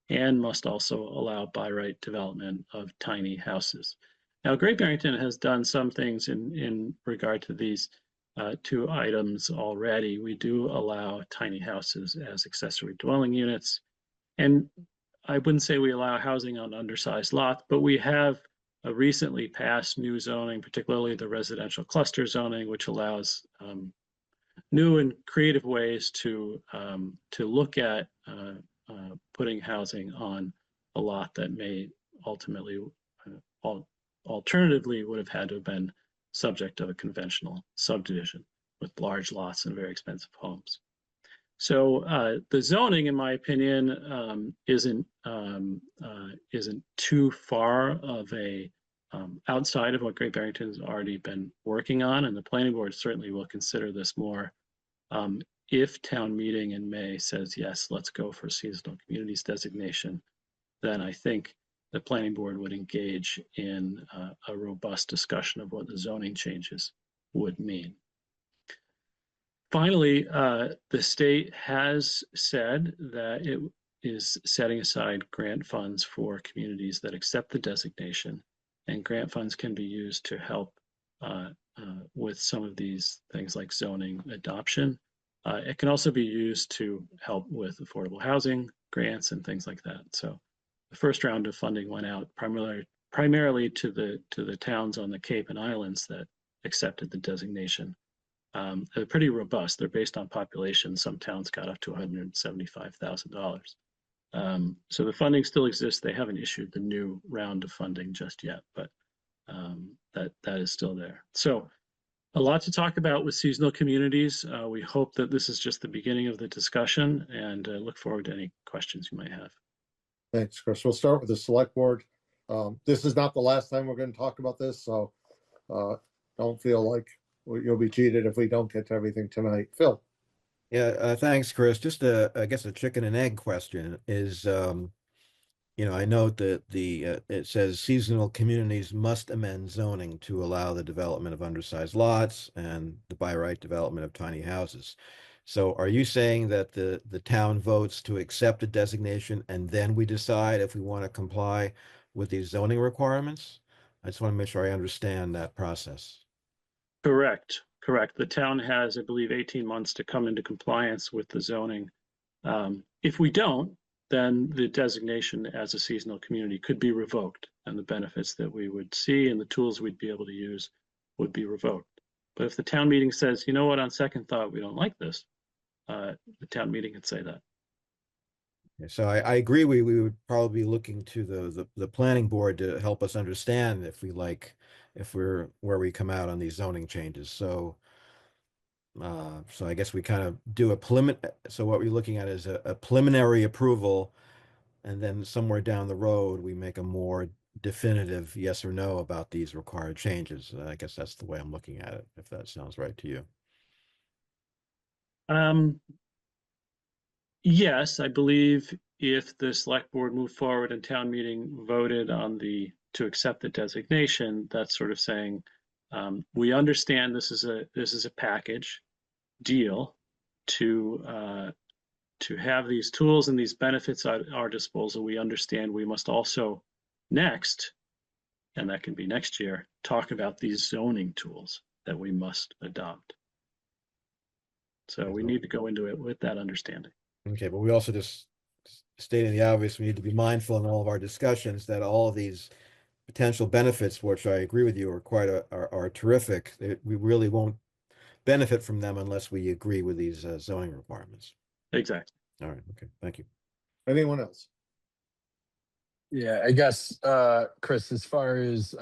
and must also allow by right development of tiny houses. Now, Great Barrington has done some things in regard to these two items already. We do allow tiny houses as accessory dwelling units. And I wouldn't say we allow housing on undersized lots, but we have recently passed new zoning, particularly the residential cluster zoning, which allows new and creative ways to look at putting housing on a lot that may ultimately, alternatively, would have had to have been subject of a conventional subdivision with large lots and very expensive homes. So the zoning, in my opinion, isn't too far of a outside of what Great Barrington has already been working on, and the planning board certainly will consider this more if town meeting in May says yes, let's go for seasonal communities designation. Then I think the planning board would engage in a robust discussion of what the zoning changes would mean. Finally, the state has said that it is setting aside grant funds for communities that accept the designation, and grant funds can be used to help with some of these things like zoning adoption. It can also be used to help with affordable housing grants and things like that. So the first round of funding went out primarily to the towns on the Cape and Islands that accepted the designation. They're pretty robust. They're based on population. Some towns got up to $175,000. So the funding still exists. They haven't issued the new round of funding just yet, but that is still there. So a lot to talk about with seasonal communities. We hope that this is just the beginning of the discussion, and look forward to any questions you might have. Thanks, Chris. We'll start with the select board. This is not the last time we're going to talk about this, so don't feel like you'll be cheated if we don't get to everything tonight. Phil. Yeah, thanks, Chris. Just I guess a chicken and egg question is, I note that it says seasonal communities must amend zoning to allow the development of undersized lots and the by right development of tiny houses. So are you saying that the town votes to accept a designation and then we decide if we want to comply with these zoning requirements? I just want to make sure I understand that process. Correct. The town has, I believe, 18 months to come into compliance with the zoning. If we don't, then the designation as a seasonal community could be revoked, and the benefits that we would see and the tools we'd be able to use would be revoked. But if the town meeting says, you know what, on second thought, we don't like this, the town meeting can say that. So I agree. We would probably be looking to the planning board to help us understand if we're where we come out on these zoning changes. So I guess we kind of do a so what we're looking at is a preliminary approval, and then somewhere down the road, we make a more definitive yes or no about these required changes. I guess that's the way I'm looking at it, if that sounds right to you. Yes, I believe if the select board moved forward and town meeting voted on to accept the designation, that's sort of saying, we understand this is a package deal to have these tools and these benefits at our disposal. We understand we must also next, and that can be next year, talk about these zoning tools that we must adopt. So we need to go into it with that understanding. Okay, but we also just stating the obvious, we need to be mindful in all of our discussions that all of these potential benefits, which I agree with you, are terrific. We really won't benefit from them unless we agree with these zoning requirements. Exactly. All right. Okay. Thank you. Anyone else? Yeah, I guess, Chris, as far as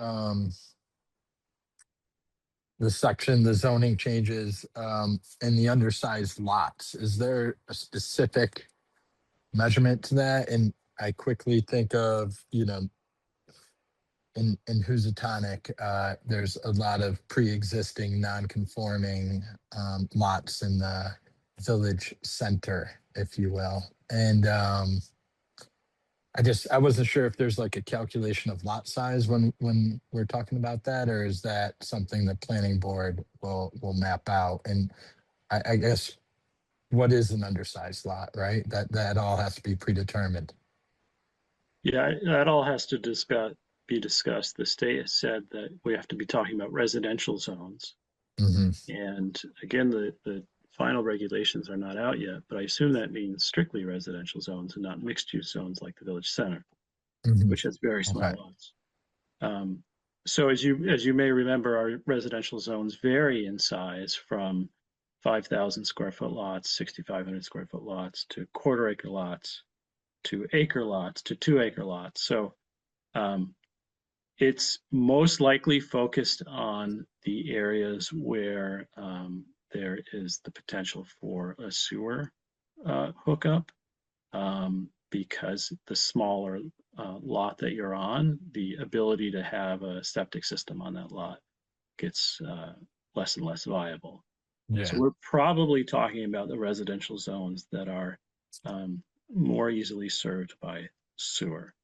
the zoning changes and the undersized lots, is there a specific measurement to that? And I quickly think of, in Housatonic, there's a lot of pre-existing non-conforming lots in the village center, if you will. And I wasn't sure if there's like a calculation of lot size when we're talking about that, or is that something the planning board will map out? And I guess, what is an undersized lot, right? That all has to be predetermined. Yeah, that all has to be discussed. The state has said that we have to be talking about residential zones. And again, the final regulations are not out yet, but I assume that means strictly residential zones and not mixed use zones like the village center, which has very small lots. So as you may remember, our residential zones vary in size from 5,000 square foot lots, 6,500 square foot lots, to quarter acre lots, to acre lots, to 2 acre lots. So it's most likely focused on the areas where there is the potential for a sewer hookup, because the smaller lot that you're on, the ability to have a septic system on that lot gets less and less viable. Yeah. So we're probably talking about the residential zones that are more easily served by sewer.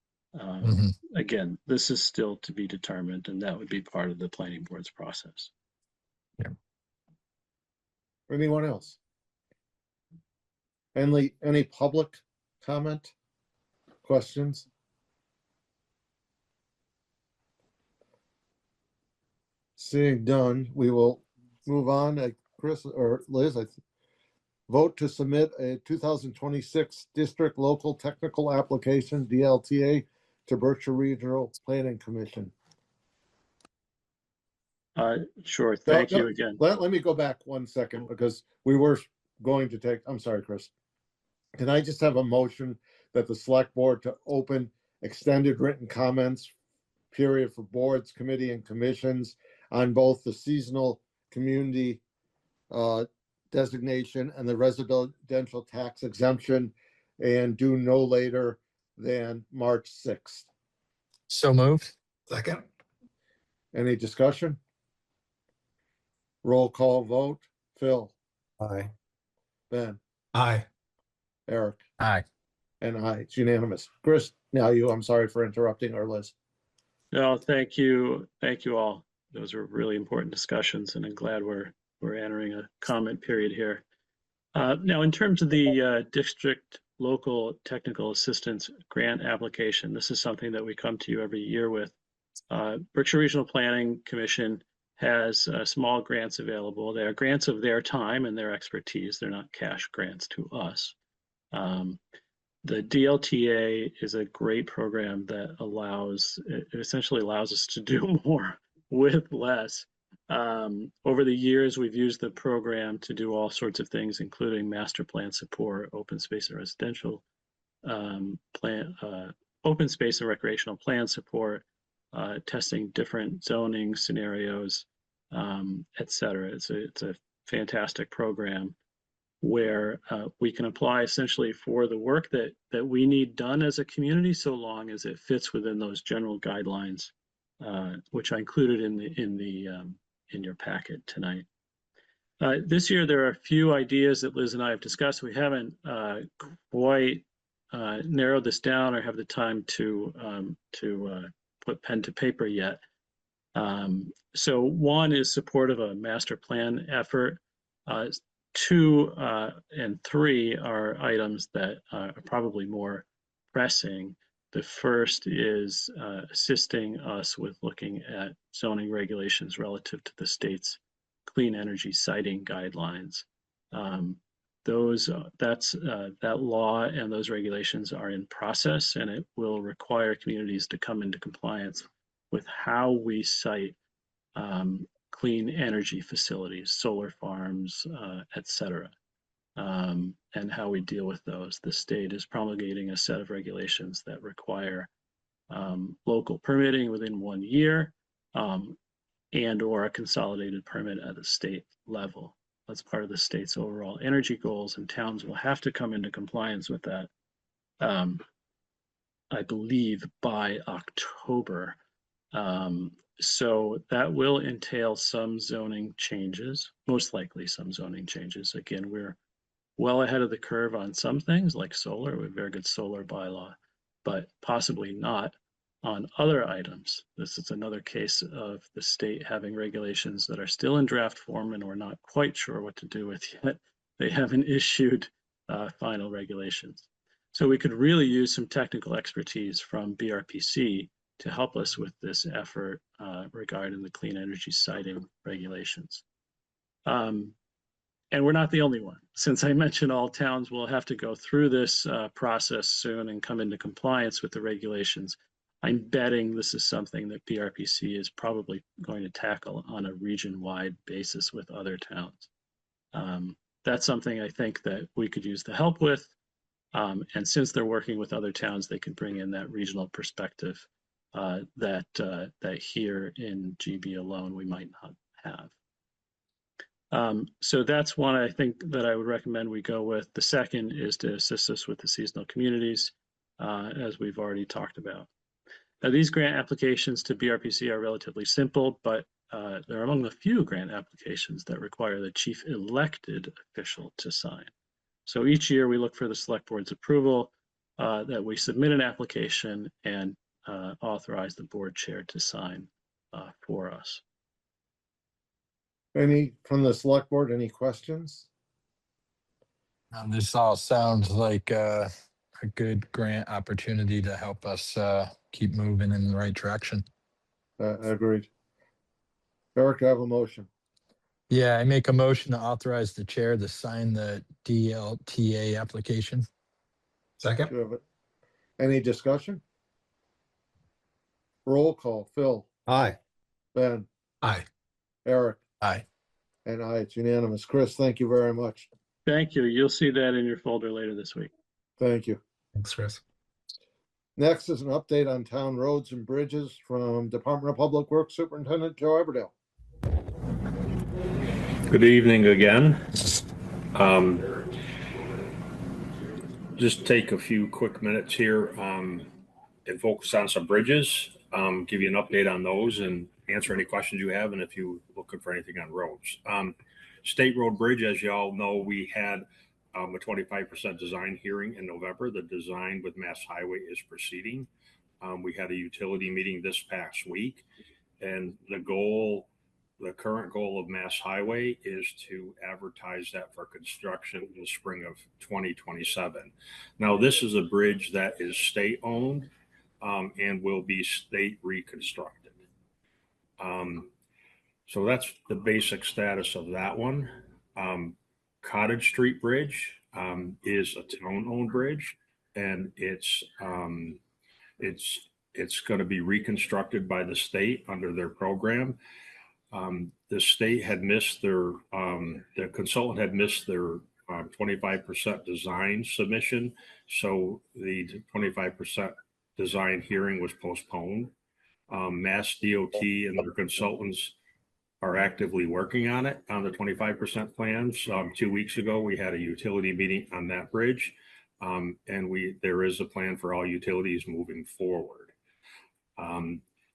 Again, this is still to be determined, and that would be part of the planning board's process. Yeah. Anyone else? Any public comment? Questions? Seeing done, we will move on. Chris or Liz, vote to submit a 2026 District Local Technical Application, DLTA, to Berkshire Regional Planning Commission. Sure. Thank you again. Let me go back 1 second, because we were going to take, I'm sorry, Chris. Can I just have a motion that the select board to open extended written comments period for boards, committee, and commissions on both the seasonal community designation and the residential tax exemption, and do no later than March 6th. So moved. Second. Any discussion? Roll call vote. Phil. Aye. Ben. Aye. Eric. Aye. And aye, it's unanimous. Chris, now you, I'm sorry for interrupting, or Liz. No, thank you. Thank you all. Those are really important discussions, and I'm glad we're entering a comment period here. Now, in terms of the district local technical assistance grant application, this is something that we come to you every year with. Berkshire Regional Planning Commission has small grants available. They are grants of their time and their expertise. They're not cash grants to us. The DLTA is a great program that it essentially allows us to do more with less. Over the years, we've used the program to do all sorts of things, including master plan support, open space and residential open space and recreational plan support, testing different zoning scenarios, et cetera. It's a fantastic program where we can apply essentially for the work that we need done as a community, so long as it fits within those general guidelines, which I included in your packet tonight. This year, there are a few ideas that Liz and I have discussed. We haven't quite narrowed this down or have the time to put pen to paper yet. So one is support of a master plan effort. 2 and 3 are items that are probably more pressing. The first is assisting us with looking at zoning regulations relative to the state's clean energy siting guidelines. That law and those regulations are in process, and it will require communities to come into compliance with how we cite clean energy facilities, solar farms, et cetera, and how we deal with those. The state is promulgating a set of regulations that require local permitting within 1 year and or a consolidated permit at the state level. That's part of the state's overall energy goals, and towns will have to come into compliance with that, I believe, by October. So that will entail some zoning changes, most likely some zoning changes. Again, we're well ahead of the curve on some things like solar. We have a very good solar bylaw, but possibly not on other items. This is another case of the state having regulations that are still in draft form and we're not quite sure what to do with yet. They haven't issued final regulations. So we could really use some technical expertise from BRPC to help us with this effort regarding the clean energy siting regulations. And we're not the only one. Since I mentioned all towns will have to go through this process soon and come into compliance with the regulations, I'm betting this is something that BRPC is probably going to tackle on a region-wide basis with other towns. That's something I think that we could use the help with. And since they're working with other towns, they can bring in that regional perspective that here in GB alone we might not have. So that's one I think that I would recommend we go with. The second is to assist us with the seasonal communities, as we've already talked about. Now, these grant applications to BRPC are relatively simple, but they're among the few grant applications that require the chief elected official to sign. So each year we look for the select board's approval, that we submit an application and authorize the board chair to sign for us. Any from the select board, any questions? This all sounds like a good grant opportunity to help us keep moving in the right direction. Agreed. Eric, I have a motion. Yeah, I make a motion to authorize the chair to sign the DLTA application. Second. Any discussion? Roll call. Phil. Aye. Ben. Aye. Eric. Aye. And aye, it's unanimous. Chris, thank you very much. Thank you. You'll see that in your folder later this week. Thank you. Thanks, Chris. Next is an update on town roads and bridges from Department of Public Works Superintendent Joe Everdale. Good evening again. Just take a few quick minutes here and focus on some bridges, give you an update on those and answer any questions you have, and if you're looking for anything on roads. State Road Bridge, as you all know, we had a 25% design hearing in November. The design with Mass Highway is proceeding. We had a utility meeting this past week, and the current goal of Mass Highway is to advertise that for construction in the spring of 2027. Now, this is a bridge that is state-owned and will be state reconstructed. So that's the basic status of that one. Cottage Street Bridge is a town-owned bridge, and it's going to be reconstructed by the state under their program. The state had missed the consultant had missed their 25% design submission, so the 25% design hearing was postponed. Mass DOT and their consultants are actively working on it, on the 25% plans. 2 weeks ago, we had a utility meeting on that bridge, and there is a plan for all utilities moving forward.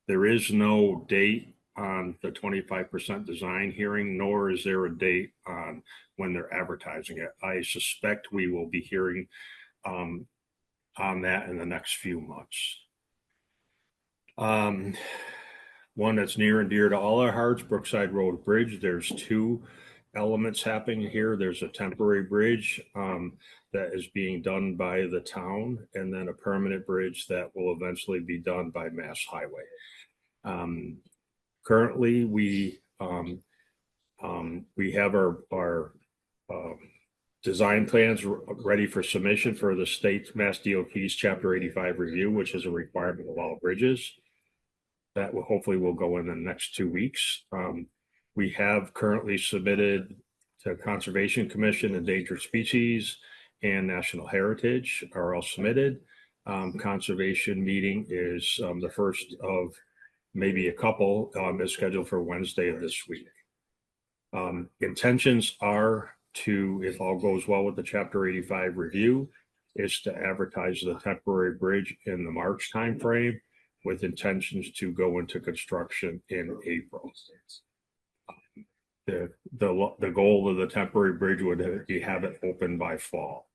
There is no date on the 25% design hearing, nor is there a date on when they're advertising it. I suspect we will be hearing on that in the next few months. One that's near and dear to all our hearts, Brookside Road Bridge. There's two elements happening here. There's a temporary bridge that is being done by the town, and then a permanent bridge that will eventually be done by Mass Highway. Currently, we have our design plans ready for submission for the state Mass DOT's Chapter 85 review, which is a requirement of all bridges. That will hopefully go in the next 2 weeks. We have currently submitted to Conservation Commission, Endangered Species, and National Heritage are all submitted. Conservation meeting is the first of maybe a couple, is scheduled for Wednesday of this week. Intentions are to, if all goes well with the Chapter 85 review, is to advertise the temporary bridge in the March timeframe, with intentions to go into construction in April. The goal of the temporary bridge would be have it open by fall.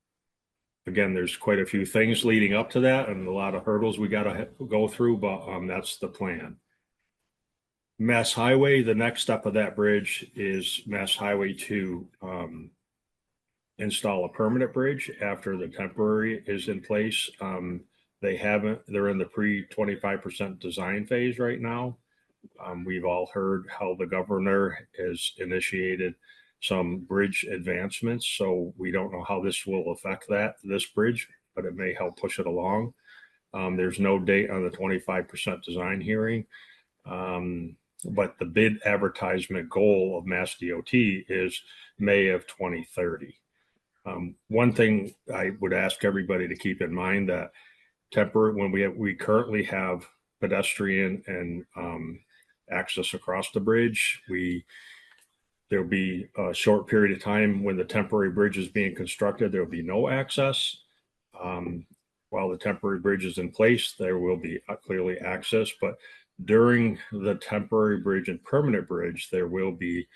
Again, there's quite a few things leading up to that and a lot of hurdles we got to go through, but that's the plan. Mass Highway, the next step of that bridge is Mass Highway to install a permanent bridge after the temporary is in place. They're in the pre-25% design phase right now. We've all heard how the governor has initiated some bridge advancements, so we don't know how this will affect this bridge, but it may help push it along. There's no date on the 25% design hearing, but the bid advertisement goal of Mass DOT is May of 2030. One thing I would ask everybody to keep in mind that when we currently have pedestrian and access across the bridge, there'll be a short period of time when the temporary bridge is being constructed, there'll be no access. While the temporary bridge is in place, there will be clearly access, but during the temporary bridge and permanent bridge, there will be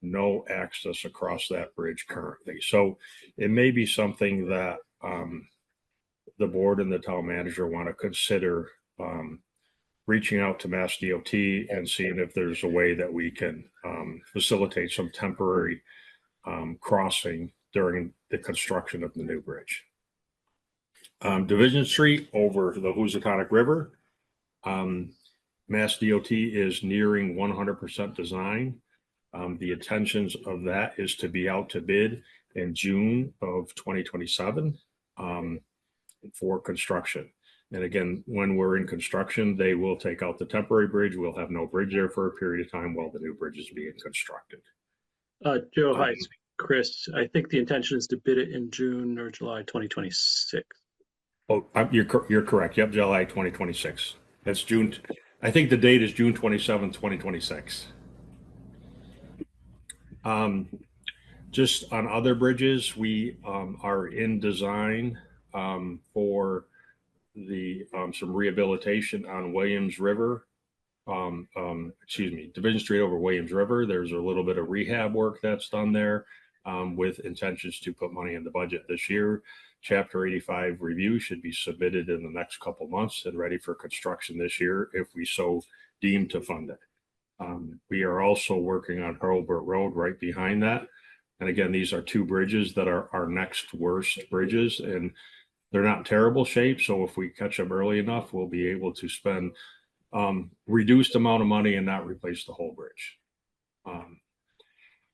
no access across that bridge currently. So it may be something that the board and the town manager want to consider reaching out to Mass DOT and seeing if there's a way that we can facilitate some temporary crossing during the construction of the new bridge. Division Street over the Housatonic River. Mass DOT is nearing 100% design. The intentions of that is to be out to bid in June of 2027 for construction. And again, when we're in construction, they will take out the temporary bridge. We'll have no bridge there for a period of time while the new bridge is being constructed. Joe, hi, it's Chris. I think the intention is to bid it in June or July 2026. Oh, you're correct. Yep, July 2026. That's June. I think the date is June 27, 2026. Just on other bridges, we are in design for some rehabilitation on Williams River. Division Street over Williams River. There's a little bit of rehab work that's done there. with intentions to put money in the budget this year. Chapter 85 review should be submitted in the next couple months and ready for construction this year if we so deem to fund it. We are also working on Hurlburt Road right behind that. And again, these are two bridges that are our next worst bridges, and they're not in terrible shape. So if we catch them early enough, we'll be able to spend reduced amount of money and not replace the whole bridge.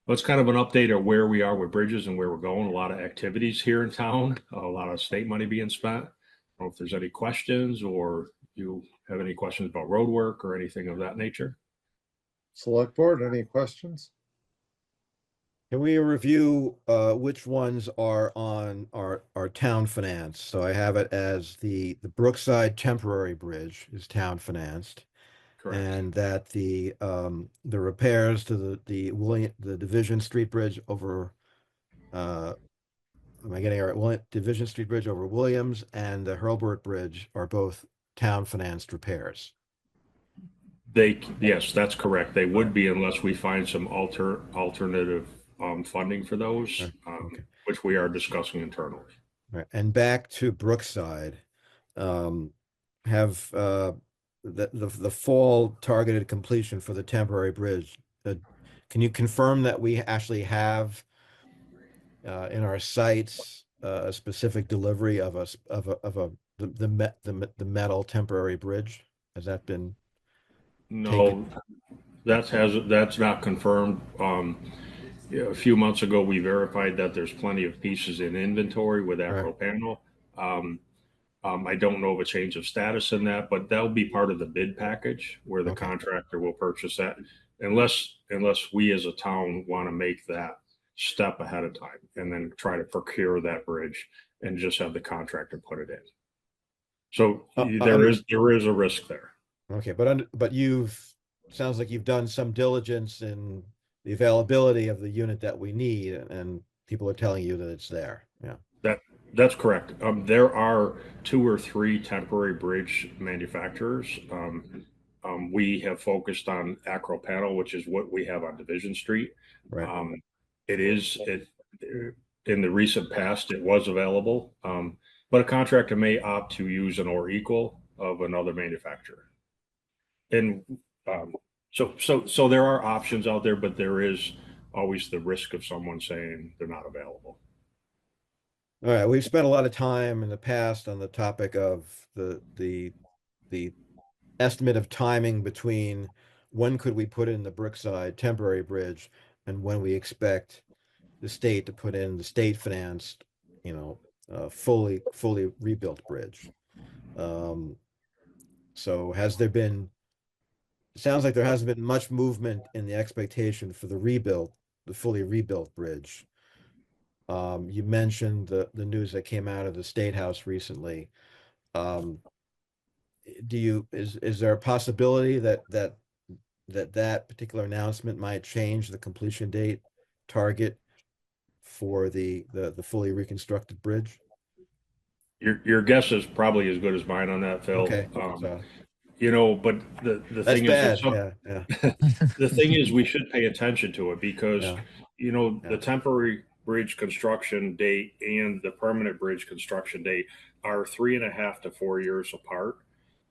That's kind of an update of where we are with bridges and where we're going. A lot of activities here in town, a lot of state money being spent. I don't know if there's any questions or you have any questions about road work or anything of that nature. Select board, any questions? Can we review which ones are on our town finance? So I have it as the Brookside temporary bridge is town financed. Correct. And that the repairs to the Division Street Bridge over am I getting it right? Division Street Bridge over Williams and the Hurlburt Bridge are both town financed repairs. Yes, that's correct. They would be unless we find some alternative funding for those, Okay. which we are discussing internally. Right. And back to Brookside, have the fall targeted completion for the temporary bridge. Can you confirm that we actually have in our sites a specific delivery of the metal temporary bridge? Has that been? No, that's not confirmed. A few months ago, we verified that there's plenty of pieces in inventory with Acro Panel. I don't know of a change of status in that, but that'll be part of the bid package where the contractor will purchase that, unless we as a town want to make that step ahead of time and then try to procure that bridge and just have the contractor put it in. So there is a risk there. Okay, but sounds like you've done some diligence in the availability of the unit that we need, and people are telling you that it's there. Yeah. That's correct. There are 2 or 3 temporary bridge manufacturers. We have focused on Acro Panel, which is what we have on Division Street. Right. In the recent past, it was available, but a contractor may opt to use an or equal of another manufacturer. And so there are options out there, but there is always the risk of someone saying they're not available. All right, we've spent a lot of time in the past on the topic of the estimate of timing between when could we put in the Brookside temporary bridge and when we expect the state to put in the state financed, fully rebuilt bridge. So has there been? It sounds like there hasn't been much movement in the expectation for the fully rebuilt bridge. You mentioned the news that came out of the State House recently. Is there a possibility that particular announcement might change the completion date target for the fully reconstructed bridge? Your guess is probably as good as mine on that, Phil. Okay. But the thing is, the thing is, we should pay attention to it because the temporary bridge construction date and the permanent bridge construction date are 3.5 to 4 years apart,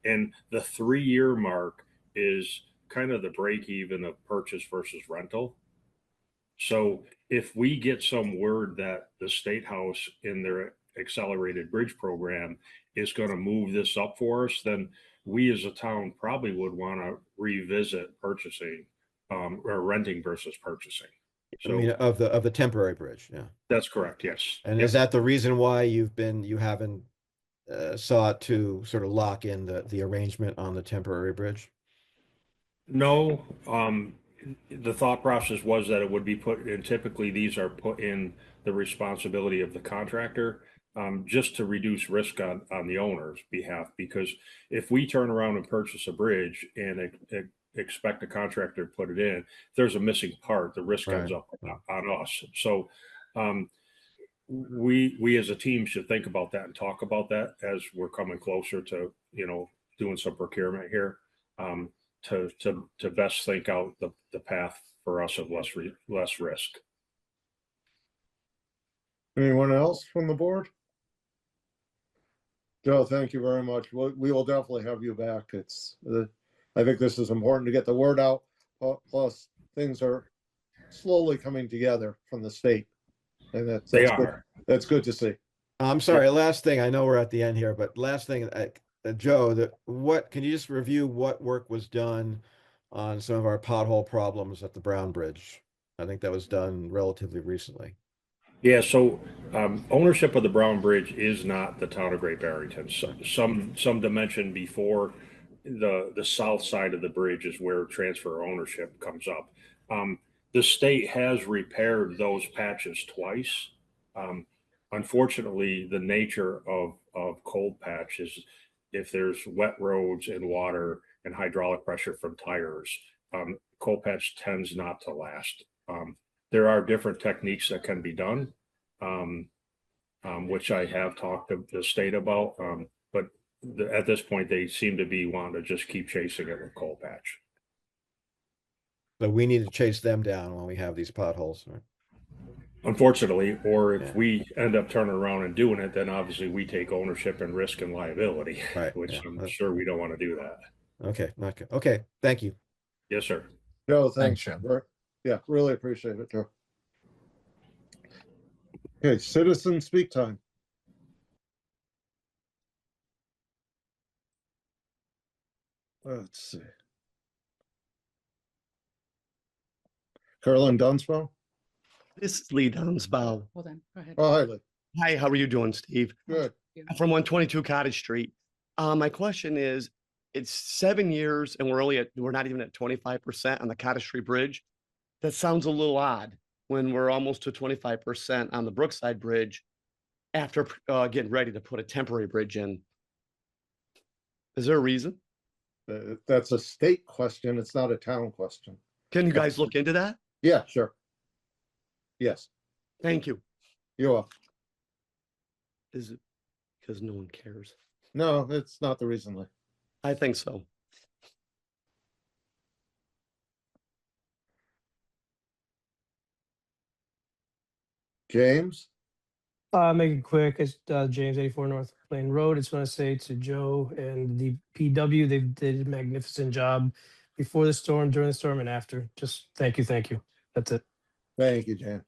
and the 3-year mark is kind of the break even of purchase versus rental. So if we get some word that the State House in their accelerated bridge program is going to move this up for us, then we as a town probably would want to revisit purchasing or renting versus purchasing. So, I mean, of the temporary bridge, yeah. That's correct, yes. And is that the reason why you haven't sought to sort of lock in the arrangement on the temporary bridge? No, the thought process was that it would be put in. Typically, these are put in the responsibility of the contractor, just to reduce risk on the owner's behalf. Because if we turn around and purchase a bridge and expect a contractor to put it in, if there's a missing part, the risk ends up on us. So we as a team should think about that and talk about that as we're coming closer to doing some procurement here, to best think out the path for us of less risk. Anyone else from the board? Joe, thank you very much. We will definitely have you back. I think this is important to get the word out. Plus, things are slowly coming together from the state, and that's good. That's good to see. I'm sorry, last thing, I know we're at the end here, but last thing, Joe, can you just review what work was done on some of our pothole problems at the Brown Bridge? I think that was done relatively recently. Yeah, so ownership of the Brown Bridge is not the town of Great Barrington. Some dimension before the south side of the bridge is where transfer ownership comes up. The state has repaired those patches twice. Unfortunately, the nature of cold patch is if there's wet roads and water and hydraulic pressure from tires, cold patch tends not to last. There are different techniques that can be done, which I have talked to the state about, but at this point, they seem to be wanting to just keep chasing it with cold patch. So we need to chase them down when we have these potholes. Right? Unfortunately, or if we end up turning around and doing it, then obviously we take ownership and risk and liability, right, which I'm sure we don't want to do that. Okay, okay, okay. Thank you. Yes, sir. Joe, thanks, Joe. Yeah, really appreciate it, Joe. Okay, citizen speak time. Let's see. Carolyn Dunsbaugh? This is Lee Dunsbaugh. Hold on, go ahead. Oh, hi, Lee. Hi, how are you doing, Steve? Good. I'm from 122 Cottage Street. My question is, it's 7 years and we're not even at 25% on the Cottage Street Bridge. That sounds a little odd when we're almost to 25% on the Brookside Bridge after getting ready to put a temporary bridge in. Is there a reason? That's a state question. It's not a town question. Can you guys look into that? Yeah, sure. Yes. Thank you. You're welcome. Is it because no one cares? No, it's not the reason, Lee. I think so. James? Make it quick. It's James 84 North Plain Road. It's want to say to Joe and the PW, they did a magnificent job before the storm, during the storm, and after. Just thank you, thank you. That's it. Thank you, James.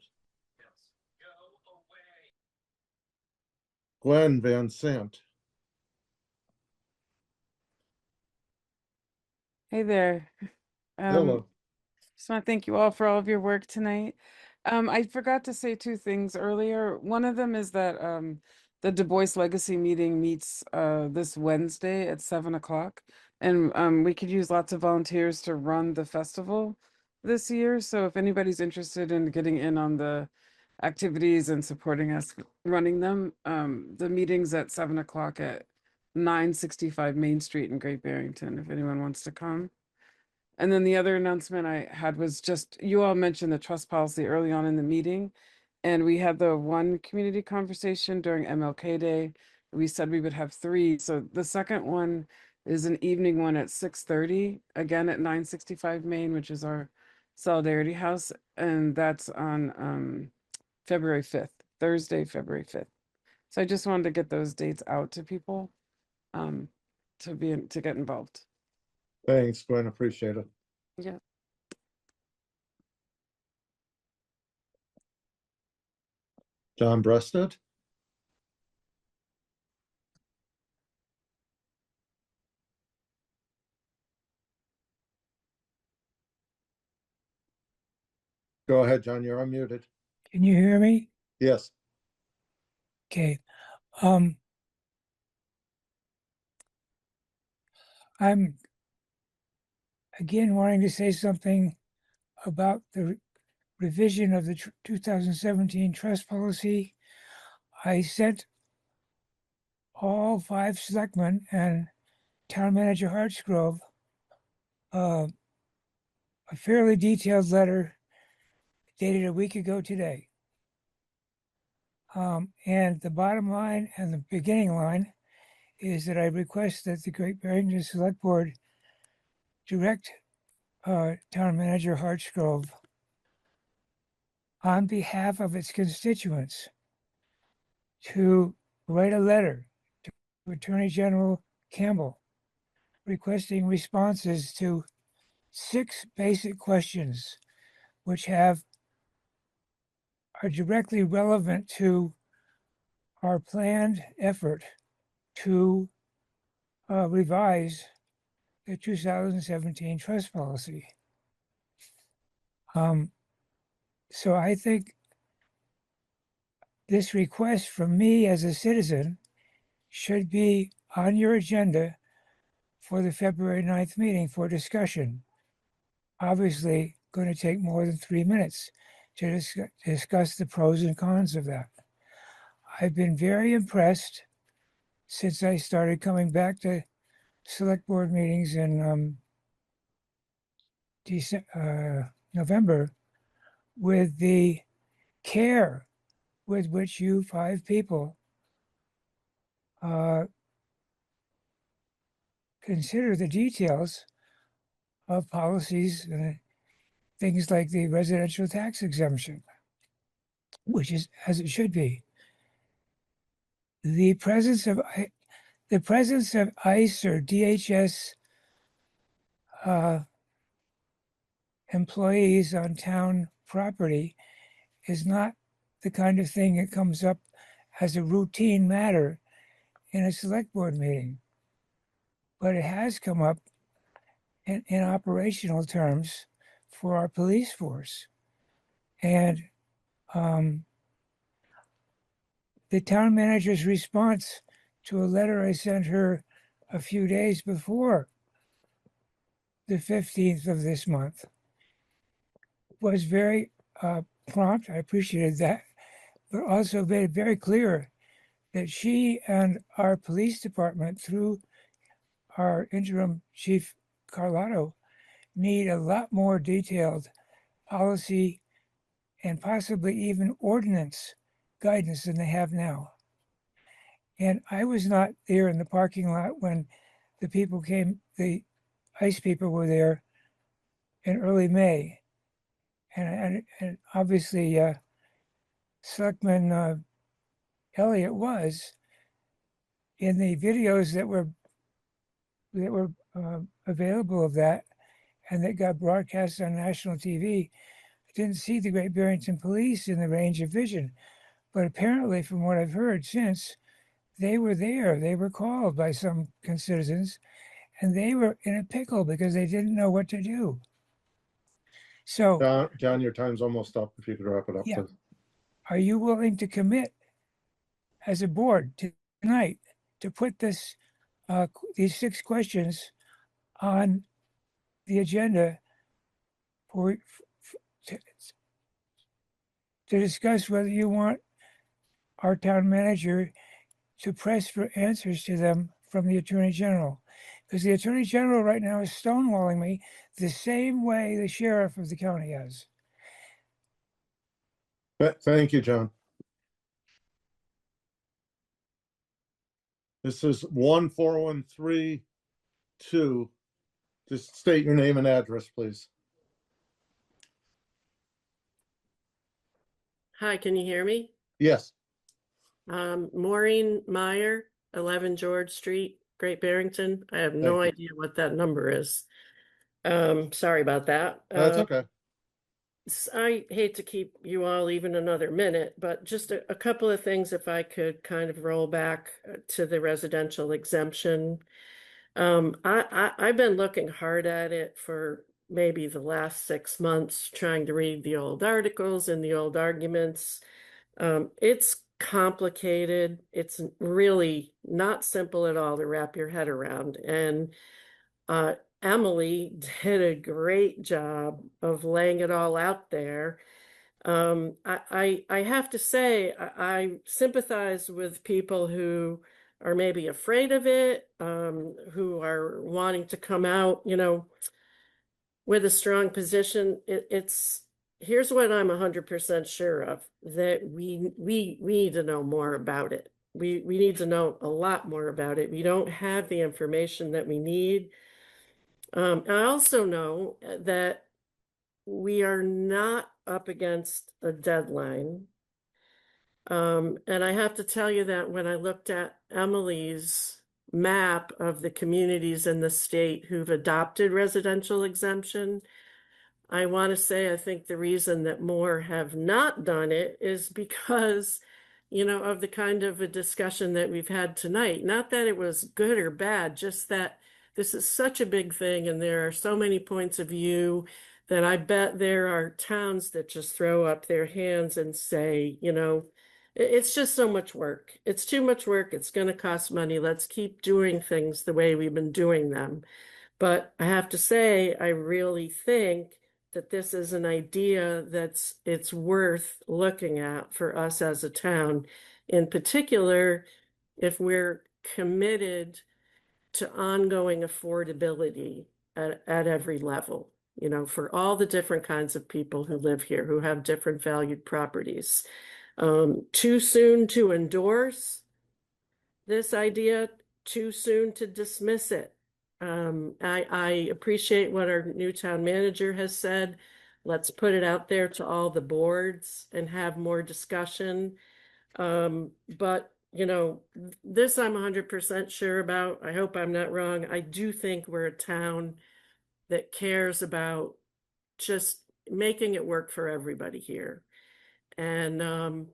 Gwen Van Sant. Hey there. Hello. Just want to thank you all for all of your work tonight. I forgot to say two things earlier. One of them is that the Du Bois Legacy meeting meets this Wednesday at 7 o'clock. And we could use lots of volunteers to run the festival this year. So if anybody's interested in getting in on the activities and supporting us running them, the meeting's at 7 o'clock at 965 Main Street in Great Barrington, if anyone wants to come. And then the other announcement I had was just, you all mentioned the trust policy early on in the meeting. And we had the one community conversation during MLK Day. We said we would have three. So the second one is an evening one at 6:30, again at 965 Main, which is our Solidarity House. And that's on February 5th, Thursday, February 5th. So I just wanted to get those dates out to people to get involved. Thanks, Gwen. Appreciate it. Yeah. John Breasted? Go ahead, John. You're unmuted. Can you hear me? Yes. Okay. I'm again wanting to say something about the revision of the 2017 trust policy. I sent all 5 selectmen and town manager Hartsgrove a fairly detailed letter dated a week ago today. And the bottom line and the beginning line is that I request that the Great Barrington Select Board direct Town Manager Hartsgrove on behalf of its constituents to write a letter to Attorney General Campbell requesting responses to 6 basic questions which are directly relevant to our planned effort to revise the 2017 trust policy. So I think this request from me as a citizen should be on your agenda for the February 9th meeting for discussion. Obviously, going to take more than 3 minutes to discuss the pros and cons of that. I've been very impressed since I started coming back to select board meetings in November with the care with which you 5 people consider the details of policies and things like the residential tax exemption, which is as it should be. The presence of ICE or DHS employees on town property is not the kind of thing that comes up as a routine matter in a select board meeting, but it has come up in operational terms for our police force. And the town manager's response to a letter I sent her a few days before the 15th of this month was very prompt. I appreciated that, but also made it very clear that she and our police department, through our interim chief Carlotto, need a lot more detailed policy and possibly even ordinance guidance than they have now. And I was not there in the parking lot when the people came, the ICE people were there in early May. And obviously Selectman Elliott was. In the videos that were available of that and that got broadcast on national TV, I didn't see the Great Barrington Police in the range of vision. But apparently, from what I've heard since, they were there. They were called by some citizens, and they were in a pickle because they didn't know what to do. So, John, your time's almost up. If you could wrap it up, yeah. please. Are you willing to commit as a board tonight to put these 6 questions on the agenda to discuss whether you want our town manager to press for answers to them from the Attorney General? Because the Attorney General right now is stonewalling me the same way the sheriff of the county has. Thank you, John. This is 14132. Just state your name and address, please. Hi, can you hear me? Yes. Maureen Meyer, 11 George Street, Great Barrington. I have no idea what that number is. Sorry about that. That's okay. I hate to keep you all even another minute, but just a couple of things if I could kind of roll back to the residential exemption. I've been looking hard at it for maybe the last 6 months, trying to read the old articles and the old arguments. It's complicated. It's really not simple at all to wrap your head around. And Emily did a great job of laying it all out there. I have to say, I sympathize with people who are maybe afraid of it, who are wanting to come out, with a strong position. Here's what I'm 100% sure of, that we need to know more about it. We need to know a lot more about it. We don't have the information that we need. I also know that we are not up against a deadline. And I have to tell you that when I looked at Emily's map of the communities in the state who've adopted residential exemption, I want to say I think the reason that more have not done it is because, of the kind of a discussion that we've had tonight. Not that it was good or bad, just that this is such a big thing and there are so many points of view that I bet there are towns that just throw up their hands and say, it's just so much work. It's too much work. It's going to cost money. Let's keep doing things the way we've been doing them. But I have to say, I really think that this is an idea it's worth looking at for us as a town, in particular, if we're committed to ongoing affordability at every level, for all the different kinds of people who live here, who have different valued properties. Too soon to endorse this idea, too soon to dismiss it. I appreciate what our new town manager has said. Let's put it out there to all the boards and have more discussion. But this I'm 100% sure about. I hope I'm not wrong. I do think we're a town that cares about just making it work for everybody here. And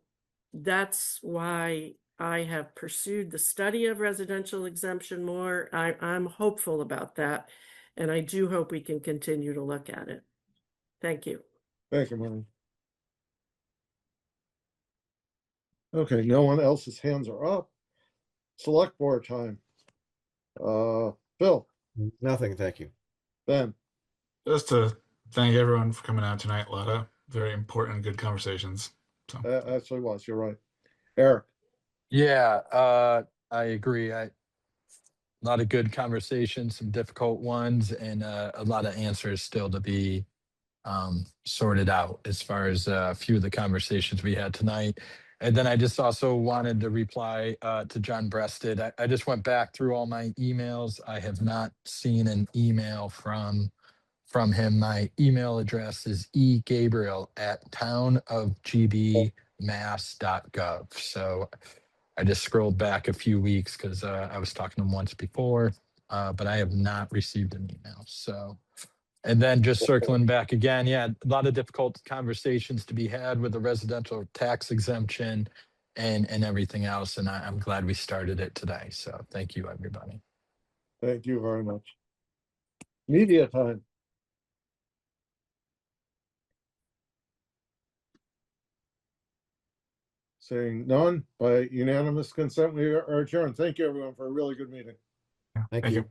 that's why I have pursued the study of residential exemption more. I'm hopeful about that. And I do hope we can continue to look at it. Thank you. Thank you, Marty. Okay, no one else's hands are up. Select board time. Bill, Nothing, thank you. Ben, Just to thank everyone for coming out tonight. A lot of very important, good conversations. So actually was, you're right. Eric, Yeah, I agree. A lot of good conversations, some difficult ones, and a lot of answers still to be sorted out as far as a few of the conversations we had tonight. And then I just also wanted to reply to John Breasted. I just went back through all my emails. I have not seen an email from him. My email address is egabriel@townofgbmass.gov. So I just scrolled back a few weeks because I was talking to him once before, but I have not received an email. So, and then just circling back again, yeah, a lot of difficult conversations to be had with the residential tax exemption and everything else. And I'm glad we started it today. So thank you, everybody. thank you very much. Media time. Saying none, by unanimous consent, we are adjourned. Thank you, everyone, for a really good meeting. Thank you.